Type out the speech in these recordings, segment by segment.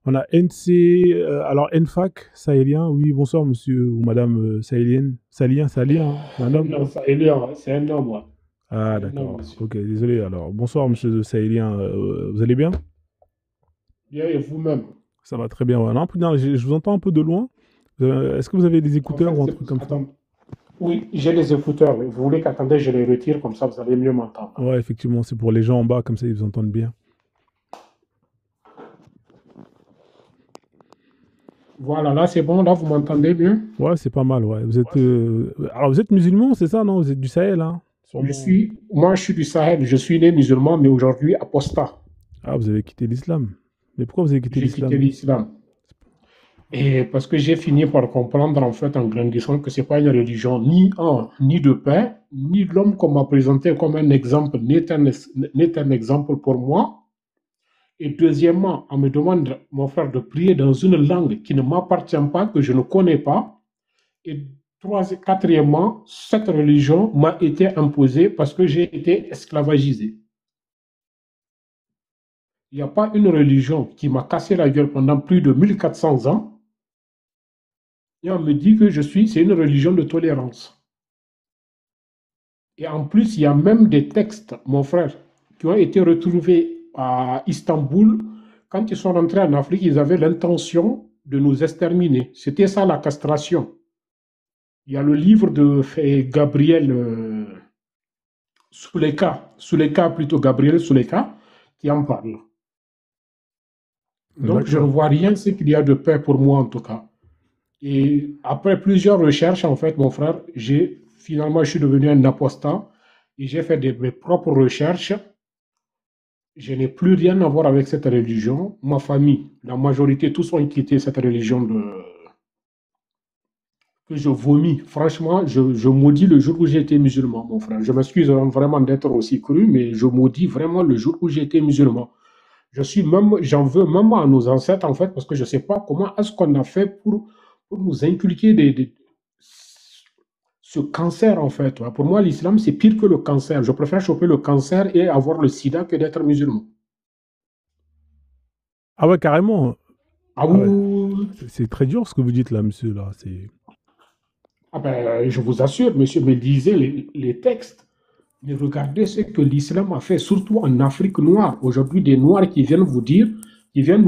On a NC, alors NFAC, sahélien, oui, bonsoir monsieur ou madame sahélienne, sahélien, hein, c'est un homme? Non, ça, il est c'est un homme, ouais. Ah C'est un homme, d'accord, monsieur. ok, désolé alors. Bonsoir monsieur le sahélien, vous allez bien? Bien, et vous-même? Ça va très bien, ouais. Non, putain, je vous entends un peu de loin. Est-ce que vous avez des En écouteurs fait, ou un truc comme ça? attends. Oui, j'ai les écouteurs. Oui. Vous voulez qu'attendez, je les retire, comme ça vous allez mieux m'entendre. Ouais, effectivement, c'est pour les gens en bas, comme ça ils vous entendent bien. Voilà, là c'est bon, là vous m'entendez bien? Ouais, c'est pas mal, ouais. Alors vous êtes musulman, c'est ça, non? Vous êtes du Sahel, hein? Sûrement. Moi je suis du Sahel, je suis né musulman, mais aujourd'hui apostat. Ah, vous avez quitté l'islam. Mais pourquoi vous avez quitté J'ai quitté l'islam? l'islam. Et parce que j'ai fini par comprendre en fait en grandissant que c'est pas une religion ni un, ni de paix, ni l'homme qu'on m'a présenté comme un exemple n'est un exemple pour moi. Et deuxièmement, on me demande, mon frère, de prier dans une langue qui ne m'appartient pas, que je ne connais pas. Et quatrièmement, cette religion m'a été imposée parce que j'ai été esclavagisé. Il n'y a pas une religion qui m'a cassé la gueule pendant plus de 1400 ans. Et on me dit que c'est une religion de tolérance. Et en plus, il y a même des textes, mon frère, qui ont été retrouvés à Istanbul. Quand ils sont rentrés en Afrique, ils avaient l'intention de nous exterminer. C'était ça la castration. Il y a le livre de Gabriel Souleka plutôt Gabriel Souleka, qui en parle. Donc je ne D'accord. vois rien ce qu'il y a de paix pour moi en tout cas. Et après plusieurs recherches, en fait, mon frère, finalement, je suis devenu un apostat et j'ai fait mes propres recherches. Je n'ai plus rien à voir avec cette religion. Ma famille, la majorité, tous ont quitté cette religion que je vomis. Franchement, je maudis le jour où j'ai été musulman, mon frère. Je m'excuse vraiment d'être aussi cru, mais je maudis vraiment le jour où j'ai été musulman. J'en veux même à nos ancêtres, en fait, parce que je ne sais pas comment est-ce qu'on a fait pour nous inculquer ce cancer, en fait. Pour moi, l'islam, c'est pire que le cancer. Je préfère choper le cancer et avoir le sida que d'être musulman. Ah ouais, carrément. Ah Ah ouais. oui, C'est très dur ce que vous dites là, monsieur, là. C'est... ah ben, je vous assure, monsieur, me lisez les textes. Mais regardez ce que l'islam a fait, surtout en Afrique noire. Aujourd'hui, des Noirs qui viennent nous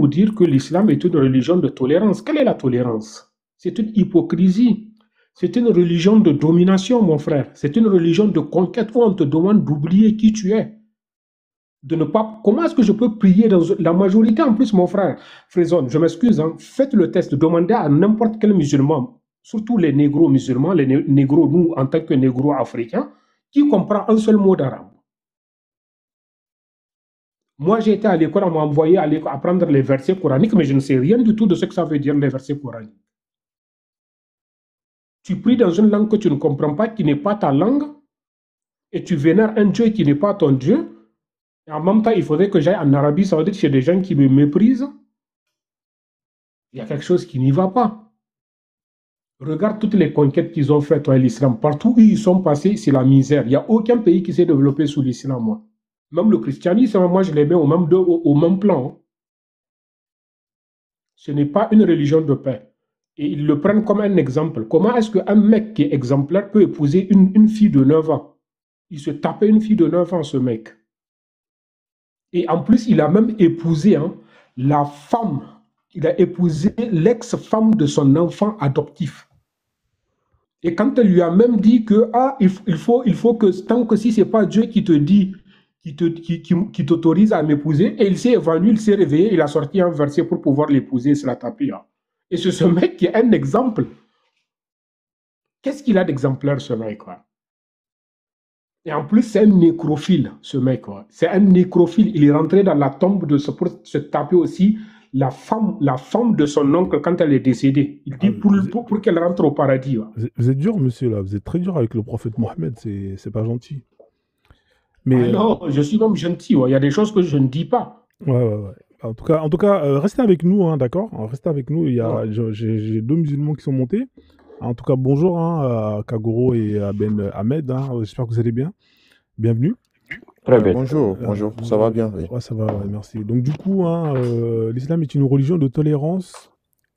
dire que l'islam est une religion de tolérance. Quelle est la tolérance? C'est une hypocrisie. C'est une religion de domination, mon frère. C'est une religion de conquête où on te demande d'oublier qui tu es. De ne pas. Comment est-ce que je peux prier dans la majorité en plus, mon frère Frison, je m'excuse, hein, faites le test, demandez à n'importe quel musulman, surtout les négros musulmans, les négros, nous, en tant que négros africains, qui comprend un seul mot d'arabe. Moi, j'ai été à l'école, on m'a envoyé à l'école apprendre les versets coraniques, mais je ne sais rien du tout de ce que ça veut dire, les versets coraniques. Tu pries dans une langue que tu ne comprends pas, qui n'est pas ta langue, et tu vénères un Dieu qui n'est pas ton Dieu. Et en même temps, il faudrait que j'aille en Arabie Saoudite chez des gens qui me méprisent. Il y a quelque chose qui n'y va pas. Regarde toutes les conquêtes qu'ils ont faites à l'islam. Partout où ils sont passés, c'est la misère. Il n'y a aucun pays qui s'est développé sous l'islam, moi. Même le christianisme, moi, je les mets au même plan. Hein. Ce n'est pas une religion de paix. Et ils le prennent comme un exemple. Comment est-ce qu'un mec qui est exemplaire peut épouser une fille de 9 ans? Il se tapait une fille de 9 ans, ce mec. Et en plus, il a même épousé hein, la femme. Il a épousé l'ex-femme de son enfant adoptif. Et quand elle lui a même dit que ah, il faut que tant que si c'est pas Dieu qui te dit, qui t'autorise à m'épouser, et il s'est évanoui, il s'est réveillé, il a sorti un verset pour pouvoir l'épouser, c'est la tapée. Hein. Et c'est ce mec qui est un exemple. Qu'est-ce qu'il a d'exemplaire, ce mec quoi? Et en plus, c'est un nécrophile, ce mec. Quoi. C'est un nécrophile. Il est rentré dans la tombe pour se taper aussi la femme de son oncle quand elle est décédée. Il Ah, dit pour qu'elle rentre au paradis. Quoi. vous êtes dur, monsieur, là. Vous êtes très dur avec le prophète Mohammed. C'est pas gentil. Mais, Ah non, je suis même gentil. Ouais. Il y a des choses que je ne dis pas. ouais, ouais, ouais. En tout cas restez avec nous, hein, d'accord? Restez avec nous. Non. J'ai deux musulmans qui sont montés. En tout cas, bonjour hein, à Kagoro et à Ben Ahmed. Hein. J'espère que vous allez bien. Bienvenue. Très bien. Bonjour, bonjour, ça va bien, oui. Ouais, ça va, ouais, merci. Donc du coup, hein, l'islam est une religion de tolérance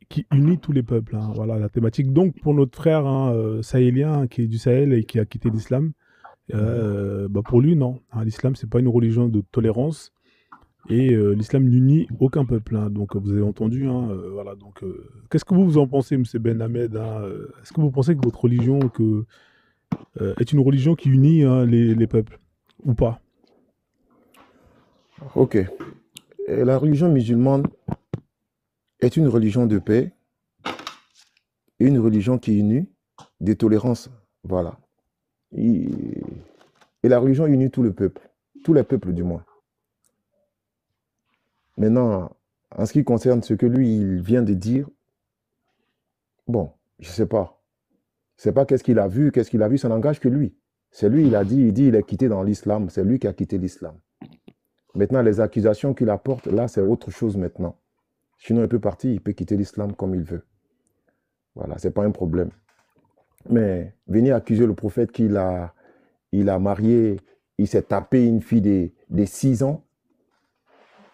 qui unit tous les peuples, hein. Voilà la thématique. Donc pour notre frère, hein, sahélien qui est du Sahel et qui a quitté l'islam, bah pour lui, non, hein, l'islam, c'est pas une religion de tolérance et l'islam n'unit aucun peuple, hein. Donc vous avez entendu, hein, voilà. Donc qu'est-ce que vous en pensez, M. Ben Ahmed, hein, est-ce que vous pensez que votre religion est une religion qui unit, hein, les peuples ou pas? Ok. Et la religion musulmane est une religion de paix, une religion qui unit, de tolérance, voilà. Et, et la religion unit tout le peuple, tous les peuples du moins. Maintenant, en ce qui concerne ce que lui, il vient de dire, bon, je sais pas. Je sais pas qu'est-ce qu'il a vu, ça n'engage que lui. C'est lui, il dit, il est quitté dans l'islam, c'est lui qui a quitté l'islam. Maintenant, les accusations qu'il apporte, là, c'est autre chose maintenant. Sinon, il peut partir, il peut quitter l'islam comme il veut. Voilà, c'est pas un problème. Mais venir accuser le prophète il a marié, il s'est tapé une fille de 6 ans.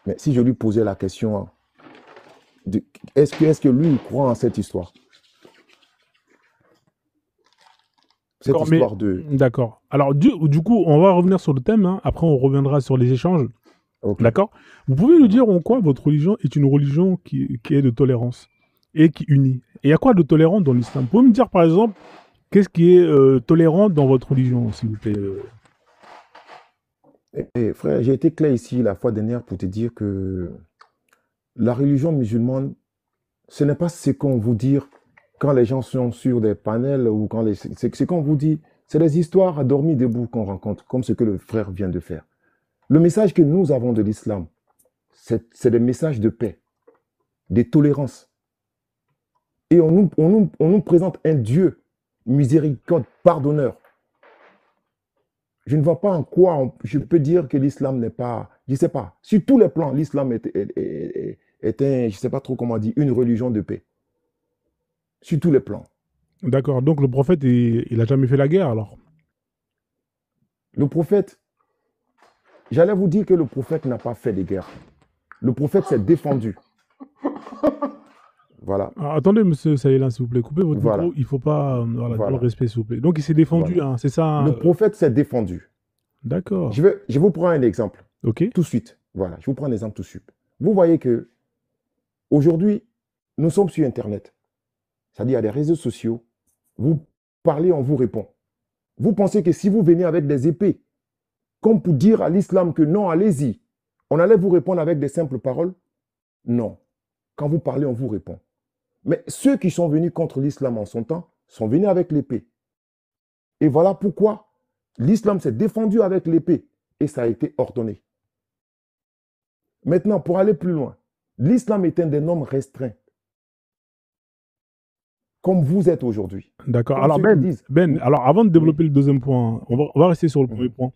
Mais si je lui posais la question, est-ce que lui, il croit en cette histoire? Cette D'accord, mais histoire de... d'accord. Alors du coup, on va revenir sur le thème, hein. Après, on reviendra sur les échanges. Ok. D'accord? Vous pouvez nous dire en quoi votre religion est une religion qui est de tolérance et qui unit? Et il y a quoi de tolérant dans l'islam? Vous pouvez me dire, par exemple, qu'est-ce qui est tolérant dans votre religion, s'il vous plaît? Frère, j'ai été clair ici la fois dernière pour te dire que la religion musulmane, ce n'est pas ce qu'on vous dit quand les gens sont sur des panels ou quand c'est ce qu'on vous dit, c'est des histoires à dormir debout qu'on rencontre, comme ce que le frère vient de faire. Le message que nous avons de l'islam, c'est des messages de paix, de tolérance. Et on nous présente un Dieu miséricorde, pardonneur. Je ne vois pas en quoi je peux dire que l'islam n'est pas, je ne sais pas, sur tous les plans, l'islam est je ne sais pas trop comment dire, une religion de paix. Sur tous les plans. D'accord. Donc le prophète, il a jamais fait la guerre, alors? Le prophète, j'allais vous dire que le prophète n'a pas fait de guerre. Le prophète s'est défendu. Voilà. Ah, attendez, monsieur Saïla, s'il vous plaît, coupez votre Voilà. micro. Il ne faut pas... voilà, Voilà. dans le respect, s'il vous plaît. Donc il s'est défendu, Voilà. hein, c'est ça? Le prophète s'est défendu. D'accord. Je vous prends un exemple. Ok. Tout de suite. Voilà, je vous prends un exemple tout de suite. Vous voyez que aujourd'hui, nous sommes sur Internet. C'est-à-dire, il y a des réseaux sociaux. Vous parlez, on vous répond. Vous pensez que si vous venez avec des épées, comme pour dire à l'islam que non, allez-y, on allait vous répondre avec des simples paroles? Non. Quand vous parlez, on vous répond. Mais ceux qui sont venus contre l'islam en son temps sont venus avec l'épée. Et voilà pourquoi l'islam s'est défendu avec l'épée et ça a été ordonné. Maintenant, pour aller plus loin, l'islam est un des normes restreints. Comme vous êtes aujourd'hui. D'accord. Comme Alors ceux qui disent. Ben, alors avant de développer le deuxième point, on va rester sur le premier point.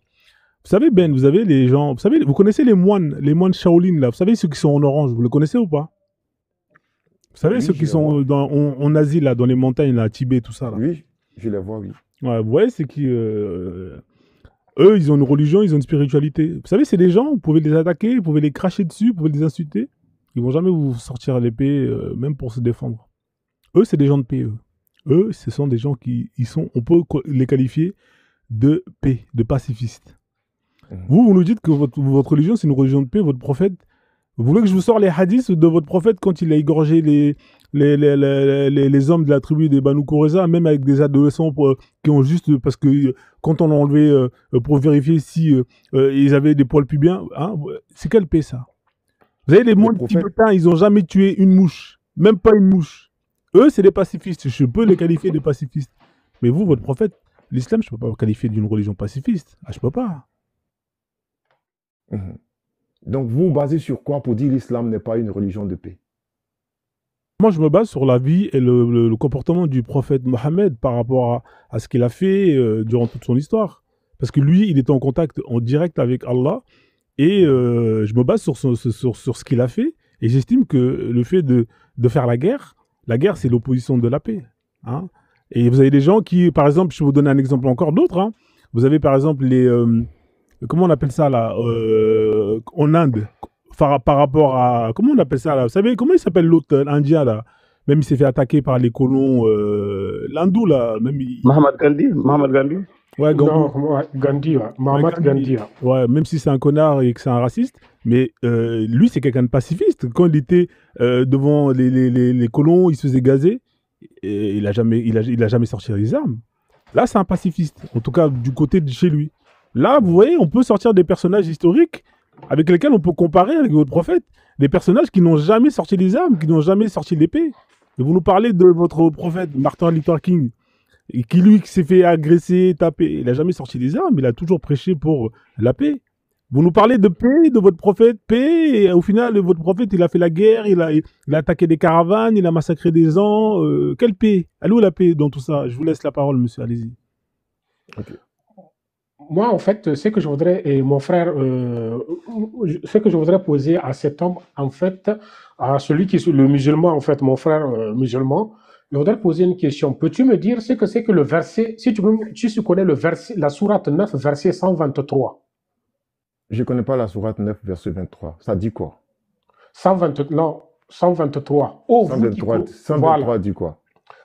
Vous savez, Ben, vous avez les gens, vous connaissez les moines Shaolin, là, vous savez ceux qui sont en orange, vous les connaissez ou pas? Vous savez Oui, ceux je qui les sont en Asie, là, dans les montagnes, là, Tibet, tout ça, là. Oui, je les vois, oui. Ouais, vous voyez, c'est qui eux, ils ont une religion, ils ont une spiritualité. Vous savez, c'est des gens, vous pouvez les attaquer, vous pouvez les cracher dessus, vous pouvez les insulter. Ils vont jamais vous sortir l'épée, même pour se défendre. Eux, c'est des gens de paix, eux. Eux, ce sont des gens on peut les qualifier de paix, de pacifistes. Vous nous dites que votre religion, c'est une religion de paix, votre prophète. Vous voulez que je vous sorte les hadiths de votre prophète quand il a égorgé les hommes de la tribu des Banu Qurayza, même avec des adolescents qui ont juste... Parce que quand on l'a enlevé pour vérifier si ils avaient des poils pubiens, hein, c'est quelle paix, ça? Vous savez, les moines tibétains, ils n'ont jamais tué une mouche. Même pas une mouche. Eux, c'est des pacifistes. Je peux les qualifier de pacifistes. Mais vous, votre prophète, l'islam, je ne peux pas vous qualifier d'une religion pacifiste. Ah, je ne peux pas. Donc, vous vous basez sur quoi pour dire que l'islam n'est pas une religion de paix? Moi, je me base sur la vie et le comportement du prophète Mohammed par rapport à ce qu'il a fait durant toute son histoire. Parce que lui, il était en contact en direct avec Allah. Et je me base sur ce qu'il a fait. Et j'estime que le fait de faire la guerre, c'est l'opposition de la paix. Hein. Et vous avez des gens qui, par exemple, je vais vous donner un exemple encore d'autres. Hein. Vous avez par exemple comment on appelle ça là, en Inde, par rapport à, comment on appelle ça là, vous savez, comment il s'appelle l'autre, l'Indien là, même il s'est fait attaquer par les colons, l'hindou là, même Mahatma Gandhi, Mahatma Gandhi. ouais, Non, Gandhi, ouais, Gandhi, ouais. ouais, Mahatma Gandhi. Gandhi, ouais, même si c'est un connard et que c'est un raciste, mais lui c'est quelqu'un de pacifiste. Quand il était devant les colons, il se faisait gazer, et il a jamais sorti les armes. Là, c'est un pacifiste, en tout cas du côté de chez lui. Là, vous voyez, on peut sortir des personnages historiques avec lesquels on peut comparer avec votre prophète. Des personnages qui n'ont jamais sorti les armes, qui n'ont jamais sorti l'épée. Et vous nous parlez de votre prophète, Martin Luther King, et qui lui qui s'est fait agresser, taper. Il n'a jamais sorti les armes, il a toujours prêché pour la paix. Vous nous parlez de paix, de votre prophète, paix, et au final, votre prophète, il a fait la guerre, il a attaqué des caravanes, il a massacré des gens. Quelle paix? Elle est où la paix dans tout ça? Je vous laisse la parole, monsieur, allez-y. Ok. Moi, en fait, ce que je voudrais, et mon frère, ce que je voudrais poser à cet homme, en fait, à celui qui est le musulman, en fait, mon frère musulman, je voudrais poser une question. Peux-tu me dire ce que c'est que le verset, si tu connais le verset, la sourate 9, verset 123? Je ne connais pas la sourate 9, verset 23. Ça dit quoi? 120, non, 123. Oh, vous qui 123, 123 voilà. dit quoi?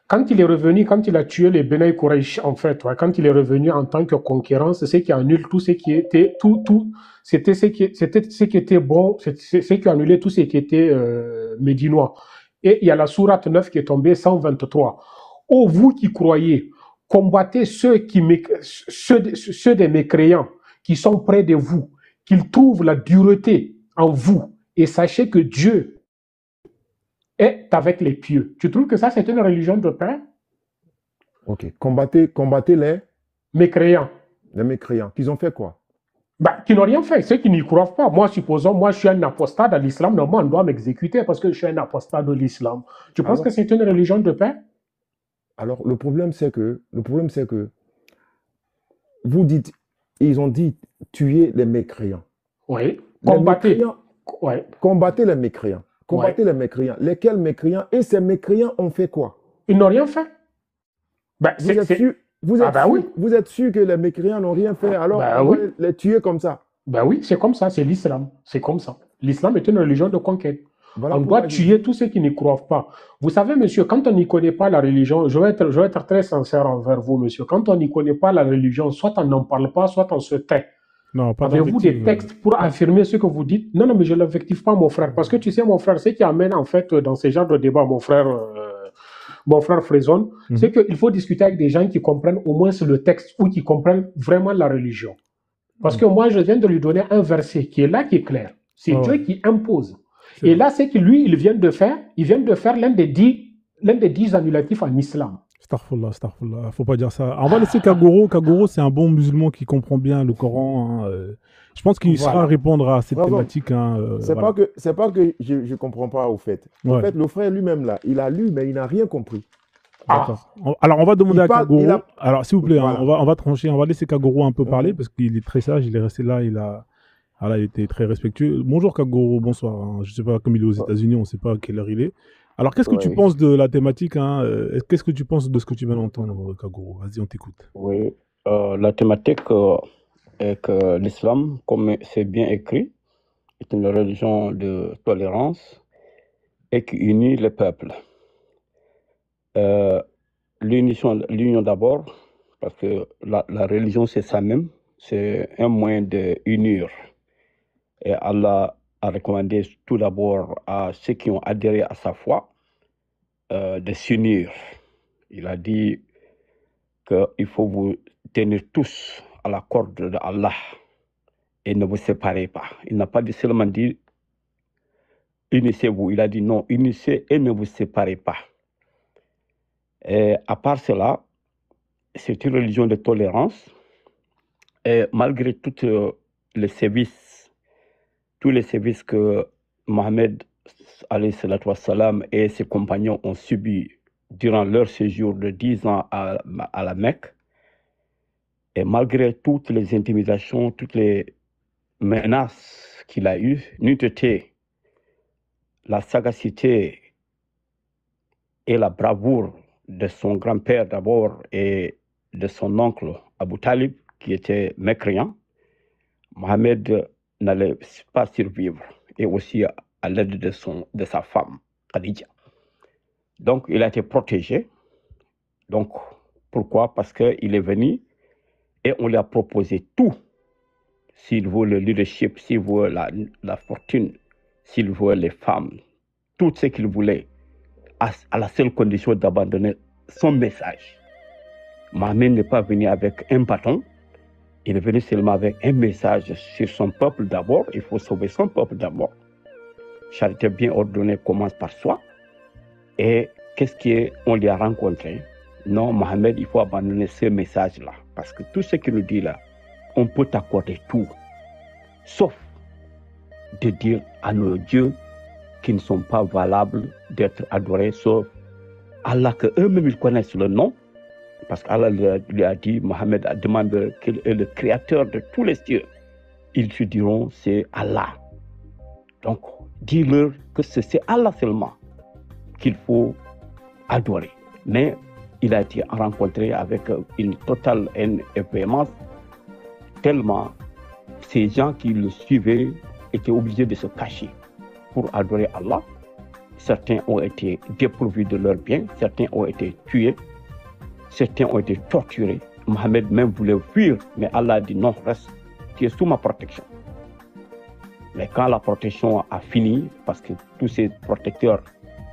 Quand il est revenu, quand il a tué les Beni Quraysh, en fait, ouais, quand il est revenu en tant que conquérant, c'est ce qui annule tout ce qui était, c'était ce qui était bon, c'est ce qui annulait tout ce qui était médinois. Et il y a la sourate 9 qui est tombée, 123. Oh, vous qui croyez, combattez ceux des mécréants qui sont près de vous, qu'ils trouvent la dureté en vous, et sachez que Dieu est avec les pieux. Tu trouves que ça, c'est une religion de paix? Ok. Combattez les Mécréants. mécréants. Qu'ils ont fait quoi? Bah, qui n'ont rien fait, ceux qui n'y croient pas. Moi, supposons, moi, je suis un apostat de l'islam, normalement, on doit m'exécuter parce que je suis un apostat de l'islam. Tu penses que c'est une religion de paix? Alors, le problème, c'est que vous dites, ils ont dit tuer les mécréants. Oui. Combattez. Ouais. Combattez les mécréants. Combattez les mécréants. Lesquels mécréants? Et ces mécréants ont fait quoi? Ils n'ont rien fait. Ben, vous êtes sûr que les mécréants n'ont rien fait, alors on va les tuer comme ça? Ben oui, c'est comme ça, c'est l'islam. C'est comme ça. L'islam est une religion de conquête. Voilà, on doit tuer tous ceux qui n'y croient pas. Vous savez, monsieur, quand on n'y connaît pas la religion, je vais être très sincère envers vous, monsieur. Quand on n'y connaît pas la religion, soit on n'en parle pas, soit on se tait. Avez-vous des textes pour affirmer ce que vous dites? Non, mais je ne l'invective pas, mon frère. Parce que tu sais, mon frère, ce qui amène en fait dans ces genres de débats, mon frère Fraison, c'est qu'il faut discuter avec des gens qui comprennent au moins le texte ou qui comprennent vraiment la religion. Parce que moi, je viens de lui donner un verset qui est là, qui est clair. C'est Dieu qui impose. Et là, c'est que lui, il vient de faire l'un des 10 annulatifs en islam. Starfullah, faut pas dire ça. On va laisser Kagoro. Kagoro, c'est un bon musulman qui comprend bien le Coran. Je pense qu'il sera répondre à cette thématique. C'est pas que je ne comprends pas, au fait. En fait, le frère lui-même, là, il a lu, mais il n'a rien compris. D'accord. Alors, on va demander à Kagoro. Alors, s'il vous plaît, on va trancher. On va laisser Kagoro un peu parler parce qu'il est très sage. Il est resté là. Il était très respectueux. Bonjour, Kagoro. Bonsoir. Je ne sais pas, comme il est aux États-Unis, on ne sait pas à quelle heure il est. Alors, qu'est-ce que tu penses de la thématique Qu'est-ce que tu penses de ce que tu viens d'entendre, Kagoro? Vas-y, on t'écoute. Oui, la thématique est que l'islam, comme c'est bien écrit, est une religion de tolérance et qui unit les peuples. L'union d'abord, parce que la religion, c'est ça même, c'est un moyen d'unir. Et Allah a recommandé tout d'abord à ceux qui ont adhéré à sa foi de s'unir. Il a dit qu'il faut vous tenir tous à la corde de Allah et ne vous séparez pas. Il n'a pas seulement dit unissez-vous, il a dit non, unissez et ne vous séparez pas. Et à part cela, c'est une religion de tolérance et malgré tous les services que Mohammed et ses compagnons ont subis durant leur séjour de 10 ans à la Mecque, et malgré toutes les intimidations, toutes les menaces qu'il a eues, n'eût été la sagacité et la bravoure de son grand-père d'abord et de son oncle Abu Talib, qui était mécréant, Mohamed n'allait pas survivre, et aussi à l'aide de sa femme, Khadija. Donc, il a été protégé. Donc, pourquoi? Parce qu'il est venu et on lui a proposé tout. S'il veut le leadership, s'il veut la fortune, s'il veut les femmes, tout ce qu'il voulait, à la seule condition d'abandonner son message. Mohamed n'est pas venu avec un bâton, il est venu seulement avec un message sur son peuple d'abord. Il faut sauver son peuple d'abord. Charité bien ordonnée commence par soi. Et qu'est-ce qu'on lui a rencontré? Non, Mohamed, il faut abandonner ce message-là. Parce que tout ce qu'il nous dit là, on peut t'accorder tout. Sauf de dire à nos dieux qui ne sont pas valables d'être adorés, sauf Allah, qu'eux-mêmes ils connaissent le nom. Parce qu'Allah lui a dit, Mohamed a demandé qu'il est le créateur de tous les cieux. Ils se diront, c'est Allah. Donc, dis-leur que c'est Allah seulement qu'il faut adorer. Mais il a été rencontré avec une totale haine et véhémence, tellement ces gens qui le suivaient étaient obligés de se cacher pour adorer Allah. Certains ont été dépourvus de leurs biens, certains ont été tués, certains ont été torturés. Mohamed même voulait fuir, mais Allah a dit non, reste, tu es sous ma protection. Mais quand la protection a fini, parce que tous ces protecteurs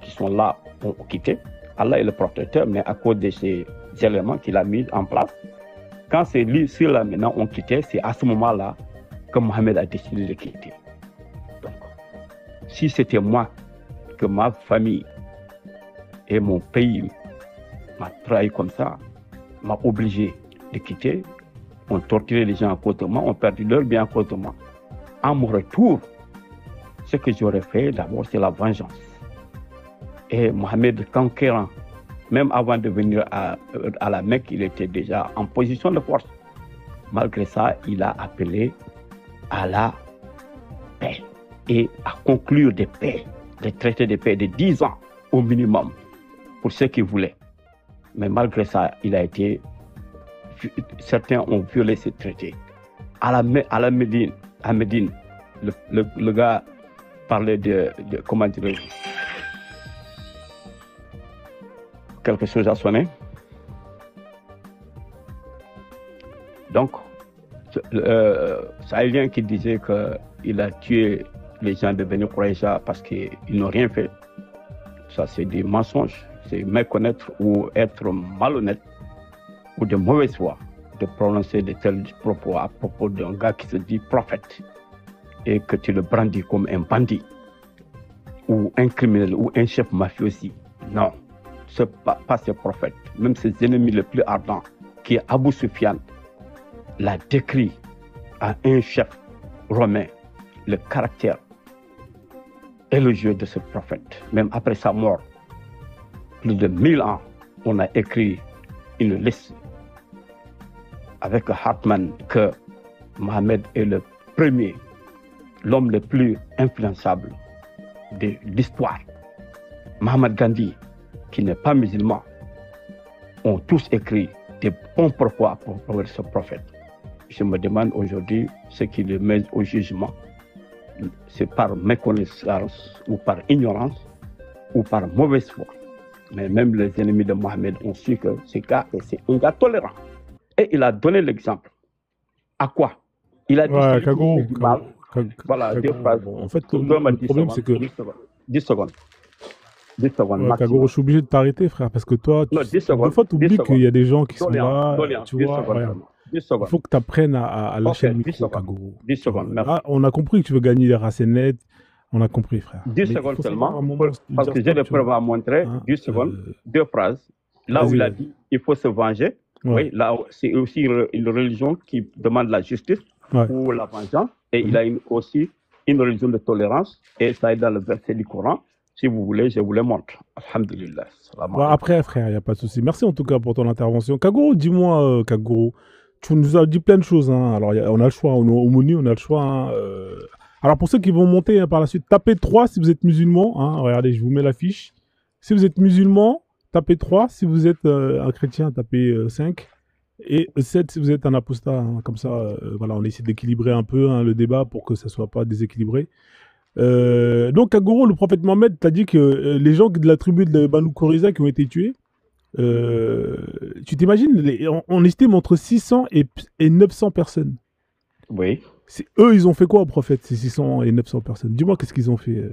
qui sont là ont quitté, Allah est le protecteur, mais à cause de ces éléments qu'il a mis en place, quand ceux-là maintenant ont quitté, c'est à ce moment-là que Mohamed a décidé de quitter. Donc, si c'était moi, que ma famille et mon pays m'a trahi comme ça, m'a obligé de quitter, ont torturé les gens à cause de moi, ont perdu leur bien à cause de moi. En mon retour, ce que j'aurais fait d'abord, c'est la vengeance. Et Mohamed conquérant, même avant de venir à la Mecque, il était déjà en position de force. Malgré ça, il a appelé à la paix et à conclure des paix, des traités de paix de 10 ans au minimum pour ceux qui voulaient. Mais malgré ça, certains ont violé ces traités. À Médine, le gars parlait de comment dirais-je, quelque chose a sonné. Donc, Sahélien qui disait qu'il a tué les gens de Beni Quraïcha parce qu'ils n'ont rien fait. Ça, c'est des mensonges. C'est méconnaître ou être malhonnête ou de mauvaise foi de prononcer de tels propos à propos d'un gars qui se dit prophète et que tu le brandis comme un bandit ou un criminel ou un chef mafieux aussi. Non, ce n'est pas ce prophète. Même ses ennemis les plus ardents, qui est Abu Sufyan, l'a décrit à un chef romain, le caractère et le jeu de ce prophète. Même après sa mort, plus de 1000 ans, on a écrit une liste avec Hartman que Mohamed est le premier, l'homme le plus influençable de l'histoire. Mohamed Gandhi, qui n'est pas musulman, ont tous écrit des bons propos à propos de ce prophète. Je me demande aujourd'hui ce qui le met au jugement. C'est par méconnaissance ou par ignorance ou par mauvaise foi. Mais même les ennemis de Mohamed ont su que ce gars, c'est un gars tolérant. Et il a donné l'exemple. À quoi? Il a dit voilà, deux phrases. En fait, le problème, c'est que... 10 secondes. 10 secondes. Ouais, Kagoro, je suis obligé de t'arrêter, frère, parce que toi, des fois, tu oublies qu'il y a des gens qui sont là. Tu vois, il faut que tu apprennes à lâcher le micro, Kagoro. 10 secondes. On a compris que tu veux gagner les racines. On a compris, frère. 10 secondes seulement, parce que j'ai des preuves à montrer. 10 secondes, deux phrases. Là où il a dit il faut se venger. Oui, là, c'est aussi une religion qui demande la justice pour la vengeance. Et il a aussi une religion de tolérance. Et ça est dans le verset du Coran. Si vous voulez, je vous le montre. Alhamdulillah. Après, frère, il n'y a pas de souci. Merci en tout cas pour ton intervention. Kagoro, dis-moi, Kagoro, tu nous as dit plein de choses. Hein. Alors, on a le choix. Au menu, on a le choix. Hein. Alors, pour ceux qui vont monter par la suite, tapez 3 si vous êtes musulman. Hein. Regardez, je vous mets l'affiche. Si vous êtes musulman, tapez 3. Si vous êtes un chrétien, tapez 5. Et 7, si vous êtes un apostat, hein, comme ça, voilà, on essaie d'équilibrer un peu hein, le débat pour que ça soit pas déséquilibré. Donc, à Goro, le prophète Mohammed t'a dit que les gens de la tribu de Banu Qurayza qui ont été tués, tu t'imagines, on estime entre 600 et 900 personnes. Oui. Eux, ils ont fait quoi au prophète, ces 600 et 900 personnes? Dis-moi, qu'est-ce qu'ils ont fait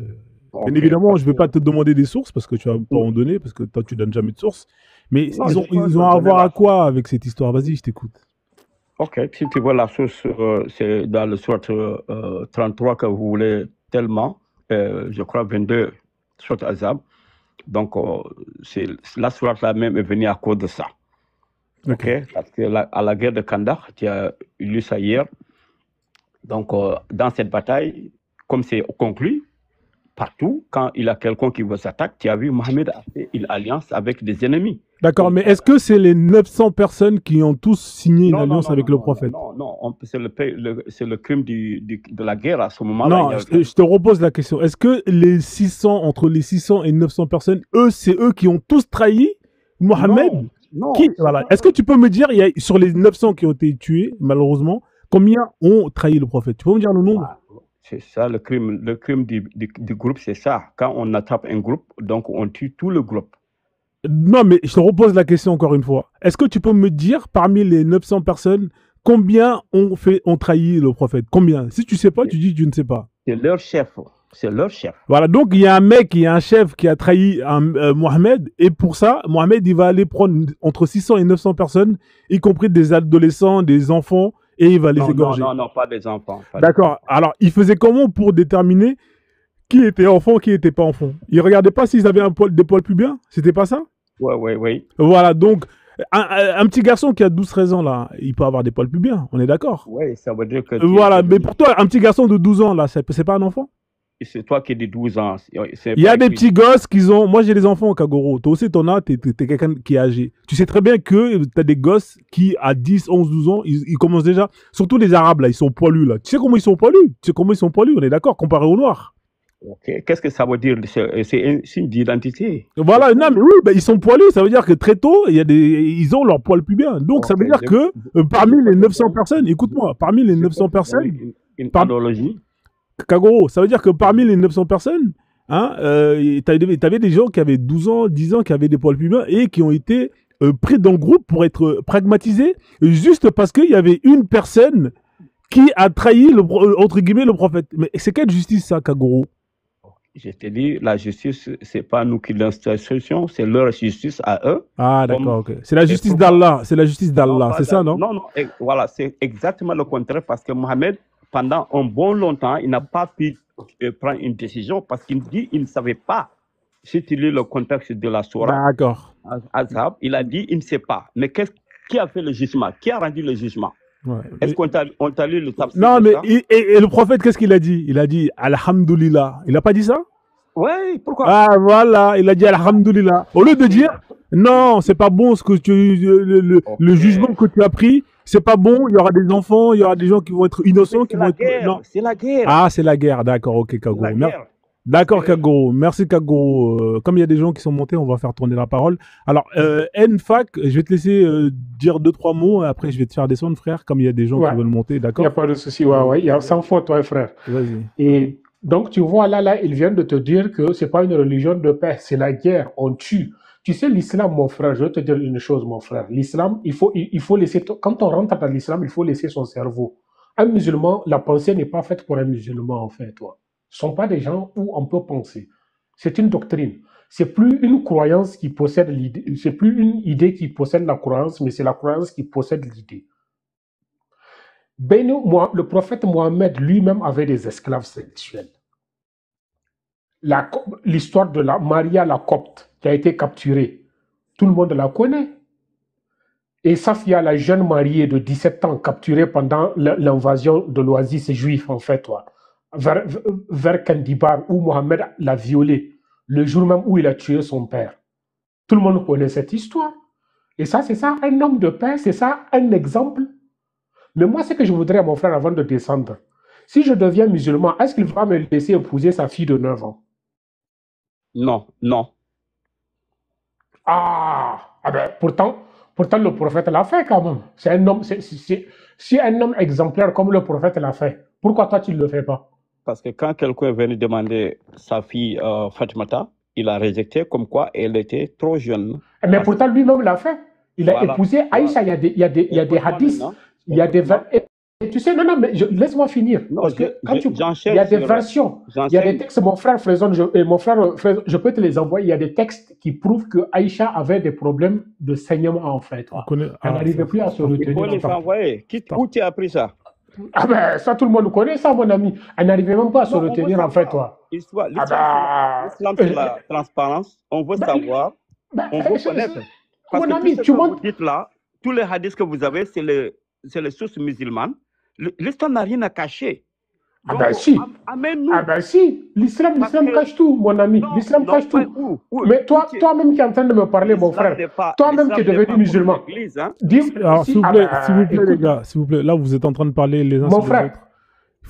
Bien évidemment, je ne vais pas te demander des sources parce que tu vas pas en donner, parce que toi, tu donnes jamais de sources. Mais Non, ils ont à voir à quoi avec cette histoire? Vas-y, je t'écoute. Ok, si tu vois la source, c'est dans le sourate 33 que vous voulez tellement, je crois 22, sourate Azab. Donc, la sourate là même est venue à cause de ça. Ok, parce que à la guerre de Kandahar, tu as lu ça hier. Donc, dans cette bataille, comme c'est conclu, partout, quand il y a quelqu'un qui vous attaque, tu as vu Mohammed a fait une alliance avec des ennemis. D'accord, mais est-ce que c'est les 900 personnes qui ont tous signé une alliance avec le prophète? Non, c'est le crime de la guerre à ce moment-là. Non, je te repose la question. Est-ce que les 600, entre les 600 et 900 personnes, c'est eux qui ont tous trahi Mohammed? Non. Voilà. Est-ce que tu peux me dire, sur les 900 qui ont été tués, malheureusement, combien ont trahi le prophète? Tu peux me dire le nombre? C'est ça, le crime du groupe, c'est ça. Quand on attrape un groupe, donc on tue tout le groupe. Non, mais je te repose la question encore une fois. Est-ce que tu peux me dire, parmi les 900 personnes, combien ont trahi le prophète? Combien? Si tu ne sais pas, tu dis tu ne sais pas. C'est leur chef. C'est leur chef. Voilà, donc il y a un mec, il y a un chef qui a trahi Mohamed, et pour ça, Mohamed, il va aller prendre entre 600 et 900 personnes, y compris des adolescents, des enfants, et il va les égorger. Non, pas des enfants. D'accord. Alors, il faisait comment pour déterminer qui était enfant, qui n'était pas enfant? Il regardait pas s'ils avaient des poils pubiens? C'était pas ça? Oui. Voilà, donc, un petit garçon qui a 12-13 ans, là, il peut avoir des poils pubiens, on est d'accord? Oui, ça veut dire que... Voilà, mais pour toi, un petit garçon de 12 ans, là, c'est pas un enfant? C'est toi qui es de 12 ans. Il y a des petits gosses qui ont... Moi, j'ai des enfants au Kagoro. Toi aussi, t'en as, t'es quelqu'un qui est âgé. Tu sais très bien que t'as des gosses qui, à 10, 11, 12 ans, ils commencent déjà... Surtout les Arabes, là, ils sont poilus, là. Tu sais comment ils sont poilus? On est d'accord, comparé aux Noirs. Ok, qu'est-ce que ça veut dire? C'est un signe d'identité. Voilà, non, mais oui, ils sont poilus. Ça veut dire que très tôt, ils ont leurs poils pubiens. Donc, ça veut dire que parmi les 900 personnes, écoute-moi, parmi les 900 personnes... Une analogie. Kagoro, ça veut dire que parmi les 900 personnes, t'avais des gens qui avaient 12 ans, 10 ans, qui avaient des poils pubiens et qui ont été pris dans le groupe pour être pragmatisés juste parce qu'il y avait une personne qui a trahi, entre guillemets, le prophète. Mais c'est quelle justice ça, Kagoro? Je te dis, la justice, c'est pas nous qui l'institution, c'est leur justice à eux. Ah, d'accord, ok. C'est la justice d'Allah, c'est ça, non? Non, voilà, c'est exactement le contraire parce que Mohamed, pendant un bon longtemps, il n'a pas pu prendre une décision parce qu'il dit qu'il ne savait pas. Si tu lis le contexte de la sourate, Azab, il a dit il ne sait pas. Mais qui a fait le jugement? Qui a rendu le jugement? Ouais. Est-ce qu'on t'a lu le tafsir? Non, mais et le prophète, qu'est-ce qu'il a dit? Il a dit Alhamdulillah. Il n'a pas dit ça? Oui, pourquoi? Ah, voilà, il a dit Alhamdulillah. Au lieu de dire non, c'est pas bon ce que le jugement que tu as pris, c'est pas bon, il y aura des enfants, il y aura des gens qui vont être innocents, qui vont être... Non, c'est la guerre. Ah, c'est la guerre, d'accord, ok, Kagoro. D'accord, Kagoro. Merci, Kagoro. Comme il y a des gens qui sont montés, on va faire tourner la parole. Alors, NFAC, je vais te laisser dire 2-3 mots, et après je vais te faire descendre, frère, comme il y a des gens qui veulent monter, d'accord? Il n'y a pas de souci, il y a sans faute, toi, frère. Vas-y. Et donc, tu vois, là, ils viennent de te dire que ce n'est pas une religion de paix, c'est la guerre, on tue. Tu sais, l'islam, mon frère, je vais te dire une chose, mon frère. L'islam, il faut laisser... Quand on rentre dans l'islam, il faut laisser son cerveau. Un musulman, la pensée n'est pas faite pour un musulman, en fait, toi. Ce ne sont pas des gens où on peut penser. C'est une doctrine. C'est plus une croyance qui possède l'idée. C'est plus une idée qui possède la croyance, mais c'est la croyance qui possède l'idée. Le prophète Mohammed lui-même avait des esclaves sexuels. L'histoire de Maria la Copte qui a été capturée, tout le monde la connaît. Et Safia, la jeune mariée de 17 ans, capturée pendant l'invasion de l'oasis juif, en fait, vers Kandibar, où Mohammed l'a violée, le jour même où il a tué son père. Tout le monde connaît cette histoire. Et ça, c'est ça, un homme de paix, c'est ça, un exemple. Mais moi, ce que je voudrais, mon frère, avant de descendre, si je deviens musulman, est-ce qu'il va me laisser épouser sa fille de 9 ans? Non. Ah ben, pourtant, Pourtant, le prophète l'a fait quand même. C'est un homme, si un homme exemplaire comme le prophète l'a fait, pourquoi toi tu ne le fais pas? Parce que quand quelqu'un est venu demander sa fille Fatimata, il a rejeté comme quoi elle était trop jeune. Mais Parce pourtant, lui-même l'a fait. Il a voilà, épousé Aïcha. voilà. Il y a des Écoute-moi hadiths, maintenant. il y a des Écoute-moi. et tu sais, non, mais laisse-moi finir. Non, Parce que quand il y j'enchaîne a des sur. versions, il y a des J'enchaîne. textes, mon frère Fraison, mon frère Fraison, je peux te les envoyer. Il y a des textes qui prouvent que Aïcha avait des problèmes de saignement en fait. On connaît. Elle n'arrivait plus à se Il faut retenir. les envoyer. Où tu as appris ça? Ah ben, ça, tout le monde connaît ça, mon ami. Elle n'arrivait même pas à se Non, on veut retenir en fait, savoir. toi. L'islam, c'est la transparence. On veut savoir. On veut connaître. Parce Mon que ami, tout ce tu que vous montes. dites là, tous les hadiths que vous avez, c'est les sources musulmanes. L'islam n'a rien à cacher. Ah Donc, ben si. amène-nous. Ah ben si. L'islam Parce que- cache tout, mon ami. Non, L'islam non, cache pas tout. où. Mais toi-même qui es en train de me parler, mon L'islam frère, n'est pas- toi-même qui es l'islam n'est devenu pas comme musulman, l'Église, hein. dis Alors, si- s'il vous ah plaît, ben, s'il vous plaît, les écoute, gars, s'il vous plaît. Là, vous êtes en train de parler les uns mon sur les frère,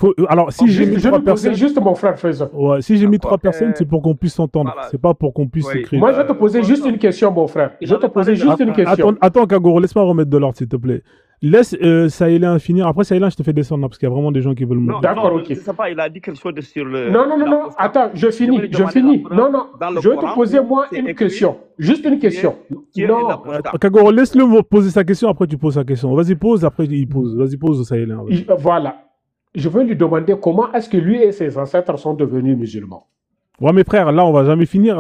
autres. Alors, si j'ai mis je 3 vais poser personnes, juste mon frère Faisal. ouais, si j'ai mis 3 D'accord. personnes, c'est pour qu'on puisse s'entendre. Voilà. C'est pas pour qu'on puisse Oui. se créer. Moi, je vais te poser juste une question, mon frère. Je vais te poser juste une question. Attends, Kagoro, laisse-moi remettre de l'ordre, s'il te plaît. Laisse Sahélien finir. Après, Sahélien, je te fais descendre, là, parce qu'il y a vraiment des gens qui veulent me. Non, D'accord, non, ok. je sais pas, il a dit quelque chose sur le. Non, attends, je finis. vais lui demander la preuve Non, dans le je vais te Coran poser, où moi, c'est une écrit question. Juste une question. Dieu est Non, l'apostat. Kagoro, laisse-le poser sa question, après tu poses sa question. Vas-y, pose, après il pose. Vas-y, pose Sahélien. Vas-y. voilà. Je veux lui demander comment est-ce que lui et ses ancêtres sont devenus musulmans. Ouais, mes frères, là, on va jamais finir.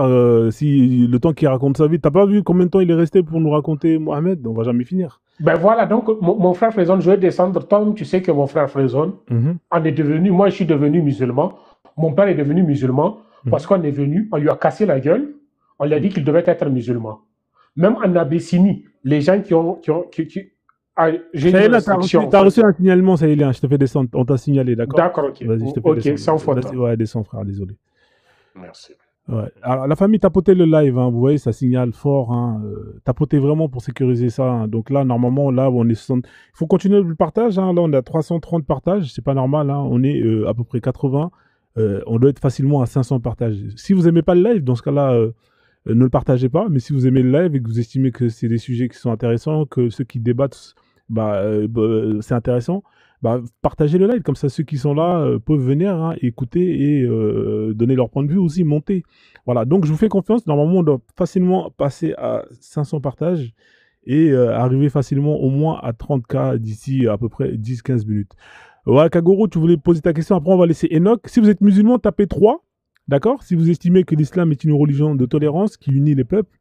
Si le temps qu'il raconte sa vie, t'as pas vu combien de temps il est resté pour nous raconter Mohamed? On va jamais finir. Ben voilà, donc mon frère Fraison, je vais descendre. Toi-même, tu sais que mon frère Fraison, on est devenu, moi je suis devenu musulman, mon père est devenu musulman, parce qu'on est venu, on lui a cassé la gueule, on lui a dit qu'il devait être musulman. Même en Abyssinie, les gens j'ai une restriction. T'as reçu un signalement, Sahélien, je te fais descendre, on t'a signalé, d'accord? D'accord, ok. Vas-y, je te fais Ok, descendre. sans faute. Vas-y, ouais, descends, frère, désolé. Merci. Ouais. Alors, la famille tapotait le live, hein, vous voyez, ça signale fort. Hein, tapotez vraiment pour sécuriser ça. Hein. Donc là, normalement, là, on est 60... Il faut continuer le partage. Hein. Là, on a 330 partages, c'est pas normal. Hein. On est à peu près 80. On doit être facilement à 500 partages. Si vous aimez pas le live, dans ce cas-là, ne le partagez pas. Mais si vous aimez le live et que vous estimez que c'est des sujets qui sont intéressants, que ceux qui débattent, c'est intéressant, partagez le live. Comme ça, ceux qui sont là peuvent venir écouter et donner leur point de vue aussi, monter. Voilà, donc je vous fais confiance. Normalement, on doit facilement passer à 500 partages et arriver facilement au moins à 30K d'ici à peu près 10-15 minutes. Ouais, Kagoro, tu voulais poser ta question. Après, on va laisser Enoch. Si vous êtes musulman, tapez 3. D'accord? Si vous estimez que l'islam est une religion de tolérance qui unit les peuples,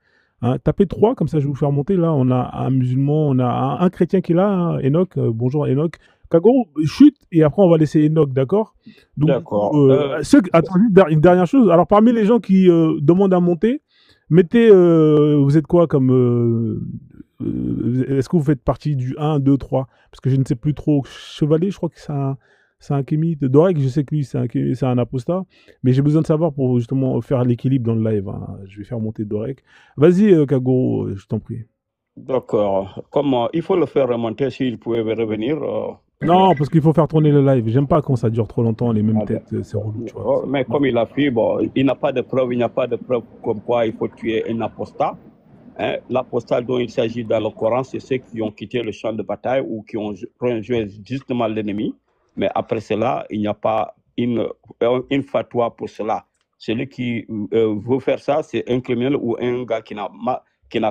tapez 3, comme ça je vais vous faire monter. Là, on a un musulman, on a un chrétien qui est là, hein, Enoch. Bonjour Enoch. Kagoro, chute, et après on va laisser Enoch, d'accord? D'accord. Attends, une dernière chose. Alors, parmi les gens qui demandent à monter, mettez, vous êtes quoi comme... est-ce que vous faites partie du 1, 2, 3? Parce que je ne sais plus trop. Chevalier, je crois que c'est un kémite. Dorek, je sais que lui, c'est un apostat. Mais j'ai besoin de savoir pour justement faire l'équilibre dans le live. Hein. Je vais faire monter Dorek. Vas-y, Kagoro, je t'en prie. D'accord. Comment il faut le faire remonter s'il pouvait revenir. Non, parce qu'il faut faire tourner le live. J'aime pas quand ça dure trop longtemps, les mêmes têtes, c'est relou, tu vois. Mais comme il a fait, bon, il n'a pas de preuve, il n'y a pas de preuve comme quoi il faut tuer un apostat. Hein? L'apostat dont il s'agit dans le Coran, c'est ceux qui ont quitté le champ de bataille ou qui ont rejoint justement l'ennemi. Mais après cela, il n'y a pas une fatwa pour cela. Celui qui veut faire ça, c'est un criminel ou un gars qui n'a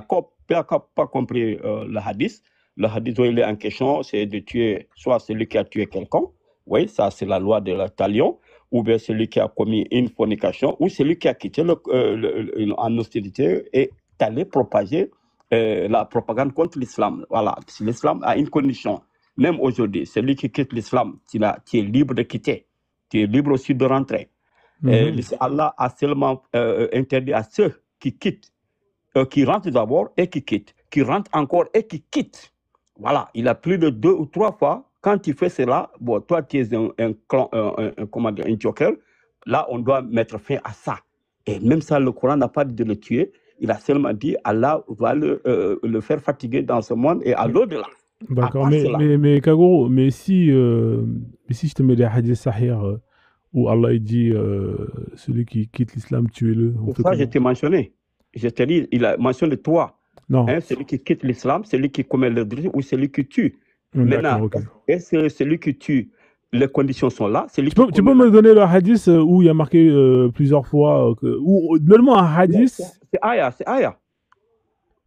pas compris le hadith. Le hadith dont il est en question, c'est de tuer soit celui qui a tué quelqu'un, oui, ça c'est la loi de la talion, ou bien celui qui a commis une fornication, ou celui qui a quitté en hostilité et allé propager la propagande contre l'islam. Voilà, si l'islam a une condition, même aujourd'hui, celui qui quitte l'islam, tu es libre de quitter, tu es libre aussi de rentrer. Allah a seulement interdit à ceux qui quittent, qui rentrent d'abord et qui quittent, qui rentrent encore et qui quittent. Voilà, il a plus de 2 ou 3 fois. Quand tu fais cela, bon, toi, tu es un joker. Là, on doit mettre fin à ça. Et même ça, le Coran n'a pas dit de le tuer. Il a seulement dit Allah va le faire fatiguer dans ce monde et à l'au-delà. D'accord, mais Kagoro, mais si je te mets des hadiths sahih où Allah dit celui qui quitte l'islam, tuez-le. Pour ça, je t'ai mentionné. Je t'ai dit, il a mentionné 3. Non. Hein, celui qui quitte l'islam, celui qui commet le délit ou celui qui tue. D'accord, Maintenant, ok. est-ce que celui qui tue, les conditions sont là, celui Tu qui peux, tu peux commet me donner le hadith où il y a marqué plusieurs fois donne-moi un hadith. c'est Aya, c'est Aya.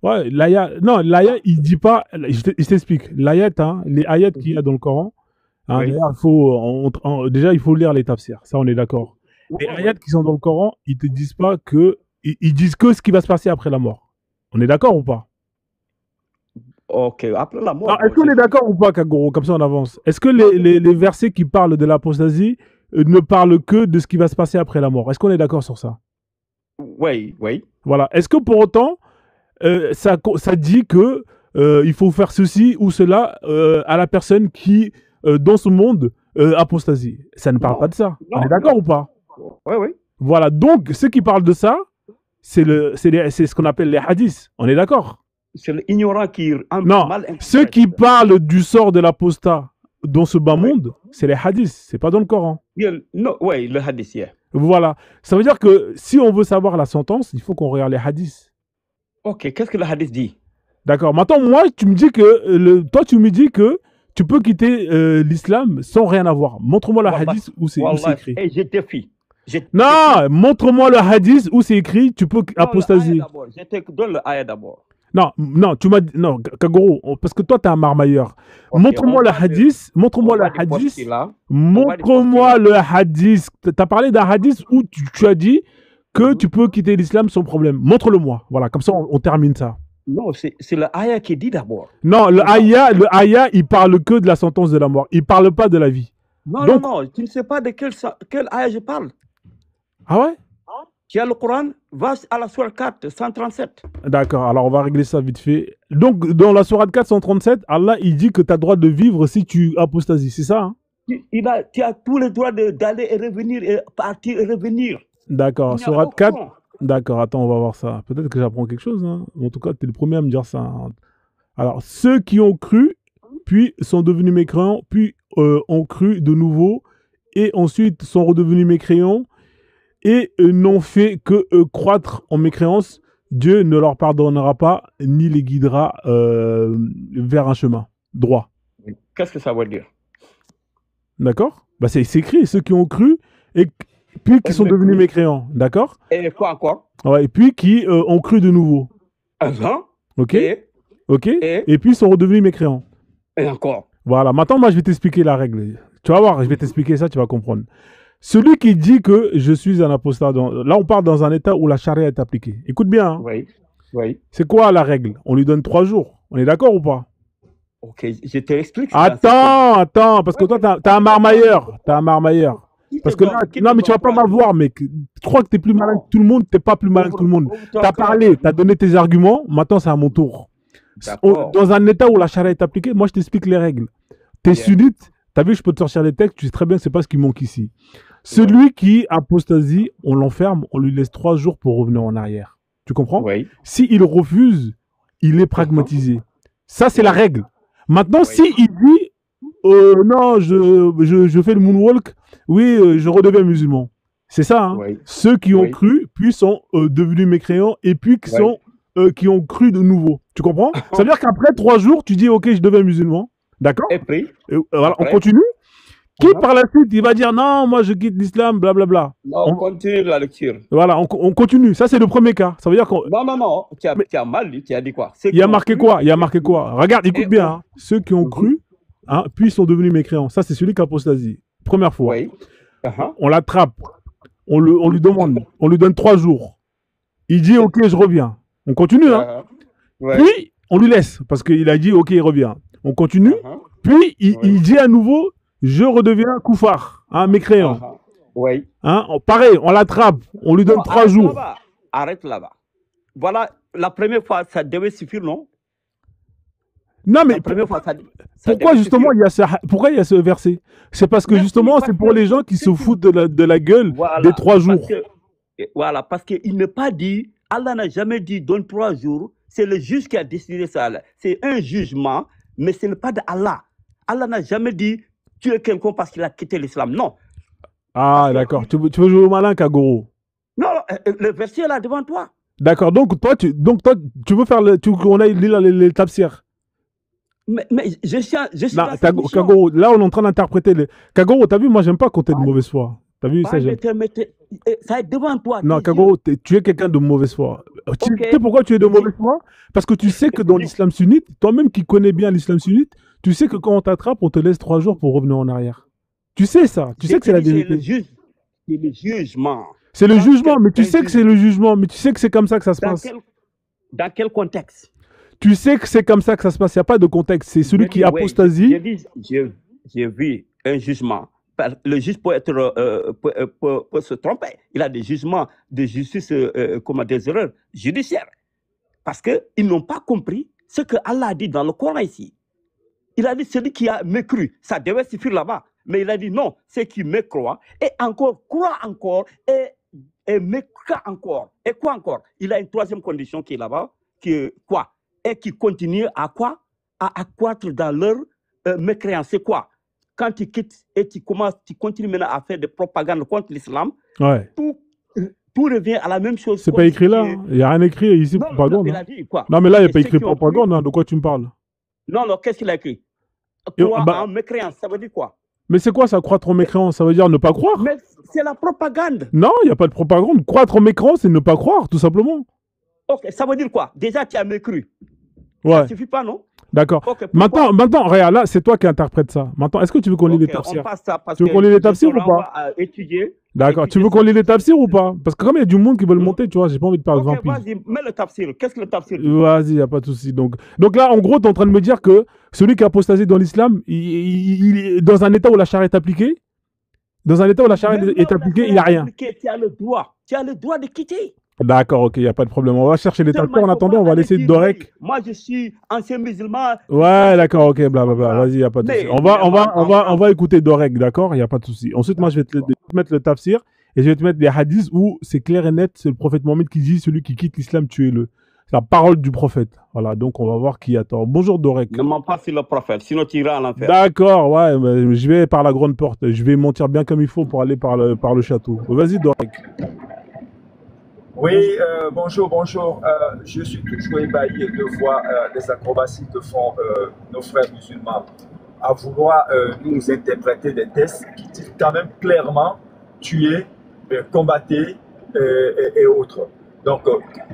Ouais, l'aya. Non, l'aya, il dit pas. Je t'explique. L'ayat, hein, les ayats qu'il y a dans le Coran. Hein, Oui. d'ailleurs, déjà, il faut lire les tafsirs. Ça, on est d'accord. Les Ouais, ayats qui sont dans le Coran, ils te disent pas que. Ils disent que ce qui va se passer après la mort. On est d'accord ou pas? Ok, après la mort. Non, est-ce qu'on est d'accord ou pas, Kagoro? Comme ça, on avance. Est-ce que les versets qui parlent de l'apostasie ne parlent que de ce qui va se passer après la mort? Est-ce qu'on est d'accord sur ça? Oui, oui. Voilà. Est-ce que pour autant, ça dit que il faut faire ceci ou cela à la personne qui, dans ce monde, apostasie? Ça ne parle pas de ça. On est d'accord ou pas? Oui, oui. Voilà. Donc, ceux qui parlent de ça, c'est ce qu'on appelle les hadiths. On est d'accord? C'est l'ignorant qui Non, ceux qui parlent du sort de l'apostat dans ce bas monde, c'est les hadiths, c'est pas dans le Coran. Non, oui, le hadith, yeah. Voilà. Ça veut dire que si on veut savoir la sentence, il faut qu'on regarde les hadiths. Ok, qu'est-ce que le hadith dit? D'accord. Maintenant, moi, tu me dis que toi, tu me dis que tu peux quitter l'islam sans rien avoir. Montre-moi le hadith où c'est écrit. Et je défie. Non, montre-moi le hadith où c'est écrit, tu peux apostasier. Je te donne le ayat d'abord. Non, tu m'as dit, non, Kagoro, parce que toi, tu es un marmailleur. Okay, montre-moi le hadith, montre-moi le hadith, montre-moi le hadith. Tu as parlé d'un hadith où tu as dit que tu peux quitter l'islam sans problème. Montre-le-moi. Voilà, comme ça, on termine ça. Non, c'est le ayat qui dit d'abord. Non, le ayat, il parle que de la sentence de la mort. Il parle pas de la vie. Non, donc, non, tu ne sais pas de quel ayat je parle. Ah ouais? Tu as le Coran, va à la sourate 4, 137. D'accord, alors on va régler ça vite fait. Donc, dans la sourate 4, 137, Allah, il dit que tu as le droit de vivre si tu apostasies, c'est ça, hein? Tu as tout le droit d'aller et revenir, et partir et revenir. D'accord, sourate 4. D'accord, attends, on va voir ça. Peut-être que j'apprends quelque chose, hein. En tout cas, tu es le premier à me dire ça, hein. Alors, ceux qui ont cru, puis sont devenus mécréants, puis ont cru de nouveau, et ensuite sont redevenus mécréants, et n'ont fait que croître en mécréance, Dieu ne leur pardonnera pas ni les guidera vers un chemin droit. Qu'est-ce que ça veut dire? D'accord? Bah c'est écrit, ceux qui ont cru et puis qui sont devenus mécréants. D'accord? Et quoi encore? Ouais, et puis qui ont cru de nouveau. Ok? Ok? Et puis sont redevenus mécréants. Et encore? Voilà, maintenant moi je vais t'expliquer la règle. Tu vas voir, je vais t'expliquer ça, tu vas comprendre. Celui qui dit que je suis un apostat, là on parle dans un état où la charia est appliquée. Écoute bien. Hein. Oui, oui. C'est quoi la règle? On lui donne 3 jours. On est d'accord ou pas? Ok, je te l'explique. Attends, parce que toi t'as un marmailleur. T'as un marmailleur. Parce que là, non mais tu vas pas m'avoir, mec. Je crois que t'es plus malin que tout le monde, t'es pas plus malin que tout le monde. T'as parlé, t'as donné tes arguments, maintenant c'est à mon tour. Dans un état où la charia est appliquée, moi je t'explique les règles. T'es sunnite, t'as vu, je peux te sortir les textes, tu sais très bien que c'est pas ce qui manque ici. Celui qui apostasie, on l'enferme, on lui laisse 3 jours pour revenir en arrière. Tu comprends? Oui. S'il refuse, il est pragmatisé. Ça, c'est la règle. Maintenant, s'il dit non, je fais le moonwalk, oui, je redeviens musulman. C'est ça, hein? Ceux qui ont cru, puis sont devenus mécréants, et puis qui ont cru de nouveau. Tu comprends? Ça veut dire qu'après 3 jours, tu dis, ok, je deviens musulman. D'accord? Et puis voilà, on continue. Qui par la suite, il va dire non, moi je quitte l'islam, blablabla. On continue la lecture. Voilà, on continue. Ça, c'est le premier cas. Ça veut dire qu'on. Non. Tu as mal lu, tu as dit quoi? Il y a marqué quoi? Il y a marqué quoi? Regarde, écoute bien. Hein. Ceux qui ont cru, hein, puis sont devenus mécréants. Ça, c'est celui qui apostasie. Première fois. Oui. On l'attrape. On lui demande. On lui donne 3 jours. Il dit ok, je reviens. On continue. Hein. Puis, on lui laisse. Parce qu'il a dit ok, il revient. On continue. Puis, il dit à nouveau. Je redeviens koufar, hein, mécréant. Oui. Hein, pareil, on l'attrape, on lui donne 3 jours. Arrête là-bas. Voilà, la première fois, ça devait suffire, non? Non, mais pourquoi justement il y a ce verset? C'est parce que justement, c'est pour les gens qui se foutent de la gueule des 3 jours. Voilà, parce qu'il n'est pas dit, Allah n'a jamais dit donne 3 jours, c'est le juge qui a décidé ça. C'est un jugement, mais ce n'est pas de Allah. Allah n'a jamais dit tuer quelqu'un parce qu'il a quitté l'islam. Non. Ah, d'accord. Tu veux jouer au malin, Kagoro? Non, le verset est là devant toi. D'accord. Donc toi, tu veux faire on a lire les tafsirs. Mais je suis Non, dans cette mission. Kagoro, là, on est en train d'interpréter les. Kagoro, t'as vu, moi, j'aime pas quand t'es de mauvaise foi. T'as vu, ça, j'aime. Ça est devant toi. Non, Kagoro, tu es quelqu'un de mauvaise foi. Tu sais pourquoi tu es de mauvaise foi? Parce que tu sais que dans l'islam sunnite, toi-même qui connais bien l'islam sunnite, tu sais que quand on t'attrape, on te laisse 3 jours pour revenir en arrière. Tu sais ça. Tu sais que c'est la vérité. C'est le jugement. C'est le jugement, mais tu sais que c'est le jugement, mais tu sais que c'est comme ça que ça se passe. Dans quel contexte? Tu sais que c'est comme ça que ça se passe. Il n'y a pas de contexte. C'est celui qui apostasie. J'ai vu un jugement. Le juge peut se tromper. Il a des jugements de justice, comme des erreurs judiciaires. Parce qu'ils n'ont pas compris ce que Allah a dit dans le Coran ici. Il a dit celui qui a mécru, ça devait suffire là-bas. Mais il a dit non, ceux qui mécroient, et encore, croient encore, et mécroient encore. Et quoi encore? Il a une troisième condition qui est là-bas, qui est quoi? Et qui continue à quoi? À accroître dans leur mécréance. C'est quoi? Quand tu quittes et tu continues maintenant à faire des propagandes contre l'islam, ouais. Tout revient à la même chose. C'est pas écrit là. Il n'y a rien écrit ici, non, propagande. Il a dit quoi? Non, mais là, il n'y a pas écrit propagande. Hein. De quoi tu me parles? Non, qu'est-ce qu'il a écrit? Croire en mécréance, ça veut dire quoi? Mais c'est quoi ça, croître en mécréance? Ça veut dire ne pas croire? Mais c'est la propagande. Non, il n'y a pas de propagande. Croître en mécréance, c'est ne pas croire, tout simplement. Ok, ça veut dire quoi? Déjà, tu as mécru. Ouais. Ça ne suffit pas, non? D'accord. Okay, maintenant, regarde, là, c'est toi qui interprètes ça. Maintenant, est-ce que tu veux qu'on lit les tafsirs? Tu veux qu'on lit les tafsirs ou pas? D'accord. Tu veux qu'on lit les tafsirs ou pas? Parce que comme il y a du monde qui veut le monter, tu vois, j'ai pas envie de perdre 20 piges. Vas-y, mets le tafsir. Qu'est-ce que le tafsir dit? Vas-y, il n'y a pas de souci. Donc là, en gros, tu es en train de me dire que celui qui a apostasé dans l'islam, il est dans un état où la charia est appliquée. Dans un état où la charia est appliquée, il n'y a rien. Tu as le droit de quitter. D'accord, ok, il n'y a pas de problème. On va chercher les tafsirs. En attendant, on va laisser Dorek. Moi, je suis ancien musulman. Ouais, d'accord, ok, blablabla. Vas-y, il n'y a pas de souci. On va écouter Dorek, d'accord? Il n'y a pas de souci. Ensuite, moi, je vais te mettre le tafsir et je vais te mettre les hadiths où c'est clair et net, c'est le prophète Mohammed qui dit celui qui quitte l'islam, tuez-le. C'est la parole du prophète. Voilà, donc on va voir qui a tort. Bonjour Dorek. Ne mens pas sur le prophète, sinon tu iras à l'enfer. D'accord, ouais, mais je vais par la grande porte. Je vais mentir bien comme il faut pour aller par le château. Vas-y Dorek. Oui, bonjour. Je suis toujours ébahi de voir les acrobaties que font nos frères musulmans à vouloir nous interpréter des textes qui disent quand même clairement tuer, combattre et autres. Donc,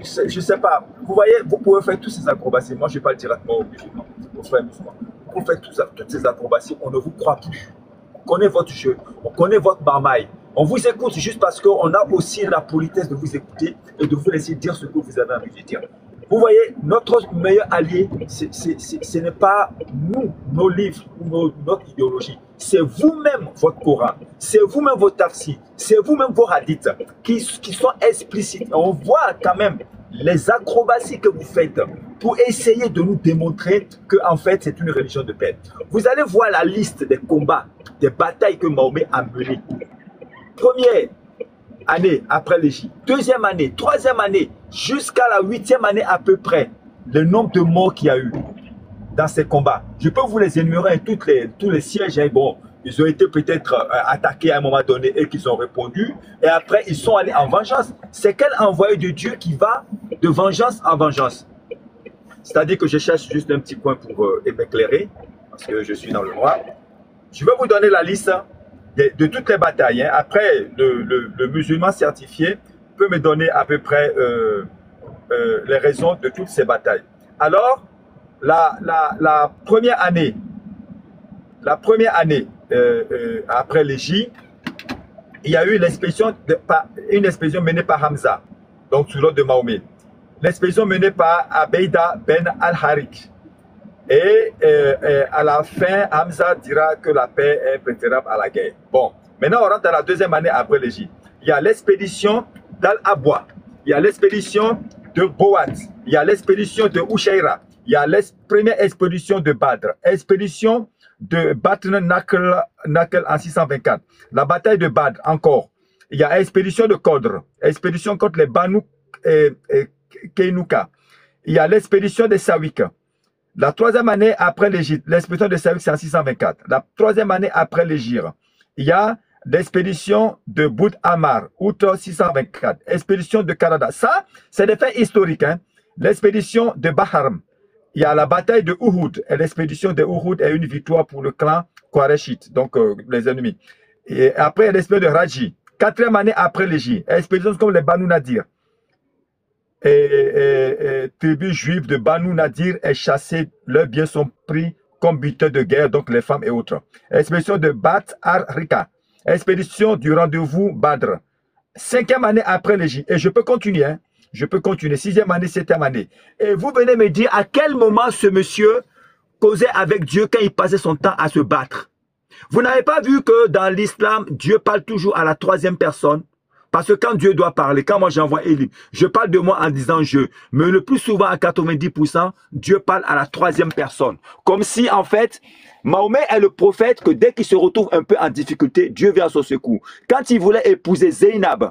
je ne sais pas, vous voyez, vous pouvez faire toutes ces acrobaties. Moi, je ne vais pas le directement aux musulmans, aux frères musulmans. Vous pouvez faire toutes ces acrobaties, on ne vous croit plus. On connaît votre jeu, on connaît votre marmaille. On vous écoute juste parce qu'on a aussi la politesse de vous écouter et de vous laisser dire ce que vous avez envie de dire. Vous voyez, notre meilleur allié, ce n'est pas nous, nos livres ou notre idéologie. C'est vous-même votre Coran, c'est vous-même votre tafsir, c'est vous-même vos hadiths qui sont explicites. On voit quand même les acrobaties que vous faites pour essayer de nous démontrer que en fait c'est une religion de paix. Vous allez voir la liste des combats, des batailles que Mahomet a menées. Première année après l'Égypte, deuxième année, troisième année, jusqu'à la 8e année à peu près, le nombre de morts qu'il y a eu dans ces combats. Je peux vous les énumérer, tous les sièges, hein, bon, ils ont été peut-être attaqués à un moment donné et qu'ils ont répondu, et après ils sont allés en vengeance. C'est quel envoyé de Dieu qui va de vengeance en vengeance? C'est-à-dire que je cherche juste un petit coin pour m'éclairer, parce que je suis dans le noir. Je vais vous donner la liste de toutes les batailles. Hein. Après, le musulman certifié peut me donner à peu près les raisons de toutes ces batailles. Alors, la première année après l'Égypte, il y a eu une expédition menée par Hamza, donc sous l'ordre de Mahomet. L'expédition menée par Abeida ben al-Harik. Et à la fin, Hamza dira que la paix est préférable à la guerre. Bon, maintenant on rentre dans la deuxième année après l'Égypte. Il y a l'expédition d'Al-Abwa, il y a l'expédition de Boat, il y a l'expédition de Ushaira, il y a la première expédition de Badr, expédition de Batn Nakhl en 624, la bataille de Badr encore. Il y a l'expédition de Qadr, expédition contre les Banu Keinouka. Il y a l'expédition de Sawik. La troisième année après l'Égypte, l'expédition de Sawik c'est en 624. La troisième année après l'Égypte, il y a l'expédition de Boud Amar, août 624, expédition de Canada. Ça, c'est des faits historiques. Hein. L'expédition de Baharm, il y a la bataille de Uhud, et l'expédition de Uhud est une victoire pour le clan Qurayshite, donc les ennemis. Et après, l'expédition de Raji, 4e année après l'Égypte, expédition comme les Banu Nadir. Et tribu juive de Banu Nadir est chassée, leurs biens sont pris comme buteurs de guerre, donc les femmes et autres. Expédition de Bat Ar-Rika, expédition du rendez-vous Badr, 5e année après l'Égypte. Et je peux continuer, hein. Je peux continuer, 6e année, 7e année. Et vous venez me dire à quel moment ce monsieur causait avec Dieu quand il passait son temps à se battre. Vous n'avez pas vu que dans l'islam, Dieu parle toujours à la 3e personne? Parce que quand Dieu doit parler, quand moi j'envoie Élie, je parle de moi en disant je. Mais le plus souvent, à 90%, Dieu parle à la 3e personne. Comme si, en fait, Mahomet est le prophète que dès qu'il se retrouve un peu en difficulté, Dieu vient à son secours. Quand il voulait épouser Zainab,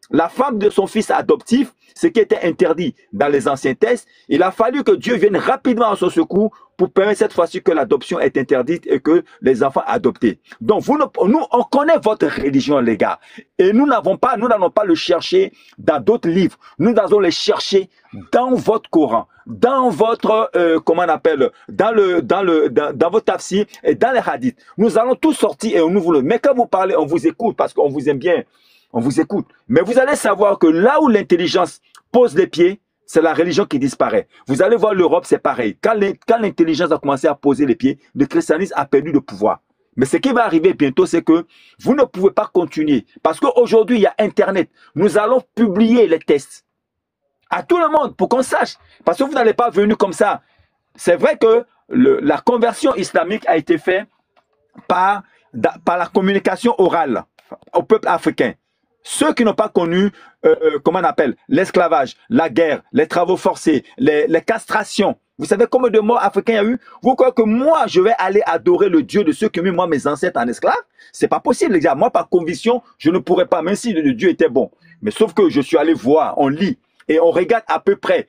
la femme de son fils adoptif, ce qui était interdit dans les anciens textes, il a fallu que Dieu vienne rapidement à son secours pour permettre cette fois-ci que l'adoption est interdite et que les enfants adoptés. Donc, nous, on connaît votre religion, les gars. Et nous n'allons pas le chercher dans d'autres livres. Nous allons le chercher dans votre Coran, dans votre, comment on appelle, dans votre tafsir et dans les hadiths. Nous allons tout sortir et nous voulons. Mais quand vous parlez, on vous écoute parce qu'on vous aime bien. On vous écoute. Mais vous allez savoir que là où l'intelligence pose les pieds, c'est la religion qui disparaît. Vous allez voir l'Europe, c'est pareil. Quand l'intelligence a commencé à poser les pieds, le christianisme a perdu le pouvoir. Mais ce qui va arriver bientôt, c'est que vous ne pouvez pas continuer. Parce qu'aujourd'hui, il y a Internet. Nous allons publier les tests à tout le monde pour qu'on sache. Parce que vous n'allez pas venir comme ça. C'est vrai que la conversion islamique a été faite par la communication orale au peuple africain. Ceux qui n'ont pas connu, comment on appelle, l'esclavage, la guerre, les travaux forcés, les castrations. Vous savez combien de morts africains il y a eu? Vous croyez que moi, je vais aller adorer le Dieu de ceux qui ont mis moi, mes ancêtres en esclaves? C'est pas possible, les gars. Moi, par conviction, je ne pourrais pas, même si le Dieu était bon. Mais sauf que je suis allé voir, on lit et on regarde à peu près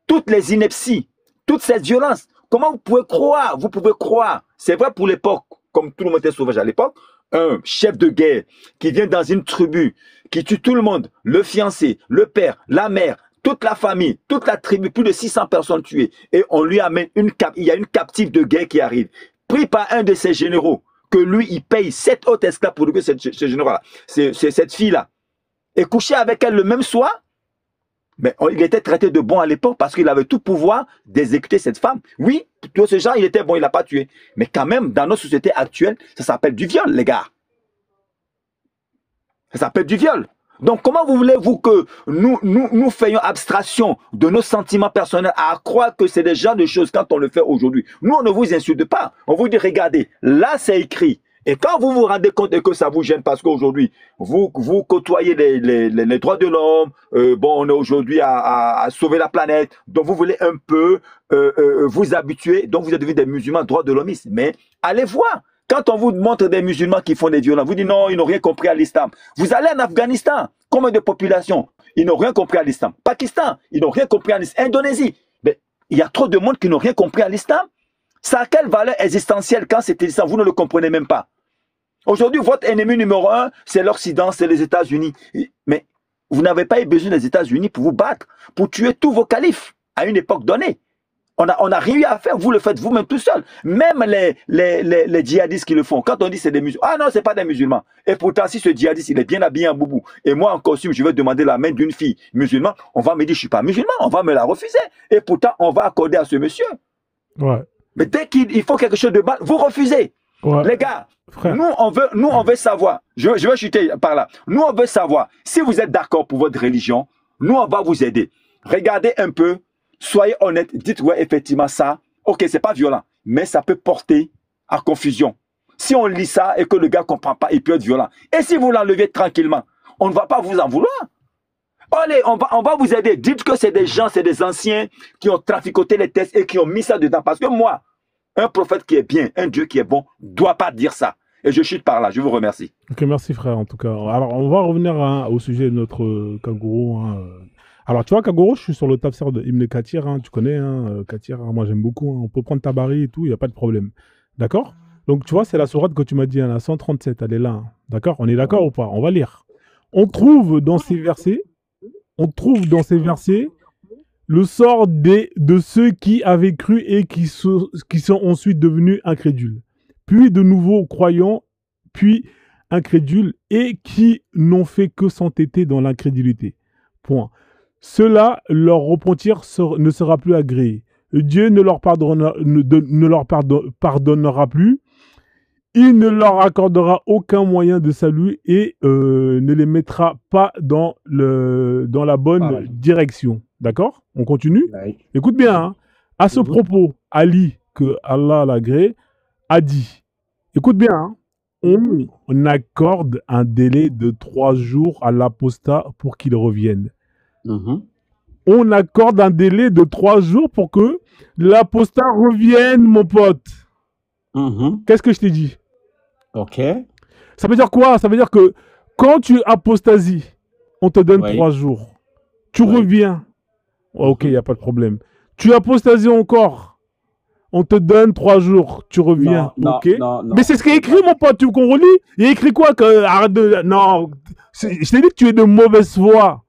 toutes les inepties, toute cette violence. Comment vous pouvez croire? Vous pouvez croire. C'est vrai pour l'époque, comme tout le monde était sauvage à l'époque. Un chef de guerre qui vient dans une tribu, qui tue tout le monde, le fiancé, le père, la mère, toute la famille, toute la tribu, plus de 600 personnes tuées. Et on lui amène il y a une captive de guerre qui arrive, pris par un de ses généraux, que lui, il paye 7 autres esclaves pour que ce général-là, cette fille-là, et coucher avec elle le même soir. Mais il était traité de bon à l'époque parce qu'il avait tout pouvoir d'exécuter cette femme. Oui, tout ce genre, il était bon, il n'a pas tué. Mais quand même, dans nos sociétés actuelles, ça s'appelle du viol, les gars. Ça s'appelle du viol. Donc, comment voulez-vous que nous fassions abstraction de nos sentiments personnels à croire que c'est des genres de choses quand on le fait aujourd'hui? Nous, on ne vous insulte pas. On vous dit, regardez, là, c'est écrit. Et quand vous vous rendez compte que ça vous gêne parce qu'aujourd'hui, vous côtoyez les droits de l'homme, bon, on est aujourd'hui à sauver la planète, donc vous voulez un peu vous habituer, donc vous êtes devenus des musulmans droits de l'homme. Mais allez voir, quand on vous montre des musulmans qui font des violences, vous dites non, ils n'ont rien compris à l'islam. Vous allez en Afghanistan, combien de populations? Ils n'ont rien compris à l'islam. Pakistan, ils n'ont rien compris à l'islam. Indonésie, mais il y a trop de monde qui n'ont rien compris à l'islam. Ça a quelle valeur existentielle quand c'était l'islam? Vous ne le comprenez même pas. Aujourd'hui, votre ennemi numéro 1, c'est l'Occident, c'est les États-Unis. Mais vous n'avez pas eu besoin des États-Unis pour vous battre, pour tuer tous vos califes à une époque donnée. On a rien eu à faire, vous le faites vous-même tout seul. Même les djihadistes qui le font, quand on dit c'est des musulmans, ah non, c'est pas des musulmans. Et pourtant, si ce djihadiste, il est bien habillé en boubou, et moi en costume, je vais demander la main d'une fille musulmane, on va me dire, je suis pas musulman, on va me la refuser. Et pourtant, on va accorder à ce monsieur. Ouais. Mais dès qu'il faut quelque chose de mal, vous refusez. Ouais. Les gars, frère, nous on veut savoir, je vais chuter par là, nous on veut savoir, si vous êtes d'accord pour votre religion, nous on va vous aider. Regardez un peu, soyez honnête, dites ouais effectivement ça, ok c'est pas violent, mais ça peut porter à confusion. Si on lit ça et que le gars ne comprend pas, il peut être violent. Et si vous l'enlevez tranquillement, on ne va pas vous en vouloir. Allez, on va vous aider, dites que c'est des gens, c'est des anciens qui ont traficoté les tests et qui ont mis ça dedans, parce que moi, un prophète qui est bien, un Dieu qui est bon, ne doit pas dire ça. Et je chute par là. Je vous remercie. Ok, merci frère, en tout cas. Alors, on va revenir au sujet de notre Kagoro. Alors, tu vois, Kagoro, je suis sur le tafsir de Ibn Kathir. Tu connais, Kathir, moi j'aime beaucoup. On peut prendre Tabari et tout, il n'y a pas de problème. D'accord? Donc, tu vois, c'est la sourate que tu m'as dit, hein, la 137, elle est là. Hein. D'accord? On est d'accord ou pas? On va lire. On trouve dans ces versets, le sort de ceux qui avaient cru et qui sont ensuite devenus incrédules. Puis de nouveaux croyants, puis incrédules et qui n'ont fait que s'entêter dans l'incrédulité. Point. Cela, leur repentir ne sera plus agréé. Dieu ne leur pardonnera plus. Il ne leur accordera aucun moyen de salut et ne les mettra pas dans la bonne direction. D'accord? On continue? Ouais. Écoute bien. Hein. À ce propos, Ali, que Allah l'agrée, a dit, écoute bien, hein, on accorde un délai de 3 jours à l'apostat pour qu'il revienne. On accorde un délai de 3 jours pour que l'apostat revienne, mon pote. Qu'est-ce que je t'ai dit? Ok. Ça veut dire quoi? Ça veut dire que quand tu apostasies, on te donne 3 jours. Tu reviens. Ok, il n'y a pas de problème. Tu apostasies encore. On te donne 3 jours. Tu reviens. Non, ok. non, Mais c'est ce qui est écrit, mon pote. Tu veux qu'on relit? Il y a écrit quoi que... Arrête de... Non. Je t'ai dit que tu es de mauvaise foi.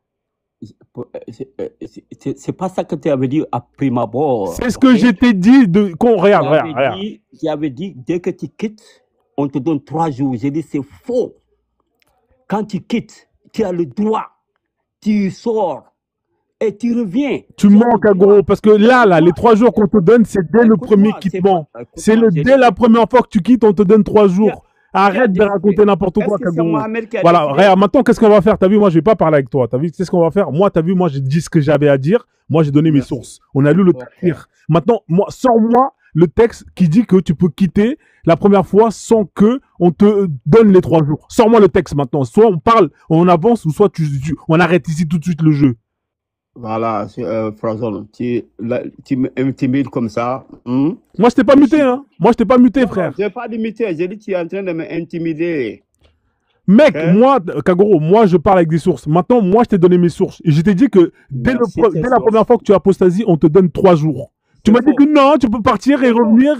C'est pas ça que tu avais dit à prime abord. C'est ce que je t'ai dit. Regarde. J'avais dit, dès que tu quittes, on te donne 3 jours. J'ai dit, c'est faux. Quand tu quittes, tu as le droit. Tu sors et tu reviens. Tu manques, gros, parce que là, les 3 jours qu'on te donne, c'est dès le premier quittement. C'est dès la première fois que tu quittes, on te donne 3 jours. Arrête de raconter n'importe quoi, Kagoro. Voilà, regarde, maintenant, qu'est-ce qu'on va faire? T'as vu, moi, je vais pas parler avec toi. T'as vu, c'est ce qu'on va faire? Moi, t'as vu, moi, j'ai dit ce que j'avais à dire. Moi, j'ai donné mes sources. On a lu le tafsir. Maintenant, sors-moi le texte qui dit que tu peux quitter la première fois sans que on te donne les 3 jours. Sors-moi le texte maintenant. Soit on parle, on avance, ou soit on arrête ici tout de suite le jeu. Voilà, Frazol, tu m'intimides comme ça. Moi, je t'ai pas muté, hein. Moi, je t'ai pas muté, frère. Je n'ai pas de muté, j'ai dit que tu es en train de m'intimider. Mec, moi, Kagoro, moi, je parle avec des sources. Maintenant, moi, je t'ai donné mes sources. Et je t'ai dit que dès la première fois que tu apostasies, on te donne 3 jours. Tu m'as dit que non, tu peux partir et revenir.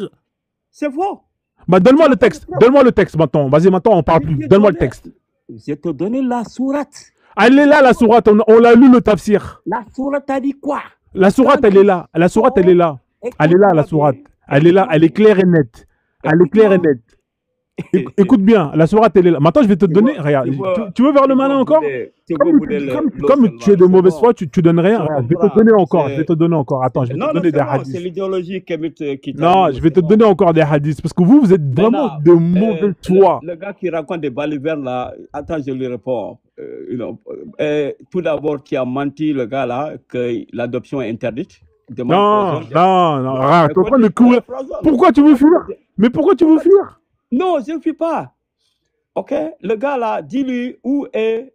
C'est faux. Bah, donne-moi le texte. Donne-moi le texte maintenant. Vas-y, maintenant, on parle plus. Donne-moi le texte. Je te donné la sourate. Elle est là, la sourate. On l'a lu, le tafsir. La sourate a dit quoi? La sourate, elle est là. La sourate, elle est là. Elle est là, la sourate. Elle est là. Elle est claire et nette. Elle est claire et nette. Écoute bien, la sourate, elle est là. Maintenant, je vais te donner. Regarde, tu veux vers le malin encore? Comme tu es de mauvaise foi, tu donnes rien. Regarde, je vais te donner encore. Je vais te donner encore. Attends, je vais te donner des hadiths. C'est l'idéologie qui Non, je vais te donner encore des hadiths. Parce que vous êtes vraiment de mauvaise foi. Le gars qui raconte des balivernes là, attends, je lui réponds. Tout d'abord, qui a menti, le gars là, que l'adoption est interdite. Non, arrête, t'es en train de courir. Pourquoi tu veux fuir? Mais pourquoi tu veux fuir? Non, je ne fuis pas. Ok, le gars là, dis-lui où est.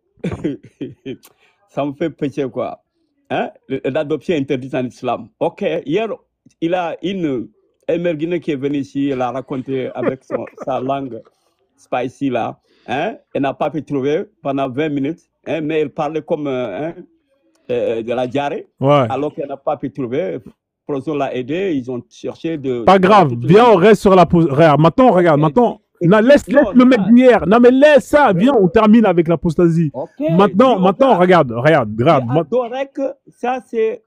Ça me fait pécher quoi. Hein? L'adoption interdite en islam. Ok, hier, il a une émerguinée qui est venue ici, elle a raconté avec sa langue spicy là. Hein? Elle n'a pas pu trouver pendant 20 minutes, hein? Mais elle parlait comme de la diarrhée. Ouais. Alors qu'elle n'a pas pu trouver. Prozo l'a aidé, ils ont cherché de... Pas grave, viens, on reste sur la pause. Maintenant, regarde, maintenant, laisse le mec d'hier. Non, mais laisse ça, viens, on termine avec l'apostasie. Maintenant, regarde. J'adorais que ça, c'est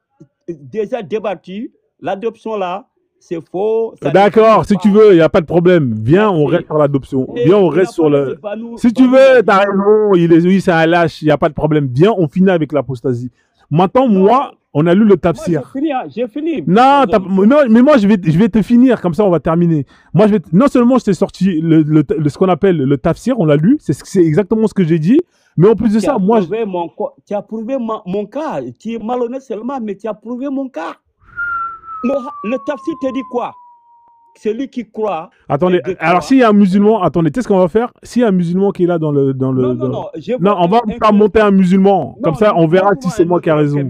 déjà débattu. L'adoption, là, c'est faux. D'accord, si tu veux, il n'y a pas de problème. Viens, on reste sur l'adoption. Viens, on reste sur le... Si tu veux, t'as raison, oui, c'est un lâche, il n'y a pas de problème. Viens, on finit avec l'apostasie. Maintenant, moi... On a lu le tafsir. J'ai fini. Non, mais moi, je vais te finir. Comme ça, on va terminer. Moi, non seulement je t'ai sorti ce qu'on appelle le tafsir, on l'a lu. C'est exactement ce que j'ai dit. Mais en plus de ça, moi... Tu as prouvé mon cas. Tu es malhonnête seulement, mais tu as prouvé mon cas. Le tafsir te dit quoi? Celui qui croit... Attendez, alors s'il y a un musulman... Attendez, tu sais ce qu'on va faire? S'il y a un musulman qui est là dans le... Non, on va faire monter un musulman. Comme ça, on verra si c'est moi qui ai raison.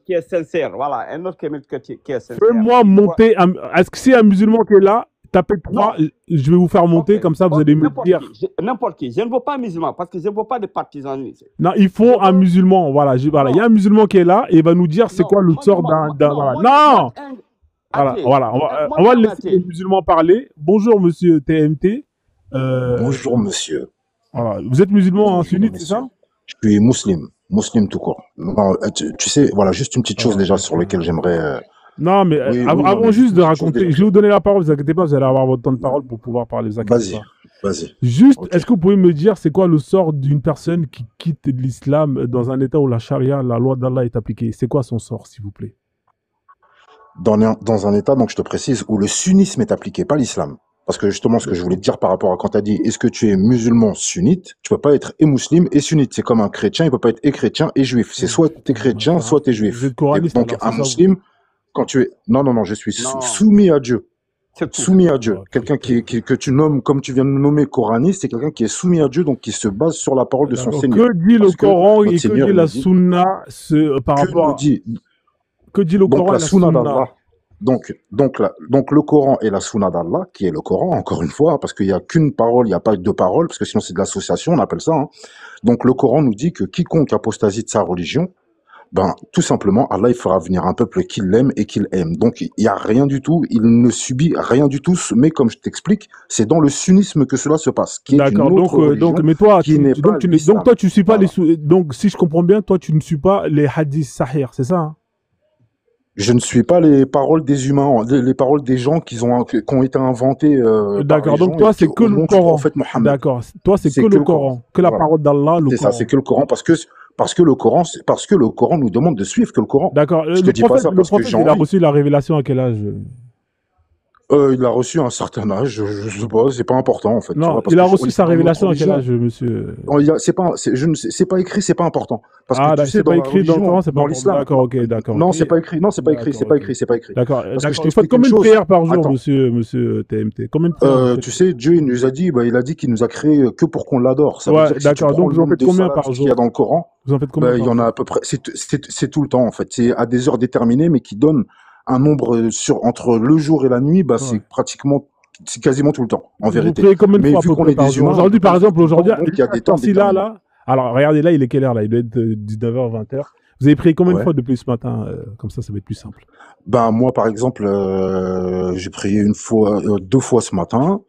Qui est sincère, voilà. Un autre qui est sincère. Fais-moi monter... Est-ce que s'il y a un musulman qui est là, tapez 3, je vais vous faire monter, comme ça vous allez me dire... N'importe qui. Je ne veux pas un musulman, parce que je ne veux pas de partisans. Non, il faut un musulman, voilà. Il y a un musulman qui est là, et il va nous dire c'est quoi le sort d'un... Non! Voilà, athée. voilà. Moi, On va je suis un laisser les athée. musulmans parler. Bonjour, monsieur TMT. Bonjour monsieur. Voilà. Vous êtes musulman Bonjour sunnite, c'est monsieur. ça? Je suis musulman tout court. Non, tu sais, voilà, juste une petite chose déjà sur laquelle j'aimerais. Non, mais Oui, avant mais juste une de petite chose raconter, déjà. je vais vous donner la parole, vous inquiétez pas, vous allez avoir votre temps de parole pour pouvoir parler, vous inquiétez pas. Vas-y. Juste, Ok. est-ce que vous pouvez me dire, c'est quoi le sort d'une personne qui quitte l'islam dans un état où la charia, la loi d'Allah est appliquée? C'est quoi son sort, s'il vous plaît? Dans un état, donc je te précise, où le sunnisme est appliqué, pas l'islam. Parce que justement, ce que je voulais te dire par rapport à quand tu as dit, est-ce que tu es musulman sunnite? Tu peux pas être et musulman et sunnite. C'est comme un chrétien, il peut pas être et chrétien et juif. C'est soit tu es chrétien, soit tu es juif. Vous êtes coraniste, Et donc alors, un c'est ça, musulman, quand tu es... Non, je suis Non. soumis à Dieu. C'est tout. Soumis à Dieu. Ok. Quelqu'un que tu nommes, comme tu viens de nommer coraniste, c'est quelqu'un qui est soumis à Dieu, donc qui se base sur la parole de son D'accord. Seigneur. Que dit le Parce que Coran notre et que Seigneur, dit il la nous dit- sunna par Que rapport nous à... dit Que dit le donc Coran et la la sunna sunna? d'Allah. Donc le Coran et la sunna d'Allah, qui est le Coran, encore une fois, parce qu'il n'y a qu'une parole, il n'y a pas deux paroles, parce que sinon c'est de l'association, on appelle ça. Hein. Donc le Coran nous dit que quiconque apostasie de sa religion, ben tout simplement, Allah il fera venir un peuple qu'il aime et qu'il aime. Donc il n'y a rien du tout, il ne subit rien du tout, mais comme je t'explique, c'est dans le sunnisme que cela se passe, qui est une D'accord, autre religion mais toi, qui n'est pas l'islam. donc toi, tu suis pas Voilà. donc si je comprends bien, toi, tu ne suis pas les hadiths sahih, c'est ça? Hein? Je ne suis pas les paroles des humains, les paroles des gens qui ont été inventées par D'accord, les donc gens toi, et c'est qui que au le nom du Coran. prophète Mohammed. D'accord, toi, c'est C'est que que le le Coran, Coran. que la Voilà. parole d'Allah, le C'est ça, Coran. c'est que le Coran parce que le Coran nous demande de suivre que le Coran. D'accord, Je te dis pas ça le parce que prophète, j'ai il a envie. reçu la révélation à quel âge? Il a reçu un certain âge, je sais pas, c'est pas important en fait. tu Non, vois, parce il a que reçu sa dans notre révélation à quel religion, âge, monsieur? c'est pas écrit, c'est pas important. Parce que tu sais, c'est dans pas la écrit dans le religion, Coran, c'est pas dans important. l'islam. D'accord, ok, d'accord. Non, ok. c'est pas écrit, non, c'est pas écrit, c'est D'accord, pas ok. écrit, c'est pas écrit. D'accord, Parce que je vous faites t'explique combien une de chose. prières par jour, Attends. monsieur TMT? Combien de prières vous faites? Tu sais, Dieu, il nous a dit, il a dit qu'il nous a créé que pour qu'on l'adore. Ça veut Ouais, dire que si tu d'accord, prends donc le vous en nombre faites de combien salats par qu'il y jour? a dans le Coran, Vous en faites combien il y par en jour? a à peu près, c'est tout le temps en fait. C'est à des heures déterminées, mais qui donne un nombre entre le jour et la nuit, c'est pratiquement, c'est quasiment tout le temps, en Vous vérité. priez combien de Mais fois à vu peu qu'on près est par des jour? humains, Aujourd'hui, par exemple, donc il y a des temps déterminés. là. Alors, regardez là, il est quelle heure là? Il doit être 19h, 20h. Vous avez prié combien de Ouais. fois depuis ce matin? Comme ça va être plus simple. Ben moi, par exemple, j'ai prié une fois, 2 fois ce matin,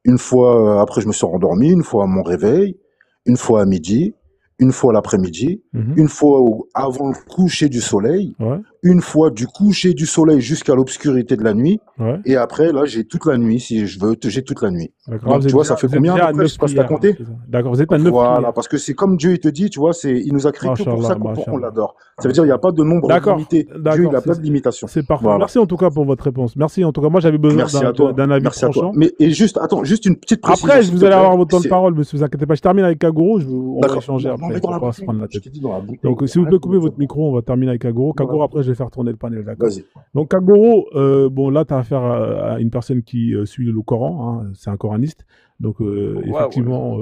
une fois après je me suis rendormi, une fois à mon réveil, une fois à midi, une fois l'après-midi, une fois avant le coucher du soleil, Ouais, une fois du coucher du soleil jusqu'à l'obscurité de la nuit, ouais. et après là j'ai toute la nuit, si je veux, j'ai toute la nuit. D'accord. Donc tu vois, ça fait combien à peu près? Je sais pas si t'as compté. D'accord, vous êtes à 9 Voilà, prières. parce que c'est comme Dieu il te dit, tu vois, il nous a créé que pour ça, pour qu'on Machallah. l'adore. Ça veut dire il n'y a pas de nombre D'accord, limité. Dieu d'accord, il n'a pas de limitation. C'est parfait. Voilà. Merci en tout cas pour votre réponse. Merci en tout cas. Moi, j'avais besoin Merci à toi. d'un avis Merci à toi. tranchant. Mais et juste, attends, juste une petite précision. Après, s'il vous te allez plaît. avoir votre temps de C'est- parole, monsieur, vous inquiétez pas. Je termine avec Kagoro, on va D'accord. échanger Non, après. mais dans la Faut pas se bouteille, prendre la je tête. t'ai dit dans la bouteille. Donc, si vous pouvez couper votre micro, on va terminer avec Kagoro. Kagoro, Voilà. après, je vais faire tourner le panel, d'accord? Vas-y. Donc, Kagoro, bon, là, tu as affaire à une personne qui suit le Coran, hein, c'est un coraniste. Donc, effectivement,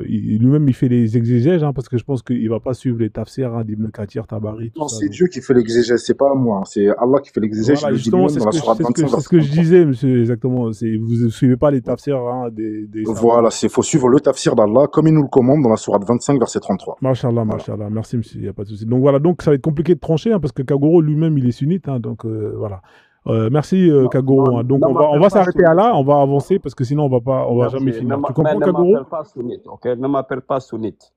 lui-même, il fait les exégèses, hein, parce que je pense qu'il ne va pas suivre les tafsirs d'Ibn Kathir, Tabari, tout Non, ça. c'est donc. Dieu qui fait l'exégèse, c'est pas moi. C'est Allah qui fait l'exégèse. Voilà, Je le dis justement, lui-même dans la sourate 25. c'est ce que je disais, monsieur, exactement. Vous ne suivez pas les tafsirs des Voilà, faut suivre le tafsir d'Allah comme il nous le commande dans la sourate 25, verset 33. Machallah, Voilà. machallah. Merci, monsieur, il n'y a pas de souci. Donc voilà, donc ça va être compliqué de trancher, hein, parce que Kagoro lui-même, il est sunnite, hein, donc voilà. Merci, Kagoro. non, hein. Donc ne on m'appelle va pas s'arrêter sunnite. à là, on va avancer, parce que sinon on va jamais Merci. finir. Tu Mais comprends, ne Kagoro? m'appelle pas sunnite, ok? Ne m'appelle pas sunnite.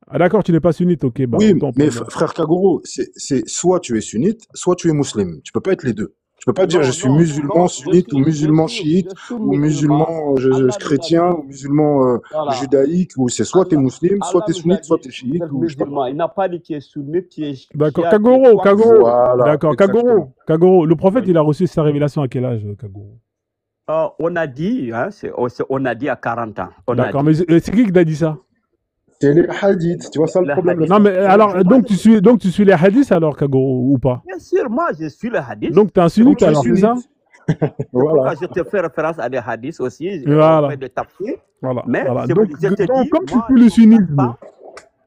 Ah d'accord, tu n'es pas sunnite, ok. Bah, Oui, autant mais pour moi. frère Kagoro, c'est soit tu es sunnite, soit tu es musulman. Tu peux pas être les deux. Tu peux pas dire Non, je suis non, musulman non, sunnite ou musulman chiite ou musulman Allah nous a chrétien dit, ou musulman voilà. judaïque, ou c'est soit tu es musulman, soit Allah tu es nous a sunnite, soit dit, tu es vous chiite êtes ou je sais pas. musulman. Il n'a pas dit qui est sunnite, qui est D'accord, chiite, qui est Kagoro, quoi. Kagoro. Voilà, D'accord, exactement. Kagoro. Le prophète, Oui. il a reçu sa révélation à quel âge, Kagoro? On a dit, hein, on a dit à 40 ans. On a D'accord, dit. mais c'est qui a dit ça? C'est les hadiths, tu vois ça le Les problème. hadiths. Non, mais alors, je donc tu suis les hadiths alors, Kagoro, ou pas? Bien sûr, moi, je suis le hadith. Donc tu es un sunnite tu es alors, c'est ça? sunnite. C'est pourquoi Voilà. je te fais référence à des hadiths aussi. Voilà. On fait des tafsirs. Voilà. Mais voilà. je Donc, te dis, comme tu moi, suis le je ne sunnisme, pas.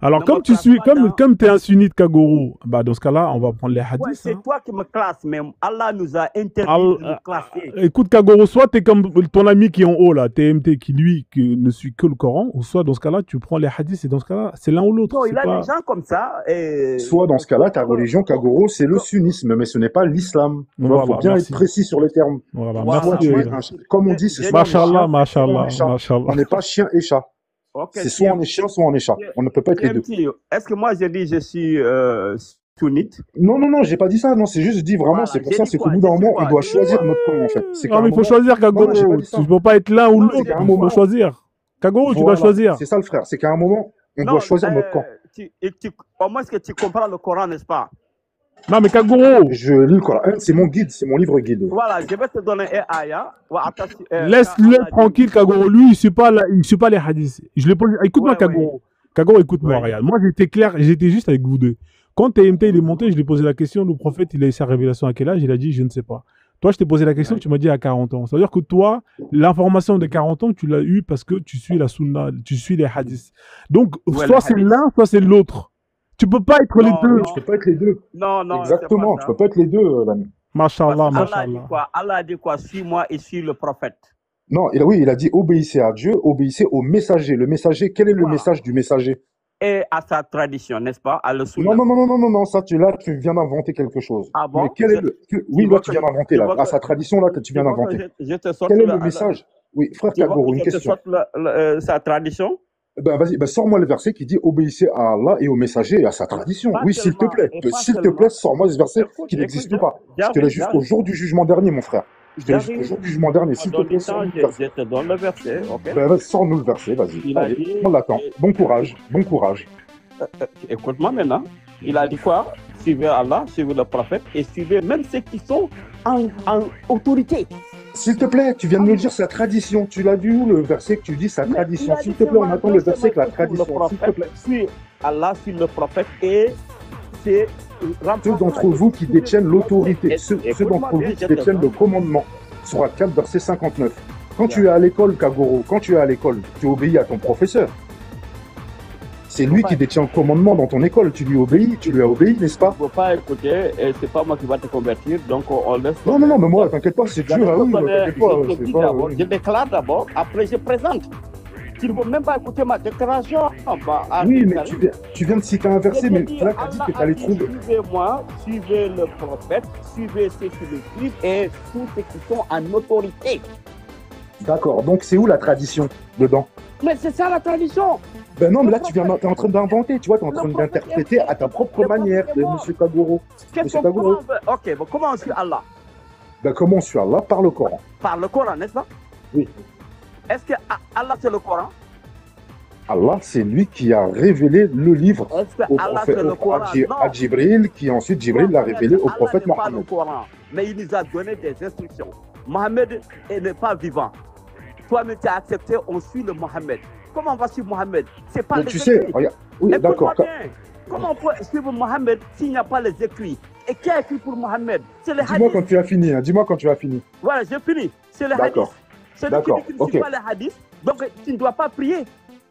Alors, Ne me comme tu classe suis, pas dans... comme tu es un sunnite Kagoro, bah, dans ce cas-là, on va prendre les Ouais, hadiths. c'est Hein. toi qui me classes, mais Allah nous a interdit Al- de nous classer. Écoute, Kagoro, soit tu es comme ton ami qui est en haut, là, TMT, qui lui ne suit que le Coran, ou soit dans ce cas-là, tu prends les hadiths, et dans ce cas-là, c'est l'un ou l'autre. Non, C'est il a pas... des gens comme ça. Et... Soit dans ce cas-là, ta religion, Kagoro, c'est le sunnisme, mais ce n'est pas l'islam. Il Voilà, faut bien merci. être précis sur les termes. Voilà, Voilà, merci. Soit tu moi, es comme on dit, c'est soit on est Mashallah, chien, soit on mashallah, est chat. mashallah. On n'est pas chien et chat. ok, C'est soit on est chien, soit on est chat. On ne peut pas être les deux. TMT, est-ce que moi j'ai dit je suis sunnite? Non, non, non, j'ai pas dit ça. Non, c'est juste dit vraiment, Voilà, c'est pour j'ai ça, dit c'est qu'au quoi? bout d'un J'ai dit moment, on quoi? doit J'ai dit choisir quoi? notre camp, en fait. C'est qu'à Non, un mais il faut moment. choisir, Non, non, j'ai Kagoro. pas dit ça. Tu ne peux pas être l'un ou Non, l'autre. j'ai C'est qu'à un dit Tu dois moment. choisir. Kagoro, tu dois Voilà, choisir. c'est ça le frère. C'est qu'à un moment, on doit Non, choisir notre camp. au moins est-ce que tu comprends le Coran, n'est-ce pas? Non, mais Kagoro, Je lis le Coran. C'est mon guide, c'est mon livre guide. Voilà, je vais te donner un ayah. laisse-le tranquille, Kagoro. Lui, il ne suit pas les hadiths. Je l'ai posé. Écoute-moi, Ouais, Kagoro. Kagoro, écoute-moi, Ouais. regarde. Moi, j'étais clair, j'étais juste avec vous deux. Quand TMT il est monté, je lui ai posé la question. Le prophète, il a eu sa révélation à quel âge? Il a dit, je ne sais pas. Toi, je t'ai posé la question, Ouais. tu m'as dit à 40 ans. C'est-à-dire que toi, l'information de 40 ans, tu l'as eue parce que tu suis la sunna, tu suis les hadiths. Donc, Ouais, soit les c'est hadiths. l'un, soit c'est l'autre. Tu peux pas être les Non, deux. Oui, non. tu peux pas être les deux. Non, non, Exactement, c'est tu pas peux pas être les deux, l'ami. Mashallah, ça. Allah a dit mashallah. quoi? Allah a dit quoi? Suis-moi et suis le prophète. Non, oui, il a dit obéissez à Dieu, obéissez au messager. Le messager, quel est le Voilà. message du messager? Et à sa tradition, n'est-ce pas? À le Non, sunna. non, non, non, non, non, non, ça, tu viens d'inventer quelque chose. Ah bon? Mais quel est le. Oui, tu là, vois tu que- viens d'inventer, tu là. vois À que- sa tradition, là, tu viens Tu vois que d'inventer. je te sorte Quel est le message? Oui, frère Tu vois Kagoro, que une je te question. sorte sa tradition? Ben, vas-y, ben, sors-moi le verset qui dit obéissez à Allah et au messager et à sa tradition. Pas Oui, s'il te seulement, plaît. et pas S'il te seulement. plaît, sors-moi ce verset Écoute, qui écoute, n'existe j'arrive, pas. Je te l'ai jusqu'au j'arrive. jour du jugement dernier, mon frère. Je te l'ai jusqu'au J'arrive. jour du jugement dernier. S'il te Dans plaît, le temps, sors-nous le je verset. te donne le verset, ok? Ben, vas-y, sors-nous le verset, vas-y. Il a Allez, dit- on l'attend. Bon courage, bon courage. Écoute-moi maintenant. Il a dit quoi? Suivez Allah, suivez le prophète et suivez même ceux qui sont en autorité. S'il te plaît, tu viens de nous dire sa tradition. Tu l'as vu où le verset que tu dis sa Mais tradition? il a S'il dit te plaît, on seulement attend deux le verset semaines que la pour le tradition. S'il te prophète. plaît. Suis Allah, suis le prophète et c'est Ceux d'entre vous qui détiennent l'autorité, ceux d'entre vous qui détiennent le commandement. Surat 4, verset 59. Quand tu es à l'école, Kagoro, quand tu es à l'école, tu obéis à ton professeur. C'est lui qui détient le commandement dans ton école. Tu lui obéis, tu lui as obéi, n'est-ce pas? Il ne faut pas écouter et c'est pas moi qui va te convertir, donc on laisse. Non, non, non, mais moi, t'inquiète pas, c'est dur, ah oui, t'inquiète pas, je, c'est dis pas... d'abord, je déclare d'abord, après je présente. Tu ne veux même pas écouter ma déclaration. Oui, mais tu viens de citer un verset, mais là, tu as dit que tu allais trouver... Suivez-moi, suivez le prophète, suivez ceux qui le suivent et tous ceux qui sont en autorité. D'accord, donc c'est où la tradition dedans? Mais c'est ça la tradition. Ben non, mais là, t'es en train d'inventer, tu vois, t'es en train d'interpréter à ta propre manière, monsieur Kagoro. Qu'est-ce Monsieur qu'on Kagoro. Ok, bon, comment on suit Allah? Ben comment on suit Allah? Par le Coran. Par le Coran, n'est-ce pas? Oui. Est-ce que Allah c'est le Coran? Allah, c'est lui qui a révélé le livre Est-ce que au Allah prophète, c'est le Coran? à Djibril, qui ensuite Djibril l'a révélé au prophète Allah n'est pas le Mohammed. Coran, mais il nous a donné des instructions. Mohammed n'est pas vivant. Toi-même, tu as accepté, on suit le Mohammed. Comment on va suivre Mohammed? C'est pas Mais les tu sais, écrits. regarde, oui, Écoute-moi d'accord. bien. Comment on peut suivre Mohammed s'il n'y a pas les écrits? Et qui a écrit pour Mohammed? C'est les Dis-moi hadiths. quand tu as fini, hein, dis-moi quand tu as fini. Voilà, j'ai fini. C'est les D'accord. hadiths. Celui D'accord, qui ne suit ok. pas les hadiths, donc tu ne dois pas prier.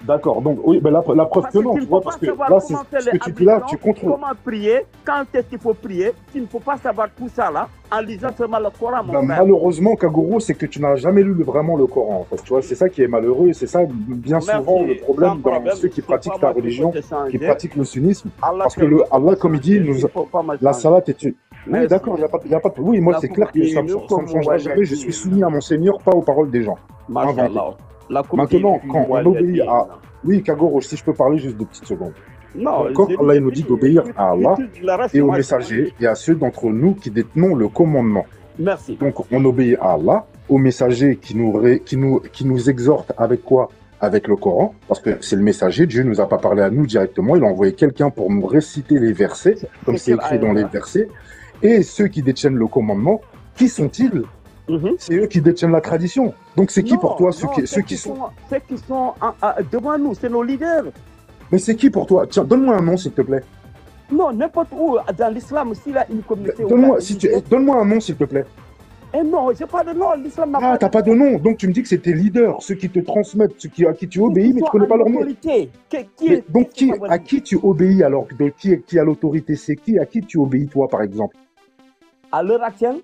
D'accord, donc oui, ben la preuve Parce que que non, tu tu ne vois, peux parce pas que savoir là, c'est comment faire ce les que tu dis là, tu ablutions, contrôles. comment prier, quand est-ce qu'il faut prier. Tu ne peux pas savoir tout ça là en lisant seulement le Coran, mon Ben, frère. malheureusement, Kagoro, c'est que tu n'as jamais lu vraiment le Coran, en fait. Tu vois, c'est ça qui est malheureux, et c'est ça, bien Merci, souvent, le problème sans dans problème. ceux qui C'est pratiquent pas ta moi qui peux religion, te changer. qui pratiquent le sunnisme. Allah Parce que te- Allah, comme il dit, il faut pas me la changer. salat est une. Oui, Merci. d'accord, il n'y a pas de. Oui, moi, La c'est clair que ça ne coupe- me changera jamais. Je suis soumis à mon Seigneur, pas aux paroles des gens. Machallah. La coupe Maintenant, qui- quand on obéit à. Oui, Kagoro, si je peux parler juste 2 petites secondes. Non, Quand j'ai Allah dit- il nous dit d'obéir à Allah le reste, et aux moi, je- messagers et à ceux d'entre nous qui détenons le commandement. Merci. Donc, on obéit à Allah, aux messagers qui nous exhortent avec quoi? Avec le Coran, parce que c'est le messager, Dieu ne nous a pas parlé à nous directement, il a envoyé quelqu'un pour nous réciter les versets, comme c'est quelle écrit dans ayah, les là? versets. Et ceux qui détiennent le commandement, qui sont-ils? Mhm. C'est eux qui détiennent la tradition. Donc c'est qui Non, pour toi non, ceux qui sont... Ceux qui sont devant nous, c'est nos leaders. Mais c'est qui pour toi? Tiens, donne-moi un nom s'il te plaît. Non, n'importe où, dans l'islam, s'il y a une communauté. où Donne-moi il y a une- donne-moi un nom s'il te plaît. Eh non, j'ai pas de nom. L'islam n'a Ah, pas t'as de pas de nom. nom. Donc tu me dis que c'est tes leaders, ceux qui te transmettent, à qui tu Ceux obéis, qui mais tu sont connais pas en leur nom. autorité. Mais donc Qu'est-ce que ça veut à dire? qui tu obéis alors? Qui a l'autorité? C'est qui? À qui tu obéis toi, par exemple? À l'heure actuelle,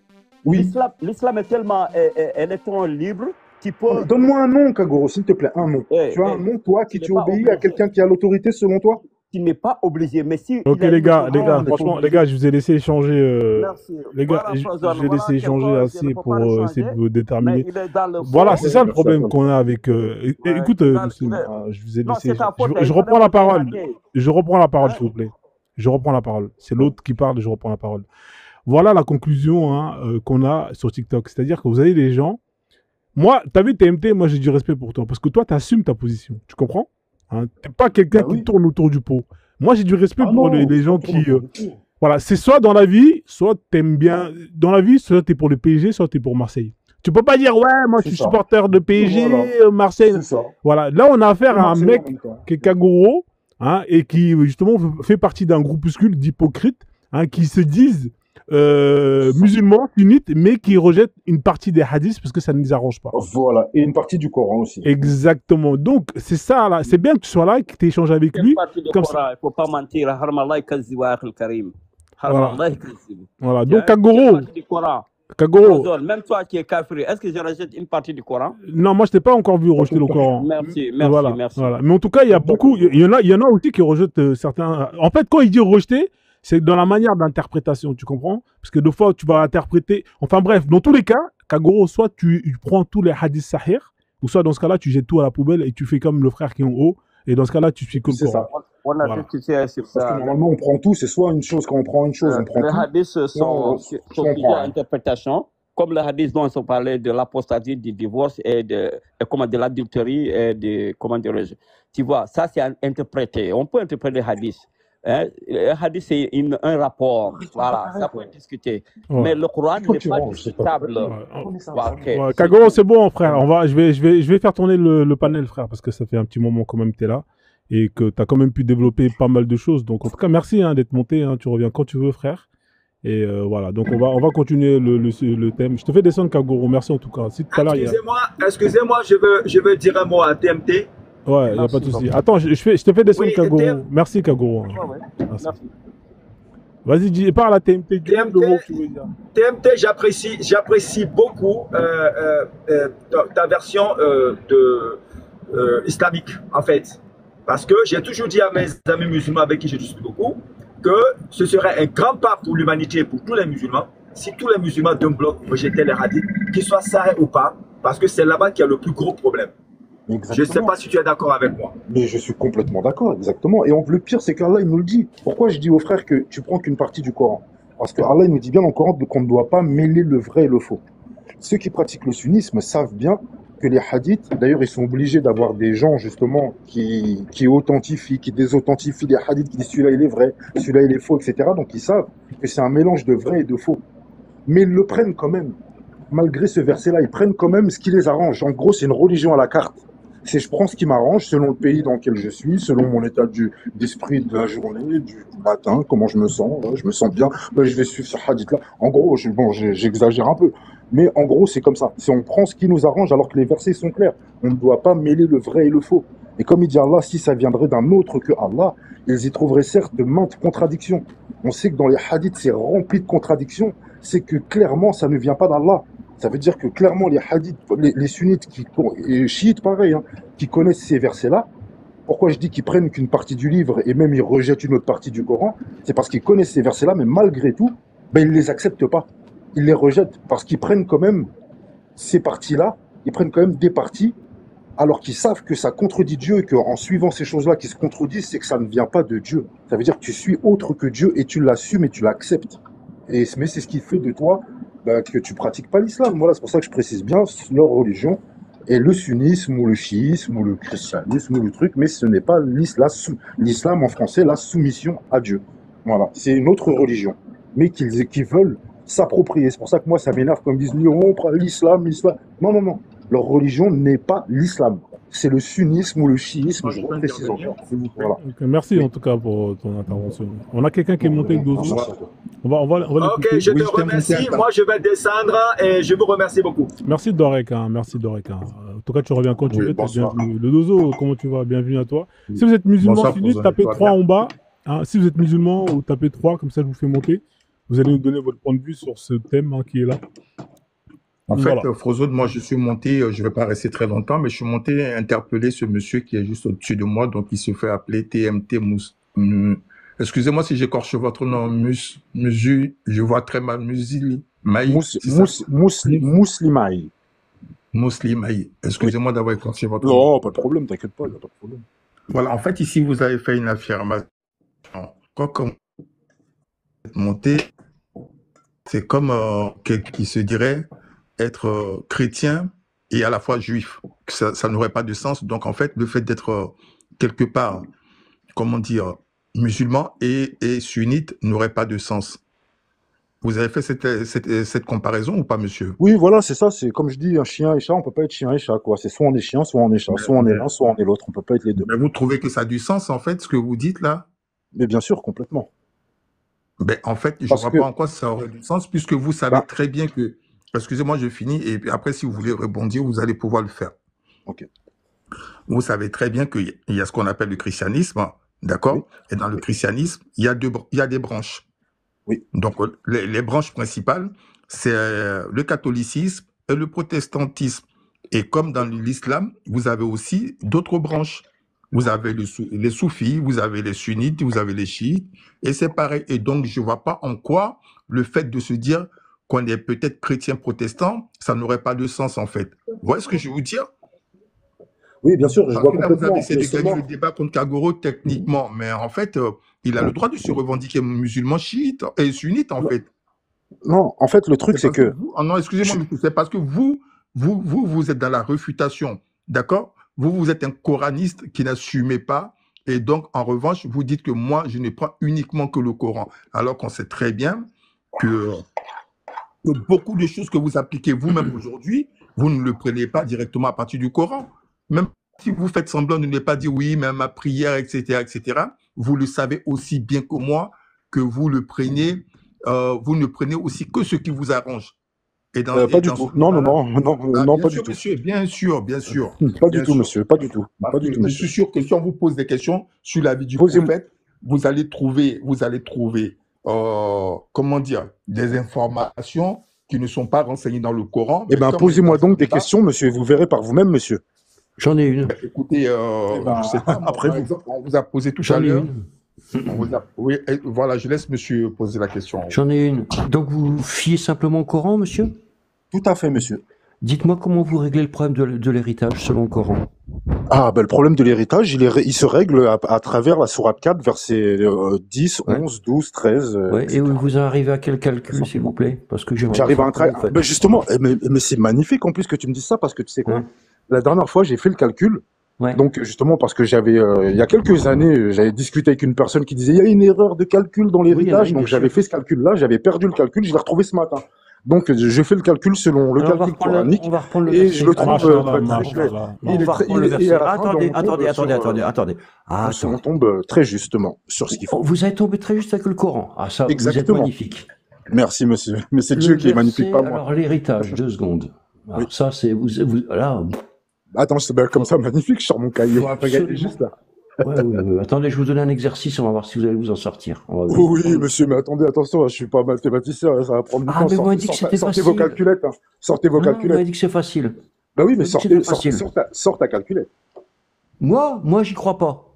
Oui. l'islam est tellement elle est tellement libre qu'il peut. Donne-moi un nom, Kagoro, s'il te plaît, un nom. Tu as un nom, toi, à qui tu tu n'es pas obéis, à obligé. quelqu'un qui a l'autorité selon toi? Tu n'es pas obligé, mais si Ok, il a les une gars, autorité, Ah, on n'est pas franchement, les obligé. gars, je vous ai laissé échanger. merci. Les gars, Voilà, Frozone, je vous ai voilà laissé échanger quelqu'un, je ne assez peux pour pas le essayer de changer, vous mais déterminer. il est dans le Voilà, fond. c'est ça le Merci à problème toi. qu'on a avec. Ouais, Écoute, il est dans le- monsieur, il est- je vous ai Non, laissé. c'est ta faute. Je Il reprends fallait la vous parole. attaquer. Je reprends la parole, Hein? s'il vous plaît. Je reprends la parole. C'est l'autre qui parle, je reprends la parole. Voilà la conclusion hein, qu'on a sur TikTok. C'est-à-dire que vous avez des gens. Moi, t'as vu TMT, moi j'ai du respect pour toi. Parce que toi, tu assumes ta position. Tu comprends hein? T'es pas quelqu'un Bah qui oui. tourne autour du pot. Moi, j'ai du respect Ah pour non, les gens je qui. tourne autour du pot. Voilà, c'est soit dans la vie, soit t'aimes bien. Dans la vie, soit t'es pour le PSG, soit t'es pour Marseille. Tu peux pas dire, ouais, moi je C'est suis ça. supporter de PSG, Voilà. Marseille. C'est ça. Voilà, là on a affaire Et à un Marseille mec en même temps. qui est Kagoro, hein, et qui justement fait partie d'un groupuscule d'hypocrites, hein, qui se disent musulmans, sunnites, mais qui rejettent une partie des hadiths parce que ça ne les arrange pas. Voilà. Et une partie du Coran aussi. Exactement. Donc c'est ça là, c'est bien que tu sois là, que tu échanges avec Quelle lui. partie du Comme Coran? Il ne faut pas mentir. Harmallah yakzib wa akhil karim. Harmallah yakzib. Voilà. Donc Quelle Kagoro, partie du Coran? Kagoro. Frozone, même toi qui es kafir, est-ce que je rejette une partie du Coran? Non, moi je t'ai pas encore vu rejeter le Coran. Merci, Voilà, merci. voilà. Mais en tout cas, il y a beaucoup, il y en a aussi qui rejettent certains. En fait, quand il dit rejeter, c'est dans la manière d'interprétation, tu comprends? Parce que des fois, tu vas interpréter. Enfin bref, dans tous les cas, Kagoro, soit tu prends tous les hadiths sahih, ou soit dans ce cas-là, tu jettes tout à la poubelle et tu fais comme le frère qui est en haut. Et dans ce cas-là, tu suis que le C'est Coran. ça. On a Voilà. discuté sur Parce que ça. normalement, on prend tout. C'est soit une chose, quand on prend une chose, on prend Les tout. hadiths Soit sont on sujets prend à rien. interprétation, comme le hadith dont on parlait de l'apostasie, du divorce et de l'adultérie et de comment dirais-je. Tu vois, ça c'est interprété. On peut interpréter le hadith. Hein? Le hadith c'est un rapport. Voilà, ça peut être discuté. Ouais. Mais le Coran Toi, n'est tu pas ranges, c'est pas discutable. Ouais. Voilà, ok. Ouais, Kagoro, c'est bon, frère. Je vais faire tourner le panel, frère, parce que ça fait un petit moment quand même que tu es là et que tu as quand même pu développer pas mal de choses. Donc, en tout cas, merci hein, d'être monté. Hein. Tu reviens quand tu veux, frère. Et voilà. Donc, on va continuer le thème. Je te fais descendre, Kagoro. Merci en tout cas. Si tout à l'heure, il y a... Excusez-moi, je veux dire un mot à TMT. Ouais, il n'y a pas de souci. Attends, je te fais descendre, Oui, Kagoro. Merci, Kagoro. Ouais, ouais. Merci. Merci. Vas-y, parle à TMT. Dis le mot que tu veux dire. TMT, j'apprécie beaucoup ta version islamique, en fait. Parce que j'ai toujours dit à mes amis musulmans avec qui je discute beaucoup que ce serait un grand pas pour l'humanité, pour tous les musulmans, si tous les musulmans d'un bloc rejetaient les hadiths, qu'ils soient sahih ou pas, parce que c'est là-bas qu'il y a le plus gros problème. Exactement. Je ne sais pas si tu es d'accord avec moi. Mais je suis complètement d'accord, exactement. Et le pire, c'est qu'Allah, il nous le dit. Pourquoi je dis aux frères que tu prends qu'une partie du Coran? Parce que Allah, il nous dit bien dans le Coran qu'on ne doit pas mêler le vrai et le faux. Ceux qui pratiquent le sunnisme savent bien que les hadiths, d'ailleurs, ils sont obligés d'avoir des gens, justement, qui authentifient, qui désauthentifient les hadiths, qui disent celui-là, il est vrai, celui-là, il est faux, etc. Donc, ils savent que c'est un mélange de vrai et de faux. Mais ils le prennent quand même. Malgré ce verset-là, ils prennent quand même ce qui les arrange. En gros, c'est une religion à la carte. C'est je prends ce qui m'arrange selon le pays dans lequel je suis, selon mon état d'esprit de la journée, du matin, comment je me sens. Je me sens bien, je vais suivre ce hadith-là. En gros, j'exagère un peu. Mais en gros, c'est comme ça. On prend ce qui nous arrange alors que les versets sont clairs. On ne doit pas mêler le vrai et le faux. Et comme il dit Allah, si ça viendrait d'un autre que Allah, ils y trouveraient certes de maintes contradictions. On sait que dans les hadiths, c'est rempli de contradictions. C'est que clairement, ça ne vient pas d'Allah. Ça veut dire que clairement, les hadiths, les sunnites, et chiites pareil, hein, qui connaissent ces versets-là, pourquoi je dis qu'ils prennent qu'une partie du livre et même ils rejettent une autre partie du Coran, c'est parce qu'ils connaissent ces versets-là, mais malgré tout, ils ne les acceptent pas. Ils les rejettent parce qu'ils prennent quand même ces parties-là, ils prennent quand même des parties, alors qu'ils savent que ça contredit Dieu et qu'en suivant ces choses-là qui se contredisent, c'est que ça ne vient pas de Dieu. Ça veut dire que tu suis autre que Dieu et tu l'assumes et tu l'acceptes. Mais c'est ce qui fait de toi que tu pratiques pas l'islam. Voilà, c'est pour ça que je précise bien leur religion est le sunnisme ou le chiisme ou le christianisme ou le truc, mais ce n'est pas l'islam en français, la soumission à Dieu. Voilà, c'est une autre religion, mais qu'ils veulent s'approprier. C'est pour ça que moi, ça m'énerve quand ils disent non, on prend l'islam. Non, non, non. leur religion n'est pas l'islam. C'est le sunnisme ou le chiisme, je précise encore. Voilà. Ok, merci en tout cas pour ton intervention. On a quelqu'un qui est monté le dos. On va Ok, l'écouter. je te remercie. Moi, je vais descendre et je vous remercie beaucoup. Merci Dorek, hein, merci Dorek. Hein. En tout cas, tu reviens quand tu Oui, veux. t'es bonsoir. bienvenu. Le Dozo, comment tu vas? Bienvenue à toi. Si vous êtes musulman Bonsoir, sunnite, Frozo, tapez toi, 3 bien. en bas. Hein. Si vous êtes musulman, ou tapez 3, comme ça je vous fais monter. Vous allez nous donner votre point de vue sur ce thème hein, qui est là. En Donc, fait, voilà. Frozo, moi, je suis monté, je ne vais pas rester très longtemps, mais je suis monté interpeller ce monsieur qui est juste au-dessus de moi, donc il se fait appeler TMT Mous. Excusez-moi si j'écorche votre nom, je vois très mal, Musili Maï, c'est ça? Mouslimaï. Muslimaï. Excusez-moi d'avoir écorché votre nom. Non, pas de problème, t'inquiète pas, il n'y a pas de problème. Voilà, en fait, ici, vous avez fait une affirmation. Quand vous êtes monté, c'est comme quelqu'un qui se dirait être chrétien et à la fois juif. Ça n'aurait pas de sens. Donc, en fait, le fait d'être quelque part, comment dire, musulman et sunnite n'aurait pas de sens. Vous avez fait cette comparaison ou pas, monsieur? Oui, voilà, c'est ça, c'est comme je dis, un chien et chat, on peut pas être chien et chat, quoi. C'est soit on est chien, soit on est chat, soit on est l'un, soit on est l'autre, on peut pas être les deux. Mais vous trouvez que ça a du sens, en fait, ce que vous dites là? Mais bien sûr, complètement. Ben, en fait, je ne Parce vois que, pas en quoi ça aurait du sens, puisque vous savez bah, très bien que... Excusez-moi, je finis, et puis après, si vous voulez rebondir, vous allez pouvoir le faire. ok. Vous savez très bien qu'il y a ce qu'on appelle le christianisme, Oui, d'accord? Et dans le oui, christianisme, il y a des branches. oui. Donc, les branches principales, c'est le catholicisme et le protestantisme. Et comme dans l'islam, vous avez aussi d'autres branches. Vous avez les soufis, vous avez les sunnites, vous avez les chiites, et c'est pareil. Et donc, je ne vois pas en quoi le fait de se dire qu'on est peut-être chrétien protestant, ça n'aurait pas de sens, en fait. Vous voyez ce que je veux vous dire? Oui, bien sûr, je Parce vois que là, vous avez complètement, essayé mais de gagner seulement, le débat contre Kagoro techniquement, mais en fait, il a le droit de se revendiquer musulman chiite et sunnite, en fait. non, en fait, le truc, C'est c'est parce que que, vous, oh non, excusez-moi, je- mais c'est parce que vous êtes dans la réfutation, d'accord? Vous êtes un coraniste qui n'assumez pas, et donc, en revanche, vous dites que moi, je ne prends uniquement que le Coran, alors qu'on sait très bien que beaucoup de choses que vous appliquez vous-même aujourd'hui, vous ne le prenez pas directement à partir du Coran. Même si vous faites semblant de ne pas dire oui, même ma prière, etc., vous le savez aussi bien que moi que vous le prenez, vous ne prenez aussi que ce qui vous arrange. Et pas du dans ce tout. Non, non, débat-là, non, non, bien pas du sûr, tout. monsieur, bien sûr, bien sûr, Pas du bien tout, sûr. monsieur, pas du tout. Parce Pas du que tout, je monsieur. suis sûr que si on vous pose des questions sur la vie du Posez-moi. prophète, vous allez trouver, comment dire, des informations qui ne sont pas renseignées dans le Coran. Eh Mais ben, comme on est posez-moi dans ce donc des débat, questions, monsieur, et vous verrez par vous-même, monsieur. J'en ai une. ben, écoutez, Eh ben, je sais pas, moi, après par vous. exemple, on vous a posé tout à J'en ai l'heure, une. oui, voilà, je laisse monsieur poser la question. J'en ai une. Donc vous fiez simplement au Coran, monsieur? Tout à fait, monsieur. Dites-moi comment vous réglez le problème de l'héritage selon le Coran. Ah, ben, le problème de l'héritage, il se règle à travers la sourate 4, versets 10, Ouais. 11, 12, 13, Ouais. Et etc. vous arrivez à quel calcul, s'il vous plaît? Parce que j'aimerais J'arrive à un savoir comment travail. vous faites. Ben justement, mais c'est magnifique en plus que tu me dises ça, parce que tu sais quoi? Ouais. La dernière fois, j'ai fait le calcul. Ouais. Donc, justement, parce que il y a quelques années, j'avais discuté avec une personne qui disait, il y a une erreur de calcul dans Oui, il y en a l'héritage. une, Donc, bien j'avais sûr. fait ce calcul-là, j'avais perdu le calcul, je l'ai retrouvé ce matin. Donc, je fais le calcul selon le Alors, calcul coranique, on va reprendre le et verset. je le trouve Machallah, très clair. machallah. Il On est va très, reprendre le et verset. à la fin, ben, Attendez, on tombe attendez. on tombe très justement sur ce qu'il faut. Vous avez tombé très juste avec le Coran. Ah, ça, vous êtes Exactement. magnifique. Merci, monsieur. Mais c'est Le Dieu qui est verset, magnifique, pas moi. alors l'héritage, 2 secondes. Alors Oui. ça, c'est là. Attends, c'est comme ça, magnifique, je sors mon cahier. On va pas gagner juste là. Ouais. Attendez, je vais vous donner un exercice, on va voir si vous allez vous en sortir. On va Oui, monsieur, mais attendez, attention, je suis pas mathématicien, ça va prendre du Ah, temps. mais vous m'avez dit que c'était Sortez facile. vos calculettes, hein. Sortez vos Non, vous calculettes. m'avez dit que c'est facile. Bah oui, mais Vous m'avez dit que c'était sors ta calculette. Moi, j'y crois pas.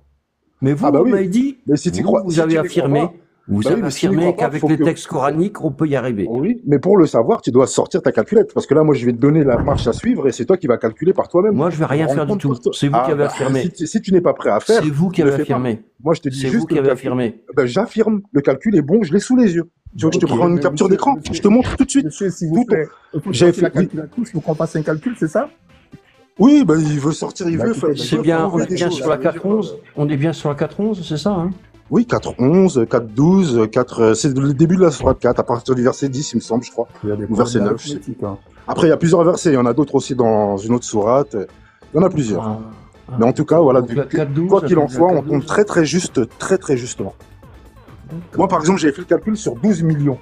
Mais vous, Ah bah vous oui. m'avez dit, Mais si tu vous, crois, vous si avez tu n'y affirmé, crois pas, vous bah avez oui, mais si tu n'y affirmé crois pas, qu'avec faut les que- textes coraniques, on peut y arriver. Oui, mais pour le savoir, tu dois sortir ta calculette. Parce que là, moi, je vais te donner la marche à suivre et c'est toi qui vas calculer par toi-même. Moi, je vais rien Rends faire du compte tout. pour toi. C'est vous qui avez affirmé. Si tu n'es pas prêt à faire, C'est vous qui ne avez le fais pas. affirmé. Moi, je te dis C'est juste vous qui que avez le calcul- affirmé. Ben, j'affirme, le calcul est bon, je l'ai sous les yeux. Tu veux que je te Ok. prenne une capture d'écran? Je te montre tout de suite. Monsieur, s'il Tout vous au- plaît, il faut J'avais sortir la fait- oui. calculatrice pour qu'on fasse un calcul, c'est ça? Oui, ben, il veut sortir, il Bah, veut écoutez, faire. C'est il veut bien, on prouver est des bien choses. sur la 411. On est bien sur la 411, c'est ça, hein? Oui, 4.11, 4.12, 4... c'est le début de la sourate 4, à partir du verset 10, il me semble, je crois. Il y a des Ou verset problèmes 9. Je sais plus. d'arithmétique. Hein. Après, il y a plusieurs versets. Il y en a d'autres aussi dans une autre sourate. Il y en a plusieurs. Mais en tout cas, voilà, Donc la 4-12, quoi ça qu'il en fait la soit, on 4-12. tombe très justement. Moi, par exemple, j'avais fait le calcul sur 12 millions.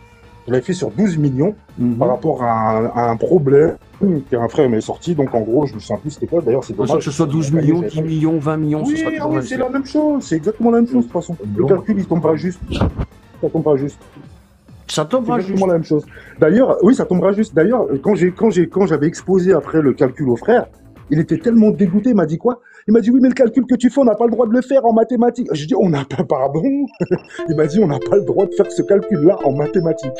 Je l'avais fait sur 12 millions par rapport à un problème qu'un frère m'est sorti. Donc, en gros, je me sens plus c'était quoi. D'ailleurs, c'est De toute façon, dommage. que ce soit 12 millions, 10 millions, 20 millions, ce Oui, sera toujours le même c'est truc. la même chose. C'est exactement la même chose, de toute façon. Le Bon. calcul, il tombe pas juste. Ça tombe pas juste. Ça C'est tombera juste. exactement la même chose. D'ailleurs, oui, ça tombera juste. D'ailleurs, quand j'avais exposé après le calcul au frère, il était tellement dégoûté. Il m'a dit quoi? Il m'a dit oui, mais le calcul que tu fais, on n'a pas le droit de le faire en mathématiques. Je dis on n'a pas, pardon. Il m'a dit on n'a pas le droit de faire ce calcul-là en mathématiques.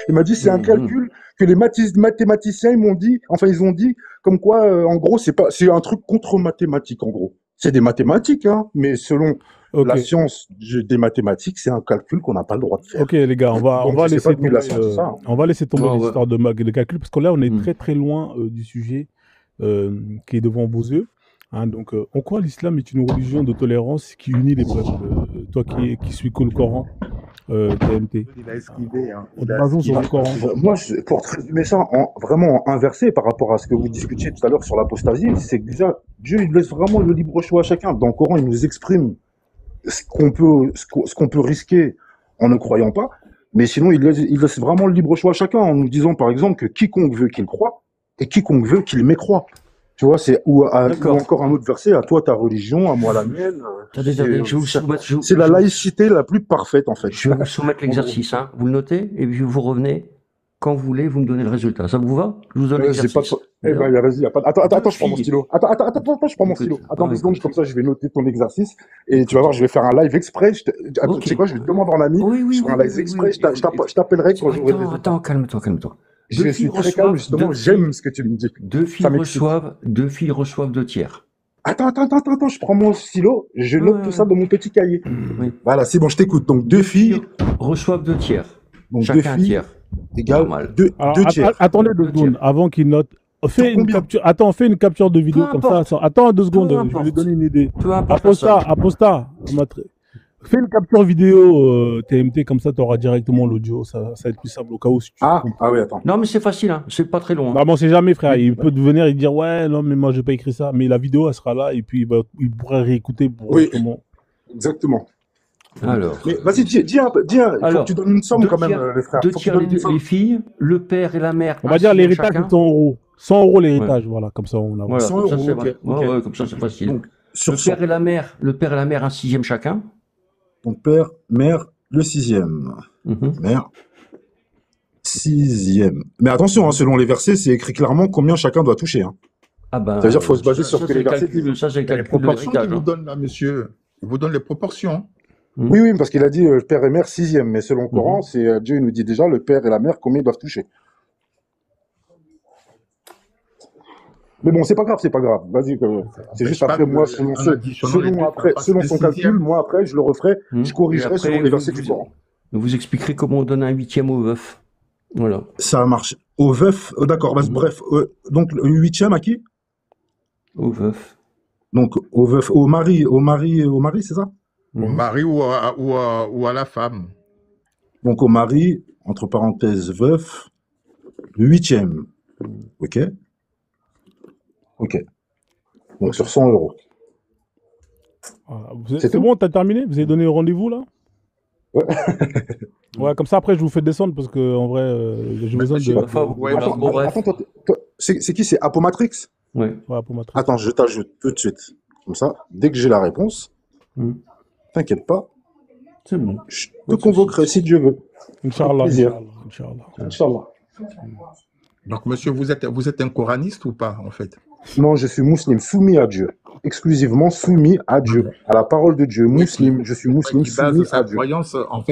Il m'a dit c'est un calcul que les mathématiciens ils m'ont dit. Enfin, ils ont dit comme quoi, en gros, c'est un truc contre mathématiques en gros. C'est des mathématiques, hein, mais selon la science des mathématiques, c'est un calcul qu'on n'a pas le droit de faire. Ok les gars, on va je sais laisser pas d'où il a tomber, sorti ça, hein. on va laisser tomber Ah ouais. l'histoire de calcul parce que là on est très très loin du sujet qui est devant vos yeux. Hein, donc en quoi l'islam est une religion de tolérance qui unit les peuples. Toi qui suis que le Coran, TMT. Il a esquivé. Hein. On te basons sur le Coran. Moi, pour te résumer ça vraiment inversé par rapport à ce que vous discutiez tout à l'heure sur l'apostasie, c'est que déjà, Dieu il laisse vraiment le libre choix à chacun. Dans le Coran, il nous exprime ce qu'on peut risquer en ne croyant pas, mais sinon, il laisse vraiment le libre choix à chacun en nous disant, par exemple, que quiconque veut qu'il croie et quiconque veut qu'il mécroit. Tu vois, ou encore un autre verset, à toi ta religion, à moi la mienne. Attendez, je vais vous soumettre. C'est la laïcité la plus parfaite, en fait. Je vais vous soumettre l'exercice. Hein. Vous le notez et puis vous revenez quand vous voulez, vous me donnez le résultat. Ça vous va? Je vous donne l'exercice. Eh ben, vas-y, Attends, je prends mon stylo. Attends, je prends mon stylo. Attends 2 secondes, comme ça, je vais noter ton exercice. Et tu vas voir, je vais faire un live exprès. Tu sais quoi, je vais te demander en ami. Je ferai un live exprès. Je t'appellerai quand j'aurai le résultat. Attends, calme-toi. Je suis très calme, justement, j'aime ce que tu me dis. Deux filles reçoivent 2 tiers. Attends, je prends mon stylo, je note tout ça dans mon petit cahier. Oui. Voilà, c'est bon, je t'écoute. Donc, 2 filles reçoivent 2 tiers. Donc, chacun 2 filles un tiers. égale Normal. 2 tiers. Attendez 2 secondes avant qu'il note. Fais une capture de vidéo comme ça. Attends 2 secondes, je vais lui donner une idée. Peu importe. Aposta. Fais une capture vidéo TMT, comme ça tu auras directement l'audio, ça va être plus simple au cas où. Si tu oui, attends. Non, mais c'est facile, hein. C'est pas très long. Hein. Non, mais on sait jamais, frère. Il peut venir et dire ouais, non, mais moi j'ai pas écrit ça. Mais la vidéo, elle sera là et puis il pourrait réécouter pour comment. Exactement. Alors. Mais vas-y, dis faut que tu donnes une somme quand même, les frères. 2 tiers les filles, le père et la mère. On va dire l'héritage c'est 100 euros. 100 euros l'héritage, voilà, comme ça on a. Voilà, 100 euros, ouais, comme ça c'est facile. Donc, le père et la mère, un 6e chacun. Donc père, mère, le 6e. Mère, 6e. Mais attention, hein, selon les versets, c'est écrit clairement combien chacun doit toucher. Hein. Ah ben, c'est-à-dire qu'il faut se baser sur ce que les versets disent. Ça, c'est le calcul les proportions de qu'il vous donne là, monsieur. Il vous donne les proportions. Oui, parce qu'il a dit père et mère 6e. Mais selon le Coran, Dieu il nous dit déjà le père et la mère combien ils doivent toucher. Mais bon, c'est pas grave. Vas-y, c'est juste après moi, selon son calcul, moi après, je le referai, je corrigerai selon les versets du Coran. Vous expliquerez comment on donne un 8e au veuf. Voilà. Ça marche. Au veuf, d'accord, bref. Donc, le 8e à qui? Au veuf. Donc, au veuf, au mari, c'est ça? Au mari ou à la femme. Donc, au mari, entre parenthèses, veuf, le 8e. Ok. Donc, sur 100 euros. Voilà. C'est bon, t'as terminé? Vous avez donné rendez-vous, là? Ouais. Ouais, comme ça, après, je vous fais descendre, parce que en vrai, j'ai besoin de... Attends, c'est qui? C'est Apomatrix? Ouais, Apomatrix. Attends, je t'ajoute tout de suite. Comme ça, dès que j'ai la réponse, t'inquiète pas. C'est bon. Je te convoquerai si Dieu veut. Inch'Allah. Inch'Allah. Donc, monsieur, vous êtes un coraniste ou pas, en fait? Non, je suis musulman, soumis à Dieu. Exclusivement soumis à Dieu, à la parole de Dieu. Musulman, je suis musulman, soumis à Dieu.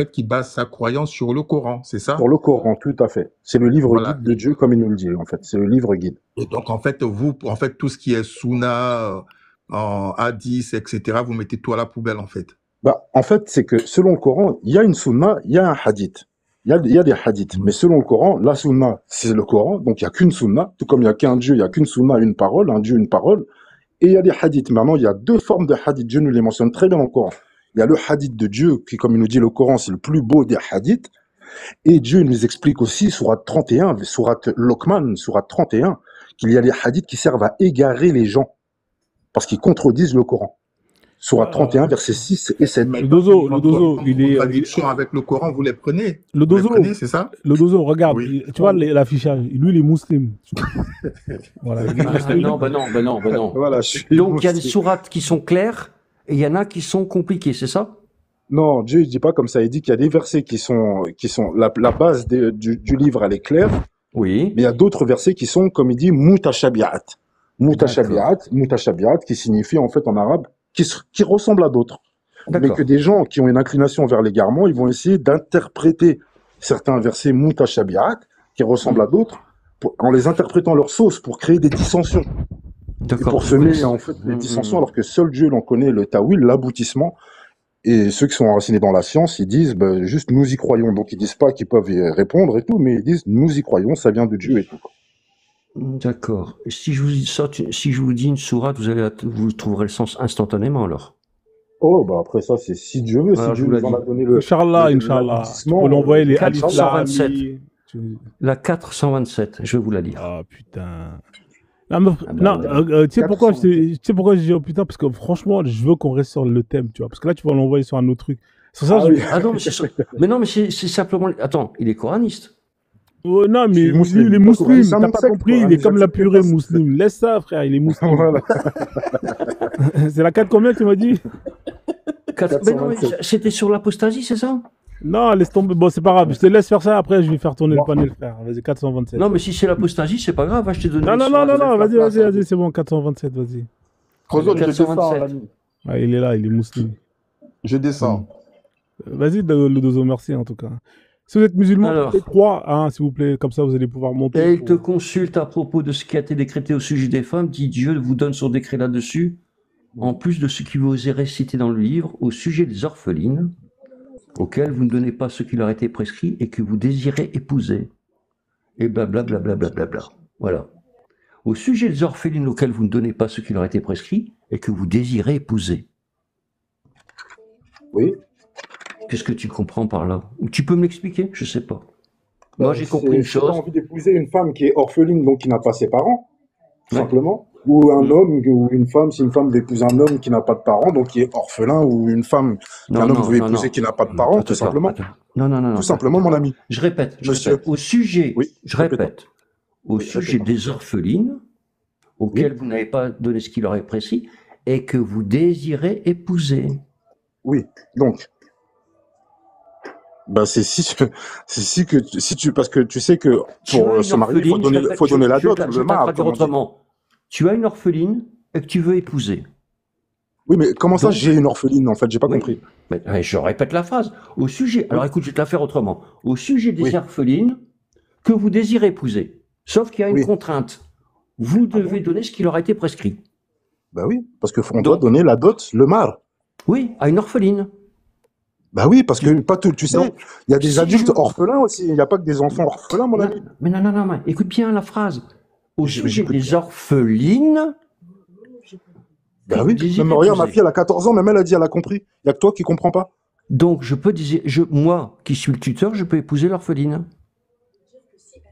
Qui base sa croyance sur le Coran, c'est ça? Sur le Coran, tout à fait. C'est le livre guide de Dieu, comme il nous le dit, en fait. C'est le livre guide. Et donc, en fait, tout ce qui est sunna, hadith, etc., vous mettez tout à la poubelle, en fait. En fait, c'est que selon le Coran, il y a une sunna, il y a un hadith. Il y a des hadiths, mais selon le Coran, la sunna, c'est le Coran, donc il n'y a qu'une sunna, tout comme il n'y a qu'un Dieu, il n'y a qu'une sunna, une parole, un Dieu, une parole, et il y a des hadiths. Maintenant, il y a 2 formes de hadiths, Dieu nous les mentionne très bien dans le Coran. Il y a le hadith de Dieu, qui, comme il nous dit le Coran, c'est le plus beau des hadiths. Et Dieu nous explique aussi, sourate 31, sourate Luqman, sourate 31, qu'il y a les hadiths qui servent à égarer les gens, parce qu'ils contredisent le Coran. Sourate 31, versets 6 et 7. Le dozo, il est... Contradiction avec le Coran, vous les prenez? Le Vous les dozo, prenez, c'est ça? le dozo, regarde, Oui. tu vois l'affichage, lui il est musulman. Voilà. Non, bah non. Voilà, Donc il y a des sourates qui sont claires et il y en a qui sont compliquées, c'est ça? Non, Dieu, il dit pas comme ça. Il dit qu'il y a des versets qui sont la base du livre, elle est claire. Oui. Mais il y a d'autres versets qui sont, comme il dit, mutashabihat. Mutashabihat, qui signifie, en fait, en arabe, qui ressemblent à d'autres. Mais D'accord. que des gens qui ont une inclination vers l'égarement, ils vont essayer d'interpréter certains versets mutashabihat, qui ressemblent à d'autres, en les interprétant leur sauce pour créer des dissensions. Et D'accord. pour semer, en fait, les dissensions, alors que seul Dieu l'en connaît le tawil, l'aboutissement. Et ceux qui sont enracinés dans la science, ils disent juste nous y croyons. Donc ils disent pas qu'ils peuvent y répondre et tout, mais ils disent nous y croyons, ça vient de Dieu et tout. D'accord. Et si je vous dis ça, si je vous dis une sourate, vous trouverez le sens instantanément alors. Oh, bah après ça, c'est si Dieu veut, Alors, si je Dieu vous nous en l'ai a donné le. Inch'Allah, tu l'aboutissement, peux l'envoyer les 427. Al-Islam. La 427, je vais vous la lire. Ah putain. Non, mais, Ah bah, non, tu sais pourquoi 400. tu sais pourquoi je dis oh putain, parce que franchement, je veux qu'on reste sur le thème, tu vois. Parce que là, tu vas l'envoyer sur un autre truc. Sur ça, Ah je... oui. Ah non, mais c'est simplement. Attends, il est coraniste. Oh, non, mais Je suis lui, musulman. il est D'accord, musulman. c'est un T'as autre pas secte, compris, quoi. il est comme la J'accepte purée pas ça. musulmane. Laisse ça, frère, il est musulman. Voilà. C'est la 4 combien, tu m'as dit? Mais non, mais 427. c'était sur l'apostasie, c'est ça? Non, laisse tomber. Bon, c'est pas grave. Je te laisse faire ça. Après, je vais faire tourner le panel, frère. Vas-y, 427. Non, mais si c'est l'apostasie, c'est pas grave. Hein, je t'ai donné. Non, les non, sourates. vas-y, c'est bon, 427, vas-y. Crozon, je descends, 427. l'ami. Ah, il est là, il est musulman. Je descends. Vas-y, le dozo, merci en tout cas. Si vous êtes musulman, Alors. faites 3, hein, s'il vous plaît, comme ça vous allez pouvoir monter. Et il pour- te consulte à propos de ce qui a été décrété au sujet des femmes, dit Dieu vous donne son décret là-dessus, en plus de ce qui vous est récité dans le livre, au sujet des orphelines, auxquelles vous ne donnez pas ce qui leur a été prescrit et que vous désirez épouser. Et blablabla. Voilà. Au sujet des orphelines auxquelles vous ne donnez pas ce qui leur a été prescrit et que vous désirez épouser. Oui. Qu'est-ce que tu comprends par là? Ou tu peux me l'expliquer? Je sais pas. Moi, j'ai compris une Si t'as chose. envie d'épouser une femme qui est orpheline, donc qui n'a pas ses parents, tout Ouais. simplement, ou un homme, ou une femme, si une femme épouse un homme qui n'a pas de parents, donc qui est orphelin, ou une femme qu'un homme veut épouser qui n'a pas de parents, tout simplement. Non. Tout simplement, mon ami. Je répète. Monsieur. Au sujet, Oui, je répète, au Oui, sujet répétons. des orphelines, auxquelles vous n'avez pas donné ce qui leur est précis, et que vous désirez épouser. Oui, donc. Bah, si tu, parce que tu sais que Tu as pour une se marier, il orpheline, faut donner la dot, je le vais mahar, traduire comme on dit. autrement. Tu as une orpheline et que tu veux épouser. Oui, mais comment ça, Donc- j'ai une orpheline, en fait, j'ai pas Oui. compris. Mais je répète la phrase. Au sujet, alors écoute, je vais te la faire autrement. Au sujet des Oui. orphelines que vous désirez épouser, sauf qu'il y a une Oui. contrainte. Vous devez donner ce qui leur a été prescrit. Bah oui, parce qu'on Donc- doit donner la dot, le mahar. Oui, à une orpheline. Bah oui, parce que pas tout, tu sais, Donc, il y a des si adultes je- orphelins aussi, il n'y a pas que des enfants orphelins, mon ami. Non, mais écoute bien la phrase. Au sujet j'écoute des orphelines. Bah oui, désirez même regarde, ma épouser. fille, elle a 14 ans, même elle a dit, elle a compris. Il n'y a que toi qui comprends pas. Donc, je peux dire, moi qui suis le tuteur, je peux épouser l'orpheline.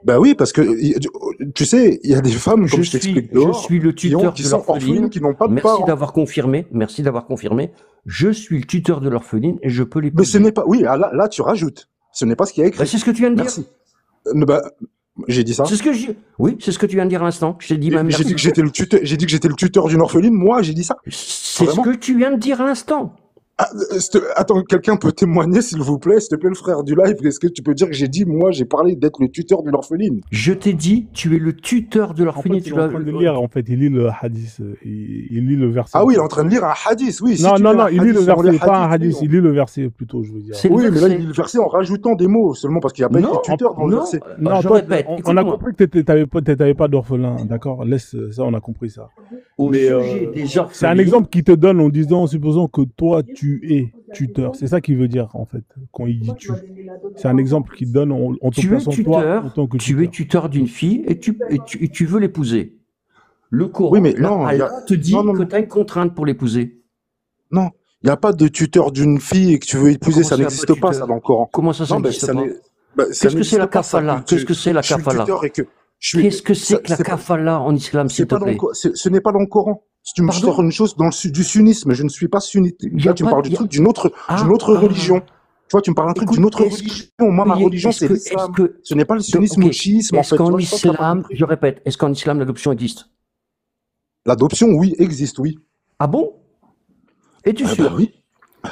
Bah oui, parce que, tu sais, il y a des femmes, comme je t'explique je dehors, suis le tuteur qui de sont orphelines, l'orpheline. qui n'ont pas de Merci parents. d'avoir confirmé. Merci d'avoir confirmé. Je suis le tuteur de l'orpheline et je peux Mais l'épouser. ce n'est pas, oui, là, tu rajoutes. Ce n'est pas ce qui est écrit. Bah, c'est ce que tu viens de dire. Merci. J'ai dit ça. C'est ce que oui, c'est ce que tu viens de dire à l'instant. Je t'ai dit même. J'ai dit que j'étais le tuteur, d'une orpheline, moi, j'ai dit ça. C'est ce Vraiment que tu viens de dire à l'instant. Ah, attends, quelqu'un peut témoigner, s'il vous plaît, s'il te plaît, le frère du live. Est-ce que tu peux dire que j'ai dit, moi, j'ai parlé d'être le tuteur d'une orpheline? Je t'ai dit, tu es le tuteur de En fait, l'orpheline. il est en train de lire, en fait, il lit le hadith, il lit le verset. Ah oui, il est en train de lire un hadith, oui. Si Non, tu non, lis non, un il lit le hadith, on verset, lit pas un hadith, oui, il lit le verset plutôt, je veux dire. C'est le Oui, mais là, verset. il lit le verset en rajoutant des mots, seulement parce qu'il n'y a pas Non, écrit tuteur dans le non, verset. Non, je toi, répète. on a écoute-moi. compris que t'avais pas d'orphelin, d'accord? Laisse ça, on a compris ça. Au Mais, sujet des orphelines. C'est un exemple qu'il te donne en disant, en supposant que toi, tu es tuteur. C'est ça qu'il veut dire, en fait, quand il dit tu. C'est un exemple qu'il donne en te Tu es plaçant toi en tuteur, tant que tu es tuteur. tuteur d'une fille et tu veux l'épouser. Le Coran, Oui, mais là, non, Allah te dit non, que tu as une contrainte pour l'épouser. Non, Il n'y a pas de tuteur d'une fille et que tu veux épouser, Comment ça ça, pas n'existe pas, ça, tuteur? dans le Coran. Comment ça Non, ben, n'existe pas? ça Qu'est-ce que c'est n'existe la pas, ça, kafala? Qu'est-ce que c'est la je suis le kafala? tuteur et que je suis, Qu'est-ce que c'est que la c'est pas, kafala en islam, c'est s'il te pas dans le, plaît? ce n'est pas dans le Coran. Si tu me sors Pardon? une chose dans du sunnisme, je ne suis pas sunnite. Il y Là, a tu me pas, parles il du y a... truc d'une autre religion. Tu vois, tu me parles d'un truc d'une Écoute, autre religion. Moi, ma religion, c'est l'islam. Ce n'est pas le sunnisme ou le chiisme, en est-ce fait. Tu qu'en vois, je pense que t'as pas islam, compris. je répète, est-ce qu'en islam l'adoption existe? L'adoption, oui, existe, oui. Ah bon? Es-tu Bah sûr? oui.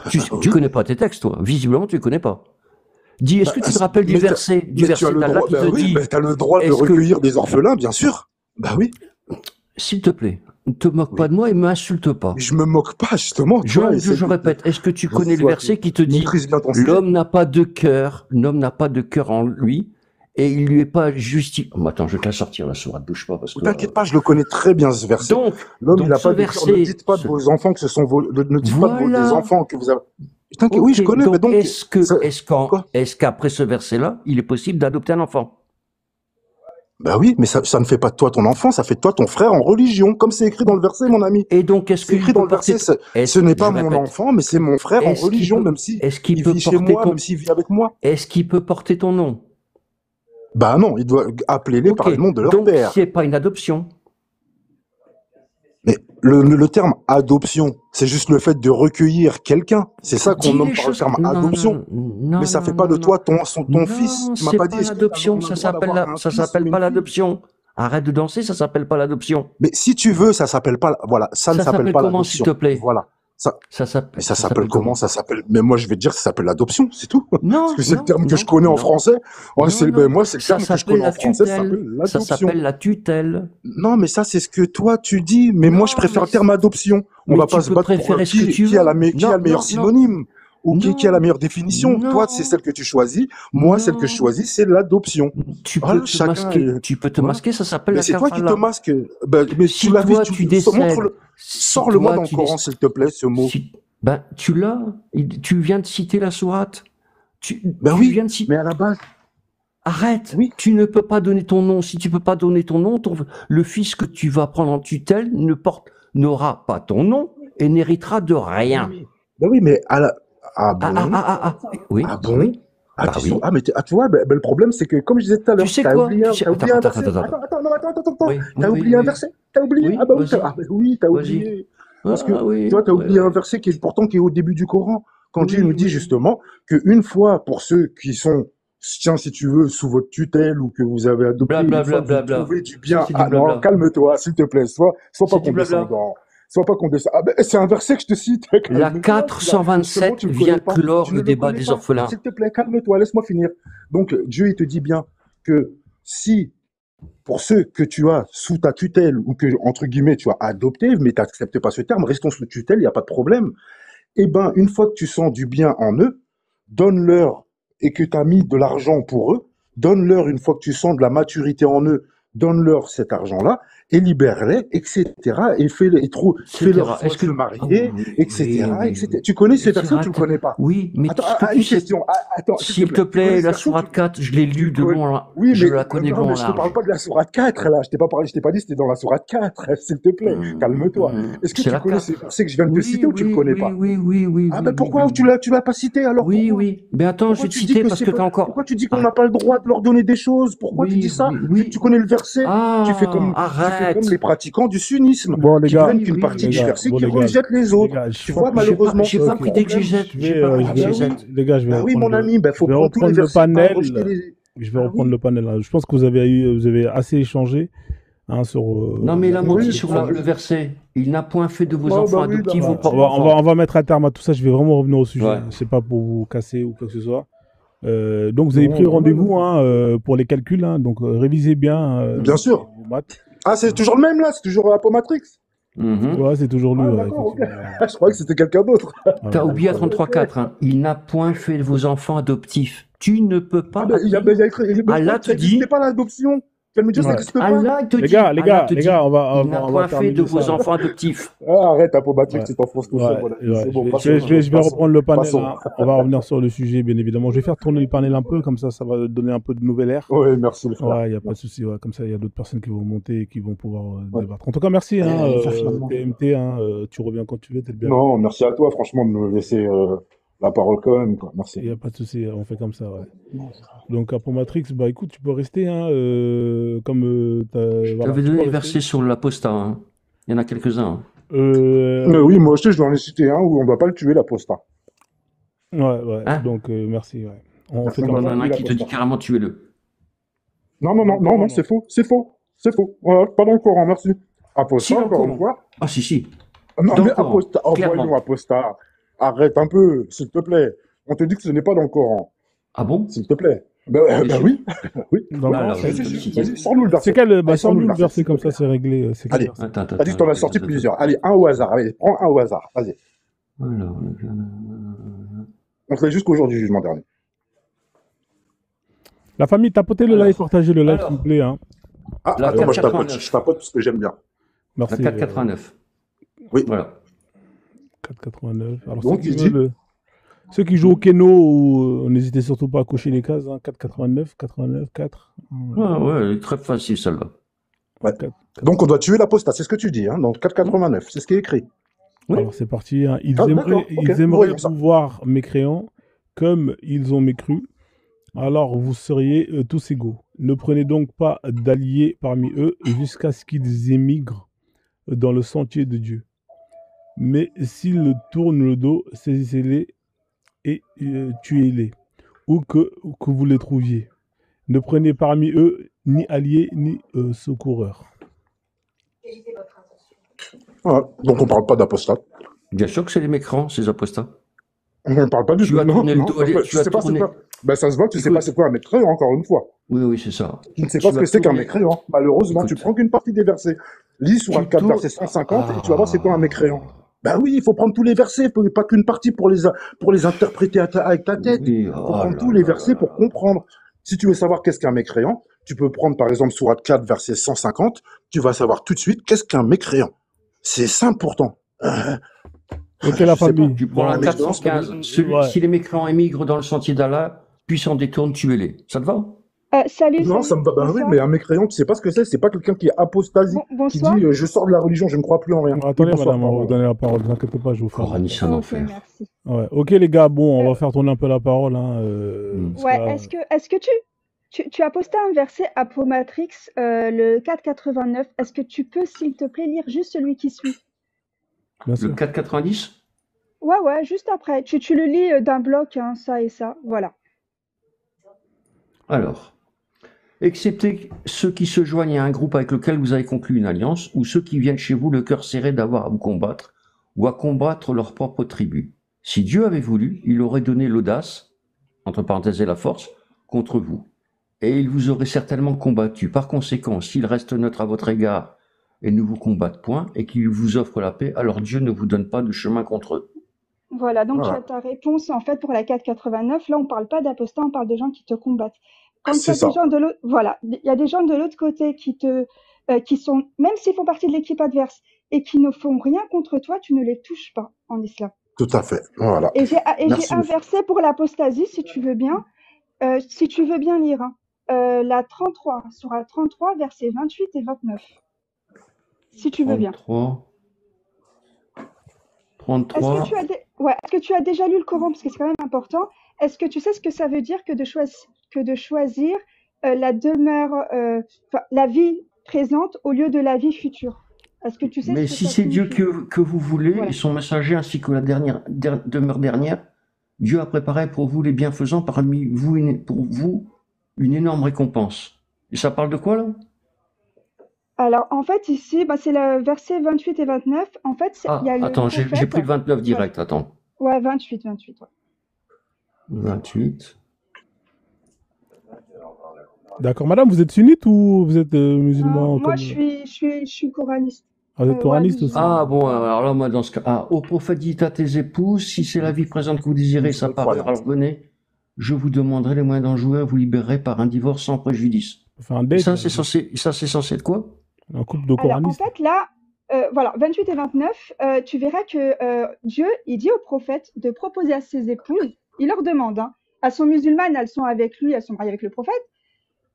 Tu Oui. connais pas tes textes, toi. Visiblement, tu ne connais pas. Dis, est-ce que tu te rappelles du Mais verset tu as le d'Allah droit, qui te oui, dit, mais t'as le droit de est-ce que... recueillir des orphelins, bien sûr. Bah oui. S'il te plaît, ne te moque pas de moi et ne m'insulte pas. Mais je me moque pas, justement. Tu vois, Je répète, est-ce que tu connais le verset qui te dit, l'homme n'a pas de cœur, l'homme n'a pas de cœur en lui, et il lui est pas justifié. Oh, attends, je vais te la sortir, la sourate, bouge pas, parce que... T'inquiète pas, je le connais très bien, ce verset. L'homme, il n'a pas de cœur. Ne dites pas de vos enfants que ce sont vos, ne dites pas de des enfants que vous avez. T'inquiète, oui, je connais, donc, mais donc. Est-ce qu'après ce verset-là, il est possible d'adopter un enfant? Bah oui, mais ça ne fait pas de toi ton enfant, ça fait de toi ton frère en religion, comme c'est écrit dans le verset, mon ami. Et donc, est-ce que écrit dans le verset, ce n'est pas mon enfant, mais c'est mon frère en religion, même si il vit chez moi, même s'il vit avec moi. Est-ce qu'il peut porter ton nom? Bah non, il doit appeler-les par le nom de leur père. Donc, c'est pas une adoption. Mais le terme adoption, c'est juste le fait de recueillir quelqu'un. C'est ça qu'on nomme par le terme adoption. Mais ça fait pas de toi ton fils. Tu m'as pas dit. L'adoption, ça s'appelle pas l'adoption. Arrête de danser, ça s'appelle pas l'adoption. Mais si tu veux, ça s'appelle pas. Voilà, ça ne s'appelle pas l'adoption. Comment, s'il te plaît? Voilà. Ça s'appelle comment? Ça s'appelle. Mais moi, je vais te dire, ça s'appelle l'adoption, c'est tout. Non. Parce que c'est le terme que je connais en français. Moi, c'est le terme que je connais en français. Ça s'appelle l'adoption. Ça s'appelle la tutelle. Non, mais ça, c'est ce que toi tu dis. Mais moi, je préfère le terme adoption. On va pas se battre pour qui a le meilleur synonyme ou qui a la meilleure définition. Toi, c'est celle que tu choisis. Moi, celle que je choisis, c'est l'adoption. Tu peux te masquer, ça s'appelle la kafala. Mais c'est toi qui te masques. Mais si toi, tu décèles... Sors-le-moi dans le Coran, s'il te plaît, ce mot. Ben, tu l'as. Tu viens de citer la sourate. Oui, viens de citer... mais à la base... Arrête. Oui. Tu ne peux pas donner ton nom. Si tu peux pas donner ton nom, le fils que tu vas prendre en tutelle n'aura pas ton nom et n'héritera de rien. Ben oui, mais à la... Oui. Ah bon? Oui. Mais tu vois, le problème, c'est que, comme je disais tout à l'heure, t'as oublié un verset. T'as oublié un verset. T'as oublié. Ah bah oui, t'as oublié. Parce que, toi, t'as oublié un verset qui est au début du Coran. Quand Dieu nous dit justement qu'une fois, pour ceux qui sont, tiens, si tu veux, sous votre tutelle ou que vous avez adopté, vous trouvez du bien. Ah non, calme-toi, s'il te plaît. Sois pas condescendant. Sois pas condescendant. Ah ben, c'est un verset que je te cite. La 427 vient clore le débat des orphelins. S'il te plaît, calme-toi, laisse-moi finir. Donc, Dieu, il te dit bien que si, pour ceux que tu as sous ta tutelle ou que, entre guillemets, tu as adopté, mais tu n'acceptes pas ce terme, restons sous tutelle, il n'y a pas de problème. Eh ben, une fois que tu sens du bien en eux, donne-leur, et que tu as mis de l'argent pour eux, donne-leur, une fois que tu sens de la maturité en eux, donne-leur cet argent-là et libère-les, etc. Et fais-leur se marier, etc., etc. Tu connais ces verset ou tu ne le connais pas? Oui, mais attends, une question. Attends, s'il te plaît, la sourate 4, je l'ai lu de loin. Oui, je la connais de loin. Je ne te parle pas de la sourate 4, là. Je t'ai pas dit c'était dans la sourate 4, s'il te plaît. Calme-toi. Est-ce que tu connais ces versets que je viens de te citer ou tu ne le connais pas? Oui. Ah ben pourquoi tu l'as pas cité alors? Oui. Mais attends, je vais te citer parce que tu as encore... Pourquoi tu dis qu'on n'a pas le droit de leur donner des choses? Pourquoi tu dis ça? Tu connais le verset? Tu fais comme les pratiquants du sunnisme, bon, les qui gars, prennent qu'une partie du verset, qui rejettent les autres. Tu vois, malheureusement, j'ai pas pris d'exégète. Les gars, je vais oui, mon ami, faut prendre tous les le panel. Je vais reprendre le panel. Je pense que vous avez assez échangé. Sur, non, mais il a menti sur le verset. Il n'a point fait de vos enfants adoptifs. On va mettre un terme à tout ça. Je vais vraiment revenir au sujet. C'est pas pour vous casser ou quoi que ce soit. Donc vous avez pris rendez-vous pour les calculs. Donc révisez bien. Bien sûr. Vos maths. Ah, c'est toujours le même là, c'est toujours Apomatrix. Ouais, c'est toujours lui. Je croyais que c'était quelqu'un d'autre. T'as oublié à 33.4. Il n'a point fait de vos enfants adoptifs. Tu ne peux pas. Allah te dit. C'était pas l'adoption. qu'elle me dit ça Ouais. n'existe pas. Allah te Les dit, gars, Allah te les dit, gars, il n'a on va point fait de terminer vos ça. enfants adoptifs. Ah, arrête, Apomatrix, Ouais. tu t'enfonces tout seul, Ouais, mon ami. ouais. C'est bon, Je passons. vais reprendre le panel. Passons. Hein. On va revenir sur le sujet, bien évidemment. Je vais faire tourner le panel un peu, comme ça va donner un peu de nouvel air. Oui, merci, le frère. Ouais, il n'y a pas de souci. Ouais. Comme ça, il y a d'autres personnes qui vont monter et qui vont pouvoir Ouais. débattre. En tout cas, merci, hein, Finalement. TMT. Hein, tu reviens quand tu veux, t'es le bienvenu. Non, merci à toi, franchement, de me laisser la parole quand même, quoi. Il Merci. n'y a pas de souci, on fait comme ça. Ouais. Donc, pour Matrix, bah écoute, tu peux rester. Hein, comme Je voilà, t'avais tu donné peux les rester. versets sur l'apostat. Hein. Il y en a quelques-uns. Hein. Oui, moi aussi, je dois en citer un où on ne doit pas le tuer, l'apostat. Ouais. Hein? Donc, merci. Ouais. On Merci, fait on comme Il y doit ça. en pas a tuer qui te dit l'apostat. carrément tuez-le. Non, Dans le Coran, non. c'est faux. C'est faux. Pas dans le Coran, merci. Si, Apostat, dans le encore une Coran. fois. Ah, si. Non, Dans mais le Coran, apostat, clairement. voyons, apostat. Arrête un peu, s'il te plaît. On te dit que ce n'est pas dans le Coran, Ah bon? s'il te plaît. T'es Ben sûr? oui. Oui. Dans le Ah, Coran, alors, c'est je vais te le citer. Vas-y, sors-nous le verset. c'est quel bah, Allez, sors-nous le verset, verset s'il te comme ça, plaît. c'est réglé. C'est quel Allez, verset? Attends. t'as dit que t'en as sorti plusieurs. Allez, un au hasard. Allez, prends un au hasard. Vas-y. Alors, On fait jusqu'au jour du jugement dernier. La famille, tapotez le like, partagez le like, Alors. s'il vous plaît. Hein. Ah, La attends, moi je 489. tapote parce que j'aime bien. la Merci. 489. Oui. Voilà. 4,89. Alors, Donc, ceux il qui dit- veulent, ceux qui jouent au Keno, n'hésitez surtout pas à cocher les cases. Hein. 4,89, 89, 4. Ah ouais, elle est très facile celle-là. Donc on doit tuer l'apostat, c'est ce que tu dis, hein, dans 4,89, c'est ce qui est écrit. Oui. Alors, c'est parti. Hein. Ils Ah, aimeraient, d'accord, ok, ils aimeraient voyons ça. vous voir mécréants comme ils ont mécru. Alors, vous seriez tous égaux. Ne prenez donc pas d'alliés parmi eux jusqu'à ce qu'ils émigrent dans le sentier de Dieu. Mais s'ils tournent le dos, saisissez-les et tuez-les, où que vous les trouviez. Ne prenez parmi eux ni alliés ni secoureurs. Voilà. Donc on parle pas d'apostat. Bien sûr que c'est les mécrans, ces apostats. On ne parle pas du Tu tout. as Non, tourné le non, dos, allez, tu tu as sais pas tourné. c'est quoi. Ben, ça se voit que tu sais Écoute. pas c'est quoi un mécréant, encore une fois. Oui, c'est ça. Tu ne sais Tu pas ce vas que c'est qu'un tourner- mécréant. Malheureusement, tu Écoute. prends qu'une partie des versets. Lis sur Tu un 4, tournes- verset 150, et tu vas voir c'est quoi un mécréant. Ben oui, il faut prendre tous les versets, pas qu'une partie pour les interpréter avec ta tête. Oui, Il oh faut prendre là tous les là versets là pour là. comprendre. Si tu veux savoir qu'est-ce qu'un mécréant, tu peux prendre par exemple Sourate 4, verset 150, tu vas savoir tout de suite qu'est-ce qu'un mécréant. C'est simple pourtant. Ok, la Je sais famille. Tu prends la mais je pense 415. Ouais. Si les mécrans émigrent dans le sentier d'Allah, puis s'en détournent, tuez-les. Ça te va? Salut, Non, salut, ça me va. Ben oui, bonsoir. mais un mécréant, tu sais pas ce que c'est pas quelqu'un qui est apostasie, qui Bonsoir. dit je sors de la religion, je ne crois plus en rien. Attendez, Oui, bonsoir, madame, on va pardon. vous donner la parole. Ne vous inquiétez pas, je vous fais. Coraniste, un Ok, enfer. merci. Ouais. Ok, les gars, bon, on va faire tourner un peu la parole. Hein, parce que Ouais, là, est-ce que tu as posté un verset à Pomatrix, le 4,89. Est-ce que tu peux, s'il te plaît, lire juste celui qui suit? bien Le sûr. 490? Ouais, juste après. Tu le lis d'un bloc, hein, ça et ça. Voilà. Alors, excepté ceux qui se joignent à un groupe avec lequel vous avez conclu une alliance, ou ceux qui viennent chez vous le cœur serré d'avoir à vous combattre, ou à combattre leur propre tribu. Si Dieu avait voulu, il aurait donné l'audace, entre parenthèses et la force, contre vous. Et il vous aurait certainement combattu. Par conséquent, s'il reste neutre à votre égard et ne vous combattent point, et qu'il vous offre la paix, alors Dieu ne vous donne pas de chemin contre eux. Voilà, donc tu Voilà. as ta réponse en fait pour la 4,89. Là, on parle pas d'apostats, on parle de gens qui te combattent. Quand il y C'est a des ça. gens de l'autre, voilà, il y a des gens de l'autre côté qui sont, même s'ils font partie de l'équipe adverse et qui ne font rien contre toi, tu ne les touches pas en islam. Tout à fait. Voilà. Et j'ai Merci, un monsieur. verset pour l'apostasie, si tu veux bien lire, hein. La 33, sourate 33, versets 28 et 29. Si tu veux bien. 33. Est-ce que tu as déjà lu le Coran? Parce que c'est quand même important. Est-ce que tu sais ce que ça veut dire que de choisir la demeure, la vie présente au lieu de la vie future? Est-ce que tu sais Mais ce que si ça c'est Dieu signifie? que vous voulez Voilà. et son messager ainsi que la demeure dernière, Dieu a préparé pour vous les bienfaisants parmi vous pour vous une énorme récompense. Et ça parle de quoi là? Alors, en fait, ici, c'est le verset 28 et 29. En fait, il y a le Attends, j'ai prophète. pris le 29 direct, attends. Ouais, 28, ouais. 28. D'accord. Madame, vous êtes sunnite ou vous êtes musulman Moi, comme... je suis coraniste. Ah, vous êtes coraniste aussi? musulman. Ah bon, alors là, moi, dans ce cas, au prophète dit à tes épouses, si c'est la vie présente que vous désirez, ça part, alors venez, je vous demanderai les moyens d'en jouir, vous libérerez par un divorce sans préjudice. Enfin, un date, Ça, c'est censé être quoi? un couple de Alors, en coranistes. fait, là, voilà, 28 et 29, tu verras que Dieu, il dit aux prophètes de proposer à ses épouses, il leur demande, hein, elles sont musulmanes, elles sont avec lui, elles sont mariées avec le prophète.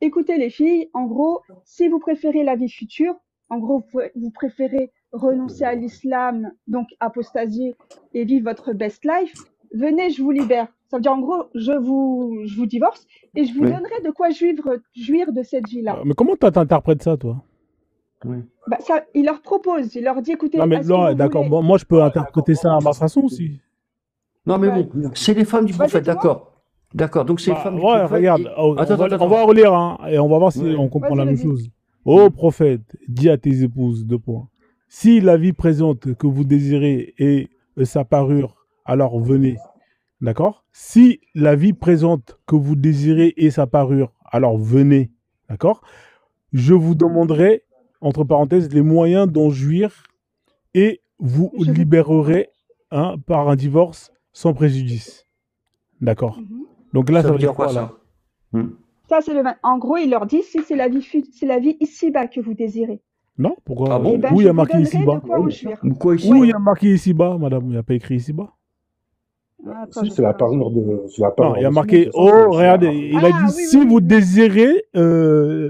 Écoutez les filles, en gros, si vous préférez la vie future, en gros, vous préférez renoncer à l'islam, donc apostasier, et vivre votre best life, venez, je vous libère. Ça veut dire, en gros, je vous divorce et je vous Oui. donnerai de quoi jouir de cette vie-là. Mais comment t'interprètes ça, toi? Oui. Bah, ça, il leur propose, il leur dit, écoutez, Non, mais est-ce que non, vous d'accord. voulez... Bon, moi, je peux interpréter ça à ma façon aussi. Non, mais Bah, bon, c'est les femmes du vas-y, prophète, dis-moi. d'accord. D'accord, donc c'est les Bah, femmes du ouais, prophète. regarde, Attends, on attends, va attends. relire, hein, et on va voir si Ouais. on comprend la Vas-y, même vas-y. chose. Ô prophète, dis à tes épouses, 2 points. Si la vie présente que vous désirez est sa parure, alors venez. D'accord? Si la vie présente que vous désirez est sa parure, alors venez. D'accord? Je vous demanderai, entre parenthèses, les moyens d'en jouir et vous Je vous... libérerez hein, par un divorce sans préjudice. D'accord? Mhm. Donc là, Ça ça veut veut dire dire quoi, quoi, là? ça? Ça, c'est en gros, il leur dit, si c'est la vie, c'est la vie ici-bas que vous désirez, Non? Pourquoi? Ah eh bon? ben, Où il y je a vous marqué donnerai ici-bas? de quoi en jouir. Quoi ici? Où il Ouais. y a marqué ici-bas, madame? Il n'y a pas écrit ici-bas? Attends, Si, je c'est la vais faire un parure zoom. de, c'est la Non, parure il y a de marqué, Simon, c'est ça, oh, regardez, il a dit, Ah, oui, si oui, vous oui. désirez,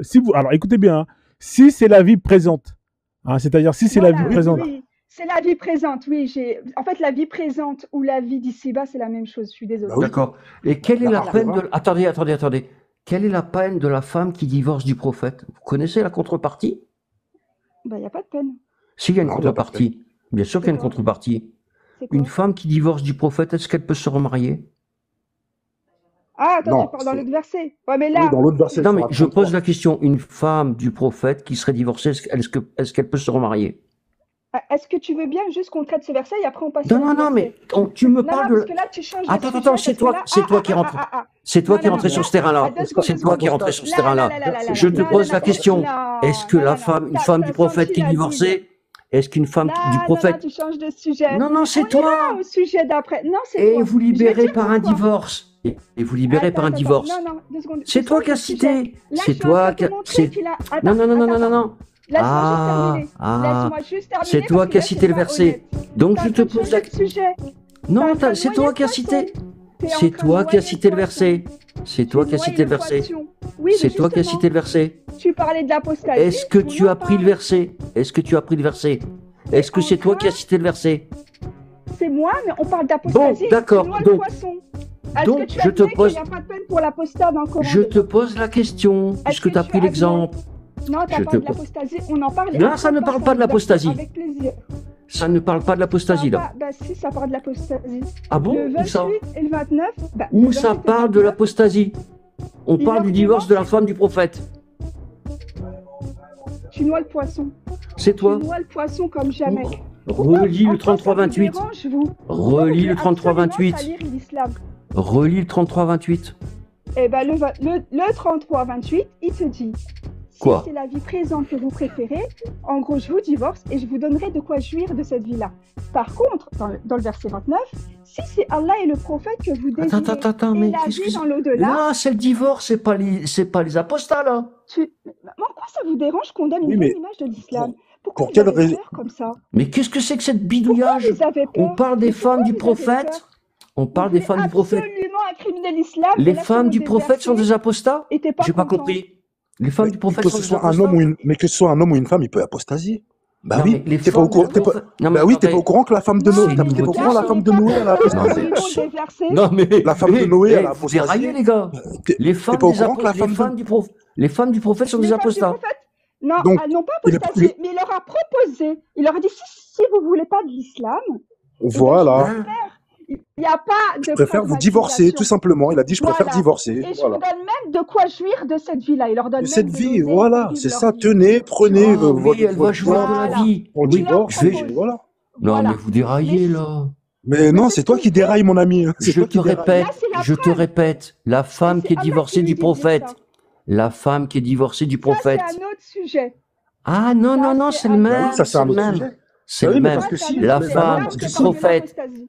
si vous, alors écoutez bien, hein, si c'est la vie présente, hein, c'est-à-dire si c'est la vie Voilà, présente, oui. C'est la vie présente, oui. En fait, la vie présente ou la vie d'ici-bas, c'est la même chose. Je suis désolée. Bah oui, D'accord. Et quelle est la la Voilà. peine parure. de... Attendez. Quelle est la peine de la femme qui divorce du prophète? Vous connaissez la contrepartie? Bah, il n'y a pas de peine. S'il y a une Non, il n'y a pas de peine. contrepartie, bien sûr qu'il y a C'est une quoi? contrepartie. C'est Une quoi? femme qui divorce du prophète, est-ce qu'elle peut se remarier? Ah, attends, tu Non, parles dans c'est... l'autre verset. Ouais, mais Oui, là, dans l'autre verset, Non, sur mais la je pose 33. la question. Une femme du prophète qui serait divorcée, est-ce qu'elle peut se remarier? est-ce que tu veux bien juste qu'on traite ce verset et après on passe Non, sur non, l'autre non, mais verset? tu me Non, parles parce de... que là, tu changes de Attends, sujet attends, c'est parce que toi, là, c'est toi qui rentre. C'est toi non, qui non, es rentré non, sur là, ce terrain-là. 2 secondes, C'est 2 toi secondes. qui es rentré sur ce Là, terrain-là. Je te non, pose la question. non, Est-ce que non, la non, femme, une t'as femme du prophète senti qui est la douille. divorcée, est-ce qu'une femme du Non, prophète... tu changes de sujet. Non, non, On c'est ira toi. au sujet d'après. Non, c'est Et toi. vous Je vais libérez dire par un pourquoi. divorce. Et vous libérez par un Attends. divorce. Non, 2 secondes. C'est Tu toi changes qui as de sujet. cité. Là, C'est je suis en train toi de qui te as... montrer qu'il a... Non, Attends, non, non, non, non, non, non. Laisse-moi juste terminer. Ah, Laisse-moi juste terminer c'est parce toi que qui as là, cité c'est le pas verset. honnête. Donc T'es je en te train de pose changer la... de sujet. Non, T'es en train de c'est noyer toi le qui as poisson. cité. T'es en C'est train de toi qui as noyer cité le poisson. verset. C'est toi Tu qui as noies cité le le verset. poisson. Oui, mais C'est toi qui as justement, cité le verset. tu parlais de l'apostasie. Est-ce que On tu en as pris le parle. verset? Est-ce que tu as pris le verset? T'es Est-ce que en c'est toi qui as train, cité le verset? c'est moi, mais on parle Bon, d'apostasie. Tu d'accord. noies le Donc, poisson. Est-ce que donc tu je te admets qu'il pose, n'y a pas de peine pour l'apostat dans le Coran je te déjà? pose la question, Est-ce puisque que tu as tu pris admets? l'exemple. Non, t'as Je pas te de pose. l'apostasie. On en parle et Là, après ça on ne passe parle à pas de l'autre verset l'apostasie. avec plaisir. Ça ne parle pas de Ça l'apostasie, là. bah si, ça parle de l'apostasie. Ah bon? Le Où ça? 28 et le 29, le Où ça 28 et le parle de 29, l'apostasie? On il parle leur du divorce de la demande, femme du prophète. tu noies le poisson. C'est Tu toi. noies le poisson comme jamais. Pourquoi, Relis en le quoi ça vous 33-28. dérange, vous? Pourquoi vous Relis voulez le absolument 33-28. salir l'islam? Relis le 33-28. Eh ben, le 33-28, il te dit, si Quoi? c'est la vie présente que vous préférez, en gros, je vous divorce et je vous donnerai de quoi jouir de cette vie-là. Par contre, dans le verset 29, si c'est Allah et le prophète que vous désirez Attends, et mais la qu'est-ce que vie c'est? dans l'au-delà, Là, c'est le divorce, c'est pas les apostats, là. en quoi ça vous dérange qu'on donne Oui, une mais bonne image de l'islam? Pourquoi pour vous quelle avez raison? peur comme ça? Mais qu'est-ce que c'est que cette Pourquoi bidouillage? vous avez On peur? parle des Mais pourquoi femmes du vous avez prophète. peur? On Vous parle des voulez femmes du prophète. absolument incriminer l'islam et Les là, femmes selon du des prophète sont versets, des apostats? et t'es pas J'ai pas content. compris. Les femmes Mais du prophète que sont ce des soit un homme apostats? ou une, mais que ce soit un homme ou une femme, il peut apostasier. Bah Non, oui, mais les t'es pas au femmes du courant, prophète. Non, mais bah oui, t'es pas au attendez. courant que la femme de Non, Noé, C'est t'es une pas au nouveauté, courant la ça. femme de n'oubliez Noé, pas elle a que Non, au mais. niveau des versets, Non, mais. La femme de Noé, elle a Vous déraillez, apostasié. les gars. T'es Les t'es femmes pas au des courant que la les femme de... femmes du prophète sont les des femmes du apostats. prophète, non, Donc, elles n'ont pas il est- apostasié, mais il leur a proposé, il leur a dit, si vous voulez pas de l'islam, eh ben, je voilà, Hein? il n'y a pas je de préfère vous divorcer, tout pragmatisation. simplement. Il a dit, je préfère Voilà. divorcer. Et je Voilà. vous donne même de quoi jouir de cette vie-là. Il leur donne Et même cette de vie, l'oseille pour voilà, vivre c'est leur ça. vie. Tenez, prenez Ah oui, elle va votre jouir de temps la Voilà. vie. pour le Oui, Il leur divorce, et propose. voilà. Non, Voilà. mais vous déraillez, là. Mais non, c'est c'est toi tout. qui dérailles, mon ami. C'est Je toi te qui dérailles. répète, Là, c'est la je te preuve. répète, la femme c'est qui est Allah divorcée qui du lui dit de dire prophète, ça. la femme qui est divorcée du Ça, prophète. c'est un autre sujet. Ah non, Ça, non, c'est c'est le un Bah oui, même, ça c'est c'est un le autre même, sujet. c'est Bah le oui, mais même. parce que Ça, si, c'est un La autre mais sujet. bah non, femme Là, parce je que te du si, parle de prophète, l'apostasie.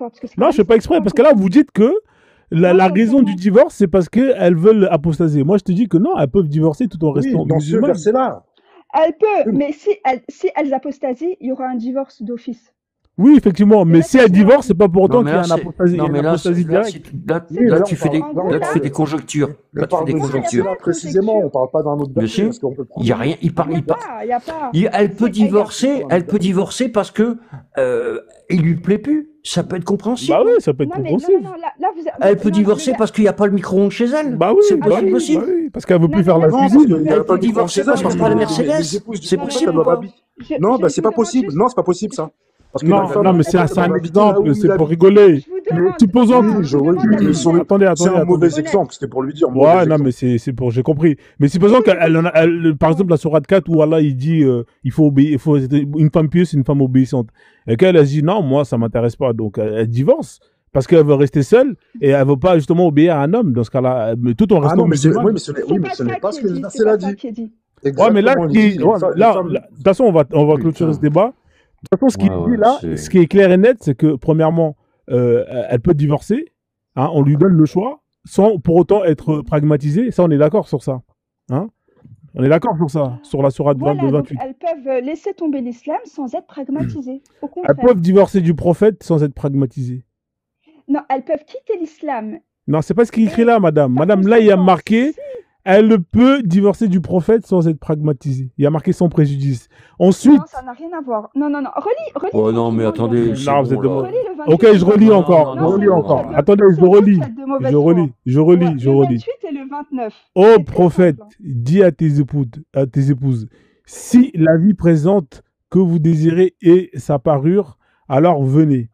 importe, parce que c'est quand Non, même je fais pas exprès, sacrément parce que là, important. vous dites que la Non, raison du sincèrement. divorce, c'est parce qu'elles veulent apostasier. Moi, je te dis que non, elles peuvent divorcer tout en Oui, restant dans ce musulmanes. verset-là. Elle peut, Oui, mais si elles apostasient, il y aura un divorce d'office. Oui, effectivement, Mais mais là, si tu elle viens. divorce, c'est pas pour Non, autant mais qu'il y a là, un c'est, apostasie, non, une mais là, apostasie là, directe. là, C'est Oui, mais là, là, tu on fais parle, des, en là, gros là, on tu là, fais parle, des conjectures. on Là, tu fais parle des de non, ce il n'y a conjectures. pas verset-là de précisément. On conjecture. parle pas d'un autre verset Monsieur, parce qu'on peut il prendre. y a rien. Il n'y a pas. Elle peut C'est, regarde, divorcer. Elle peut divorcer parce que il lui plaît plus. Ça peut être Bah compréhensible. oui, ça peut être non, mais compréhensible. là, Elle peut non, les divorcer gars, parce qu'il n'y a pas le micro-ondes chez elle. Bah C'est oui, bah attendez, oui, bah possible. oui, parce qu'elle veut non, plus faire mais la là, Non, parce cuisine. qu'il n'y a Elle pas peut de micro divorcer chez elle, parce parce qu'elle que prend la les Mercedes. épouses du C'est prophète, possible elles ou doivent pas? habiter. Non, je bah, vous c'est pas demande possible. juste, Non, c'est pas possible, ça. Parce que la Non, femme non, du mais c'est un, prophète, c'est elle un doit habiter là exemple, où c'est il pour habite. rigoler. je vous Mais demande, Supposons non, oui, que... je vous demande la mais sagesse. Attendez, c'est un attendez. mauvais Honnête, exemple. C'était pour lui dire, Ouais, mauvais non, mais exemple. c'est pour, j'ai compris. Mais supposons oui, qu'elle, par exemple, la sourate 4 où Allah, il dit, il faut obéir, il faut une femme pieuse, une femme obéissante. Et qu'elle, elle dit, non, moi, ça m'intéresse pas. Donc, elle divorce. Parce qu'elle veut rester seule et elle veut pas, justement, obéir à un homme. Dans ce cas-là, mais tout en Ah restant non, mais musulmane. oui, mais ce n'est c'est pas ce n'est ça pas qui ce est que le dit, verset c'est l'a pas ça dit. qui est dit. Ouais, mais là, Exactement, il dit, ouais, là, de toute façon, on va clôturer ce Putain. débat. De toute façon, ce qu'il Ouais, dit ouais, là, c'est. ce qui est clair et net, c'est que, premièrement, elle peut divorcer, hein, on lui donne le choix, sans pour autant être pragmatisé. Ça, on est d'accord sur ça. Hein, on est d'accord sur ça, sur la sourate Voilà, donc 22-28. elles peuvent laisser tomber l'islam sans être pragmatisées. Au Elles contraire. peuvent divorcer du prophète sans être pragmatisées. Non, elles peuvent quitter l'islam Non, c'est pas ce qui est écrit et là, madame. par Madame, là, il y a conséquent, marqué, si, elle peut divorcer du prophète sans être pragmatisée. Il y a marqué sans préjudice. non, Ensuite, ça n'a rien à voir. Non, relis Oh non, mais tranquillement le attendez, verset. c'est non, vous êtes bon de là. mauvais. Relis le 28 Ok, et le je relis 29. encore. Non, Je Non, relis c'est bon, encore. c'est Attendez, je bon, relis. tu as de mauvaise Je foi. relis. Je Ouais, relis. Je le relis. 28 et le 29. Ô C'est très prophète, simple. dis à tes épouses, si la vie présente que vous désirez est sa parure, alors venez.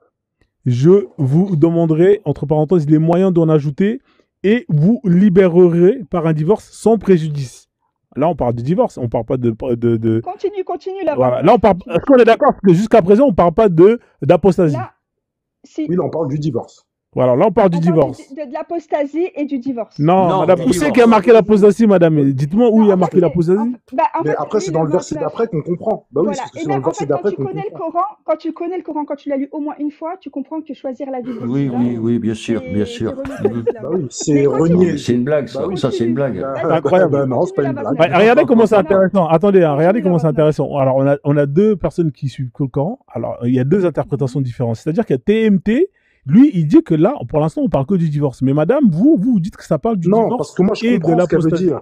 Je vous demanderai, entre parenthèses, les moyens d'en ajouter et vous libérerez par un divorce sans préjudice. Là, on parle de divorce, on parle pas de... Continue la Voilà. 29. Là, on parle... Continue. Est-ce qu'on est d'accord? Parce que jusqu'à présent, on parle pas d'apostasie. Là, si, Oui, là, on parle du divorce. Voilà, là, on parle du on parle divorce. de l'apostasie et du divorce. Non, Non, madame, du où c'est qu'il y a divorce. marqué l'apostasie, madame? Dites-moi où Non, il y a en fait, marqué en l'apostasie. Mais fait, après, lis c'est le dans le verset 29. d'après qu'on comprend. Bah oui, Voilà. parce que Et c'est dans même, le en verset fait, quand d'après tu qu'on connais le comprend. Coran, quand tu l'as lu au moins une fois, tu comprends que choisir la vie de Oui, l'islam, oui, oui, bien sûr, bien c'est sûr. renoncer à Mhm. l'islam. Bah oui, Mais c'est Non, continue, mais renier. c'est une blague, Bah ça. oui. Ça, c'est une continue. blague. C'est Vas-y, incroyable. continue, Non, c'est pas continue la une blague. 29. Regardez comment c'est Non, intéressant. Attendez, hein, regardez continue la comment c'est 29. intéressant. Alors, on a deux personnes qui suivent le Coran. Alors, il y a deux interprétations différentes. C'est-à-dire qu'il y a TMT, lui, il dit que là, pour l'instant, on parle que du divorce. Mais madame, vous dites que ça parle du Non, parce divorce que moi, je et de comprends ce qu'elle veut l'apostasie. dire.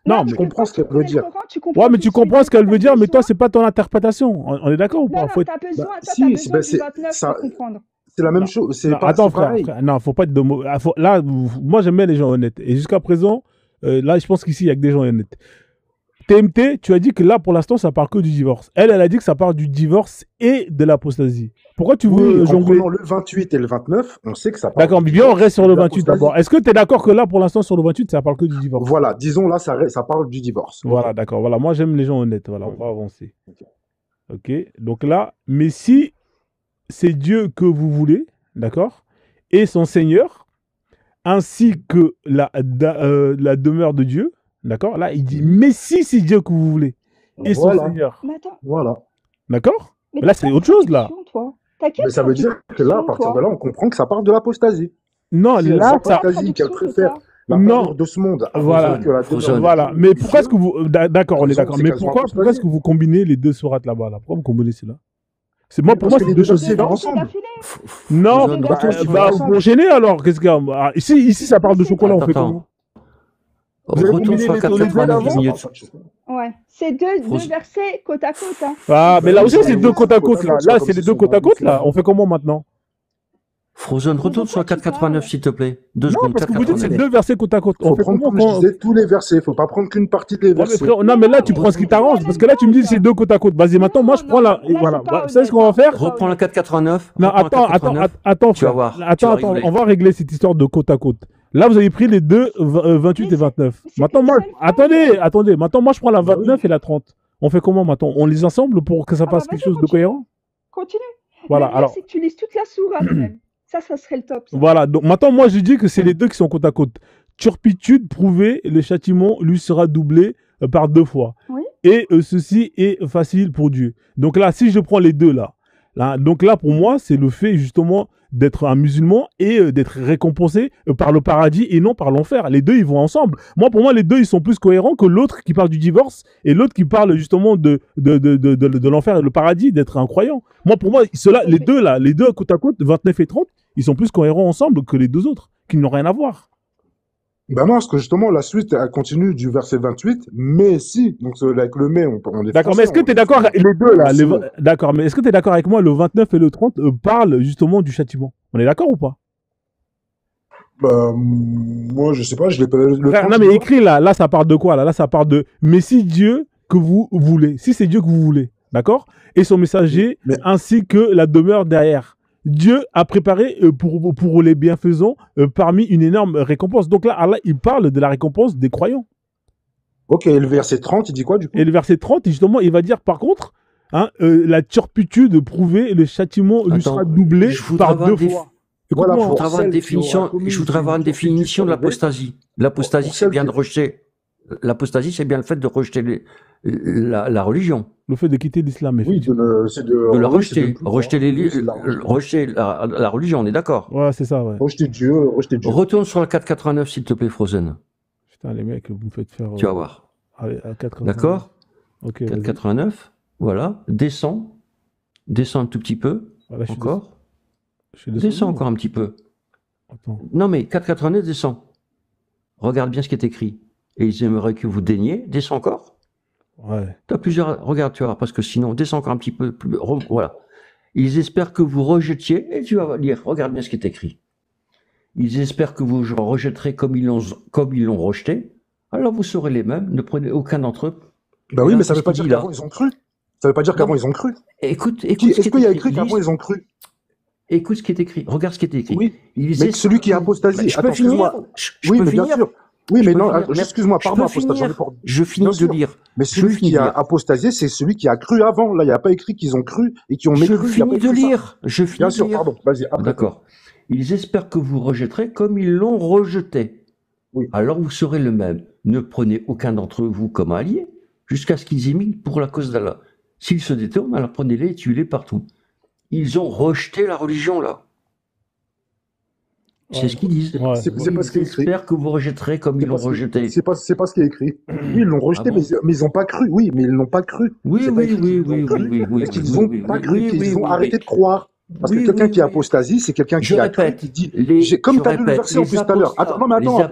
Non, Non, mais... Je parce que comprends quand ce tu qu'elle veut connais le dire. Coran, tu Ouais, comprends mais tout tu de suite. comprends ce Donc, toi, qu'elle tu veut as dire, mais toi, besoin. c'est pas ton interprétation. On est d'accord ou Non, pas? non, tu as besoin, toi, t'as Si, besoin bah, du 29 ça, pour comprendre. c'est la même Non, chose. non, C'est attends, c'est frère, pareil. non, faut pas être de mots. Là, moi, j'aime bien les gens honnêtes. Et jusqu'à présent, là, je pense qu'ici, il y a que des gens honnêtes. TMT, tu as dit que là, pour l'instant, ça parle que du divorce. Elle a dit que ça parle du divorce et de l'apostasie. Pourquoi tu Oui, veux en jongler? prenant le 28 et le 29, on sait que ça parle D'accord, du mais bien, on divorce reste sur et le de 28 l'apostasie. d'abord. Est-ce que tu es d'accord que là, pour l'instant, sur le 28, ça parle que du divorce? Voilà, disons là, ça parle du divorce. Ok. Voilà, d'accord. Voilà, moi, j'aime les gens honnêtes. Voilà, on va avancer. Ok. Ok, donc là, mais si c'est Dieu que vous voulez, d'accord, et son Seigneur, ainsi que la demeure de Dieu, d'accord, là, il dit, mais si c'est Dieu que vous voulez, et son Voilà, Seigneur, Mais attends, d'accord? mais Mais là, t'as c'est quelle autre chose, là. traduction, toi? T'as quelle mais ça veut dire que là, à traduction, partir de toi? là, on comprend que ça parle de l'apostasie. Non, Si elle là, ça... s'apostasie, qu'elle Traduction que préfère t'as? la Non, parure de ce monde avant voilà. que la demeure Frozen. de Voilà, Dieu, mais pourquoi est-ce que vous... D'accord, on est raison, d'accord, c'est mais qu'elles ont pourquoi est-ce apostasé. que vous combinez les deux sourates là-bas, là? Pourquoi vous combinez cela? C'est moi, Mais pour parce moi, que c'est les deux deux choses versets vont Deux versets ensemble. d'affilée. Non, Deux Frozen, versets Bah, ils vont bah, d'affilée. ensemble. pour gêner alors, qu'est-ce qu'il y a? Ah, ici, ça parle de C'est chocolat, on fait Attends, comment? Vous allez retourne combiner sur les deux 4,89 d'avant, ça minutes. parle pas de chocolat. Ouais. C'est deux Frozen. versets côte à côte, hein. Ah, mais Bah là oui, aussi, c'est mais deux oui, côte c'est à côte côte, à là. côte, c'est Là, comme c'est les s'ils deux sont côte à barbus, côte, c'est là. ça. On fait comment maintenant? Frozen, Mais retourne de sur quoi tu 4,89 parles? s'il te plaît. 2 Non, secondes, parce que vous dites que c'est 4,89. deux versets côte à côte. On Faut fait prendre, comment comme je quand... disais, tous les versets. Faut pas prendre qu'une partie des Ouais, mais versets. frère, non, mais là, tu prends ce qui C'est t'arrange. la Parce même que là, tu me dis base. c'est deux côte à côte. Vas-y, maintenant, moi, je prends la. Et Là, voilà. c'est pas Vous savez ce qu'on va honnête, faire? c'est pas Reprends la honnête. 4,89. Non, Reprends la attends, 4,89. attends, Tu vas frère. voir. Tu Attends, vas rigoler. on va régler cette histoire de côte à côte. Là, vous avez pris les deux, 28 Mais et 29. c'est Maintenant, une moi, seule phrase. attendez. Maintenant, moi, je prends la Bah oui. 29 et la 30. On fait comment maintenant? On les ensemble pour que ça Ah bah fasse quelque vas-y, chose de continue. cohérent? Continue. Voilà, Le mieux, alors. c'est que tu lises toute la sourate même. Ça serait le top, ça. Voilà, donc maintenant, moi, je dis que c'est les deux qui sont côte à côte. Turpitude prouvée, le châtiment lui sera doublé par 2 fois. Oui. Et ceci est facile pour Dieu. Donc là, si je prends les deux là, Là, donc là, pour moi, c'est le fait justement d'être un musulman et d'être récompensé par le paradis et non par l'enfer. Les deux, ils vont ensemble. Moi, pour moi, les deux, ils sont plus cohérents que l'autre qui parle du divorce et l'autre qui parle justement de l'enfer et le paradis, d'être un croyant. Moi, pour moi, ceux-là, les deux là, les deux côte à côte, 29 et 30, ils sont plus cohérents ensemble que les deux autres, qui n'ont rien à voir. Ben non, parce que justement, la suite, elle continue du verset 28, mais si, donc avec le mais, on est D'accord, mais est-ce que tu es d'accord avec les deux là D'accord, mais est-ce que tu es d'accord avec moi, le 29 et le 30 parlent justement du châtiment? On est d'accord ou pas? Bah, moi, je sais pas, je l'ai pas. Frère, non, mais écrit là, ça parle de quoi là? Là, ça parle de mais si Dieu que vous voulez, si c'est Dieu que vous voulez, d'accord? Et son messager, ainsi que la demeure derrière. Dieu a préparé pour les bienfaisants parmi une énorme récompense. Donc là, Allah, il parle de la récompense des croyants. Ok, et le verset 30, il dit quoi du coup? Et le verset 30, justement, il va dire par contre, hein, la turpitude prouver le châtiment lui sera doublé par 2 fois. Voilà, je voudrais avoir une définition de l'apostasie. L'apostasie, c'est bien de rejeter. L'apostasie, c'est bien le fait de rejeter la religion. Le fait de quitter l'islam, oui, de la rejeter. Rejeter la religion, on est d'accord? Ouais, c'est ça, ouais. Rejeter Dieu. Retourne sur la 489, s'il te plaît, Frozen. Putain, les mecs, vous me faites faire... Tu vas voir. Allez, à 489. D'accord? Ok. 489, voilà. Descends. Descends un tout petit peu. Voilà, encore. Descends encore un petit peu. Attends. Non, mais 489, descends. Regarde bien ce qui est écrit. Et ils aimeraient que vous daigniez. Descends encore. Ouais. Tu as plusieurs... Regarde, tu vois, parce que sinon, descends encore un petit peu plus. Voilà. Ils espèrent que vous rejetiez. Et tu vas lire. Regarde bien ce qui est écrit. Ils espèrent que vous rejetterez comme ils l'ont rejeté. Alors vous serez les mêmes. Ne prenez aucun d'entre eux. Ben oui, mais ça ne veut pas dire qu'avant ils ont cru. Ça ne veut pas dire qu'avant ils ont cru. Écoute. Est-ce qu'il y a écrit qu'avant ils ont cru? Écoute ce qui est écrit. Regarde ce qui est écrit. Oui. Mais celui qui a apostasie. Je peux finir. Oui, mais bien sûr. Oui, mais non, excuse-moi, pardon, je finis de lire. Mais celui qui a apostasié, c'est celui qui a cru avant. Là, il n'y a pas écrit qu'ils ont cru et qu'ils ont mécru. Je finis de lire. Bien sûr, pardon. Vas-y. D'accord. Ils espèrent que vous rejetterez comme ils l'ont rejeté. Oui. Alors vous serez le même. Ne prenez aucun d'entre vous comme allié jusqu'à ce qu'ils imitent pour la cause d'Allah. S'ils se détournent, alors prenez-les et tuez-les partout. Ils ont rejeté la religion, là. C'est ce qu'ils disent. Ouais. C'est pas ce qui est écrit. J'espère que vous rejetterez comme ils l'ont rejeté. C'est pas ce qui est écrit. Oui, ils l'ont rejeté, mais ils n'ont pas cru. Oui, mais ils n'ont pas cru. Oui. Est-ce qu'ils n'ont pas cru, qu'ils ont arrêté de croire? Parce que quelqu'un qui apostasie, c'est quelqu'un qui a cru, qui dit, comme tu as lu le verset en plus tout à l'heure. Attends, non, mais attends,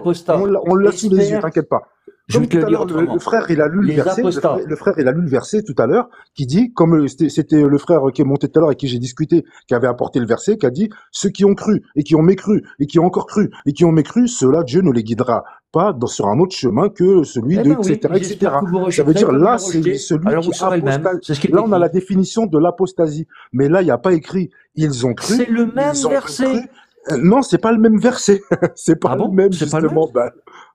on l'a sous les yeux, t'inquiète pas. Comme tout à l'heure, le frère, il a lu le verset. Le frère, il a lu le verset tout à l'heure, qui dit, comme c'était le frère qui est monté tout à l'heure avec qui j'ai discuté, qui avait apporté le verset, qui a dit, ceux qui ont cru, et qui ont mécru, et qui ont encore cru, et qui ont mécru, ceux-là, Dieu ne les guidera pas sur un autre chemin que celui de, etc. Ça veut dire, là, c'est celui qui apostasie. Là, on a la définition de l'apostasie. Mais là, il n'y a pas écrit, ils ont cru. C'est le même verset. Non, c'est pas le même verset. C'est pas le même, justement.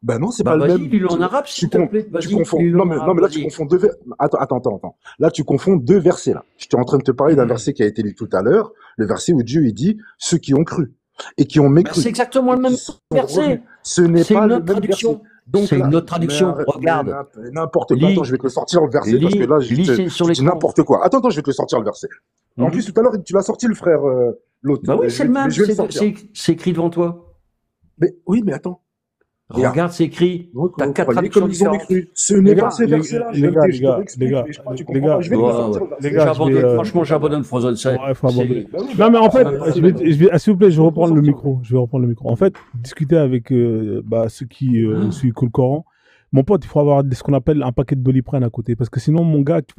Ben non, c'est pas le même. Lis-le en arabe, s'il te plaît. Tu confonds. Non, mais là, tu confonds deux versets. Attends. Là, tu confonds deux versets, là. J'étais en train de te parler d'un verset qui a été lu tout à l'heure. Le verset où Dieu, il dit, ceux qui ont cru et qui ont mécru. C'est exactement le même verset. Ce n'est pas le même verset. C'est une autre traduction. Regarde. N'importe quoi. Attends, je vais te le sortir le verset parce que là, je dis n'importe quoi. Attends, je vais te le sortir le verset. En plus, tout à l'heure, tu l'as sorti, le frère, l'autre. Bah oui, c'est le même. C'est écrit devant toi. Mais oui, mais attends. Regarde, c'est écrit. T'as 4 traductions différentes. Ce n'est pas ces versets-là. Les gars, franchement, j'abandonne Frozen. Non, mais en fait, s'il vous plaît, je vais reprendre le micro. En fait, discuter avec ceux qui suivent le Coran. Mon pote, il faut avoir ce qu'on appelle un paquet de Doliprane à côté. Parce que sinon, mon gars, tu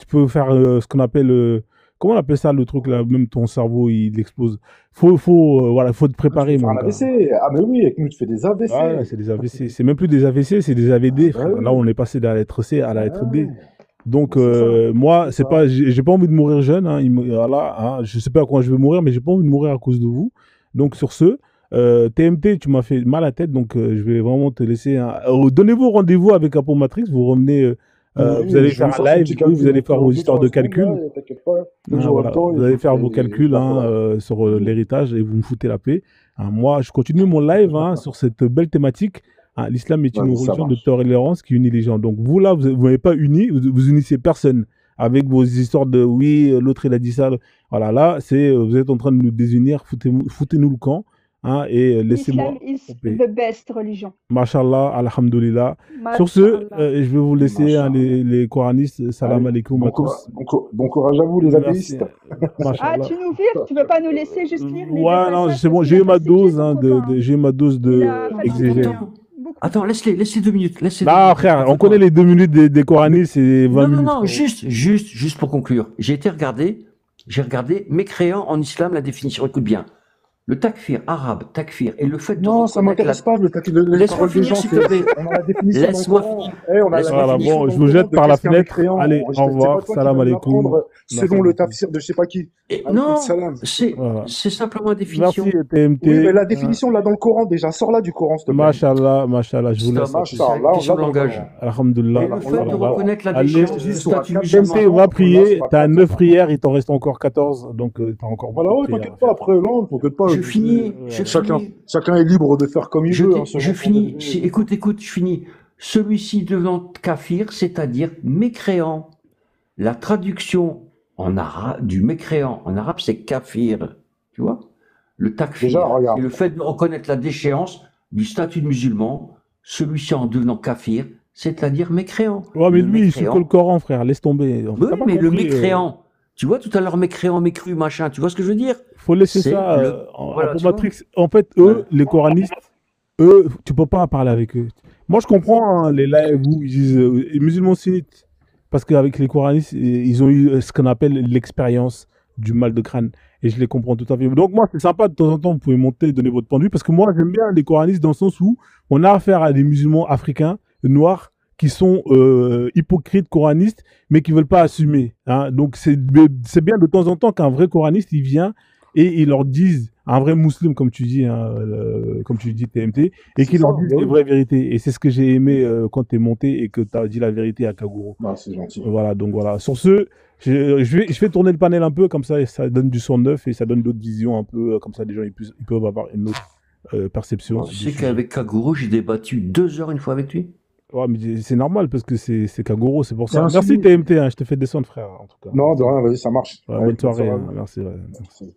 peux faire ce qu'on appelle... Comment on appelle ça, le truc là? Même ton cerveau, il explose. Faut te préparer, mon gars. AVC. Ah, mais oui, avec nous, tu fais des AVC. Ouais, c'est des AVC. C'est même plus des AVC, c'est des AVD. Là, on est passé de la lettre C à la lettre D. Donc, moi, c'est pas, j'ai pas envie de mourir jeune. Je sais pas à quoi je vais mourir, mais j'ai pas envie de mourir à cause de vous. Donc, sur ce, TMT, tu m'as fait mal à la tête, donc je vais vraiment te laisser. Donnez-vous rendez-vous avec Apo Matrix. Vous revenez. Vous allez faire un live, vous allez faire vos histoires de calcul. Vous allez faire vos calculs sur l'héritage et vous me foutez la paix. Moi, je continue mon live sur cette belle thématique. L'islam est une religion de tolérance qui unit les gens. Donc vous là, vous n'avez pas uni, vous unissez personne. avec vos histoires de oui, l'autre il a dit ça. Voilà, là, c'est vous êtes en train de nous désunir, foutez-nous le camp, hein, et L'islam laissez-moi is couper. the best religion. Mashallah, alhamdulillah. Sur ce, Mashallah. je vais vous laisser, hein, Machallah. les coranistes. Salam Allez, alaikum à tous. bon courage à vous, les Merci. athéistes. Ah, Mashallah. tu nous vires? Tu veux pas nous laisser juste lire les deux Ouais, non, passages c'est bon, parce qu'il j'ai a eu ma falsifié dose, ton hein, copain. j'ai eu ma dose Il de a falsifié exégèse. beaucoup. Attends, laisse-les 2 minutes. Laisse-les 2 Non, minutes. frère, on Attends. connaît les 2 minutes des coranistes, c'est 20 Non, minutes. non, frérot. juste pour conclure. J'ai regardé mécréant en islam, la définition. Écoute bien. Le takfir arabe, takfir, et le fait de Non, ça reconnaître m'intéresse pas, les Laisse-moi paroles des finir, gens, s'il te plaît. on a la définition dans le Laisse-moi Coran. finir. Eh, on a la Laisse-moi Voilà, définition bon, dans je le vous Coran jette de par la qu'est-ce qu'un fenêtre. mécréant. Allez, C'est au pas revoir. toi qui vas Salam nous alaikum. l'apprendre selon Merci le beaucoup. tafsir de je sais pas qui. Et Alaikum non, salam. Voilà. c'est simplement une définition. Merci, Oui, mais TMT. la définition là dans le Coran déjà, sors-là du Coran, s'il te plaît. Mashallah, mashallah, je vous laisse. Stop, à tous. c'est une Machallah, on question l'a de dans le langage. Coran. Alhamdulillah. Et le On fait l'a de dans le Coran. reconnaître la Allez, déchéance du Sur la statut carte musulman. TMT, va on l'a prier. sur la T'as carte 9 prières, il t'en reste encore 14. Donc, t'as encore Voilà, beaucoup de ouais, prières à t'inquiète pas, faire. après, non, t'inquiète pas. Je finis, Chacun est libre de faire comme il veut, hein, selon je son finis. degré. Écoute, je finis. Celui-ci devenant kafir, c'est-à-dire mécréant. La traduction en arabe, du mécréant en arabe, c'est kafir. Tu vois? Le takfir. Déjà, regarde. Et le fait de reconnaître la déchéance du statut de musulman, celui-ci en devenant kafir, c'est-à-dire mécréant. Ouais, mais Le lui, il suit que le mécréant. Coran, frère. Laisse tomber. Oui, T'as pas mais le compris. mécréant. Tu vois tout à l'heure mécréant, mécru, machin. Tu vois ce que je veux dire? Faut laisser C'est ça le. Voilà, pour tu vois? Matrix. En fait, eux, les coranistes, eux, tu peux pas parler avec eux. Moi, je comprends, hein, les lives où ils disent les musulmans sunnites, parce qu'avec les coranistes, ils ont eu ce qu'on appelle l'expérience du mal de crâne. Et je les comprends tout à fait. Donc, moi, c'est sympa de temps en temps, vous pouvez monter, donner votre point de vue, parce que moi, j'aime bien les coranistes dans le sens où on a affaire à des musulmans africains, noirs, qui sont hypocrites coranistes, mais qui veulent pas assumer. Hein. Donc, c'est bien de temps en temps qu'un vrai coraniste, il vient et il leur dise, un vrai musulman, comme tu dis, hein, comme tu dis TMT, et C'est qu'il ça, leur dise bah les oui. vraies vérités. Et c'est ce que j'ai aimé quand tu es monté et que tu as dit la vérité à Kaguro. Ah, c'est gentil. Voilà, donc voilà. Sur ce, je vais tourner le panel un peu, comme ça donne du son neuf et ça donne d'autres visions un peu, comme ça les gens ils peuvent avoir une autre perception Tu du sais sujet. qu'avec Kaguro, j'ai débattu 2 heures une fois avec lui. Ouais, mais c'est normal parce que c'est Kaguro, c'est pour ça. Merci. Merci TMT, hein, je te fais descendre, frère, en tout cas. Non, de rien, vas-y, ça marche. Ouais, Allez, bonne soirée, bonne hein, soirée. merci. Ouais. Merci.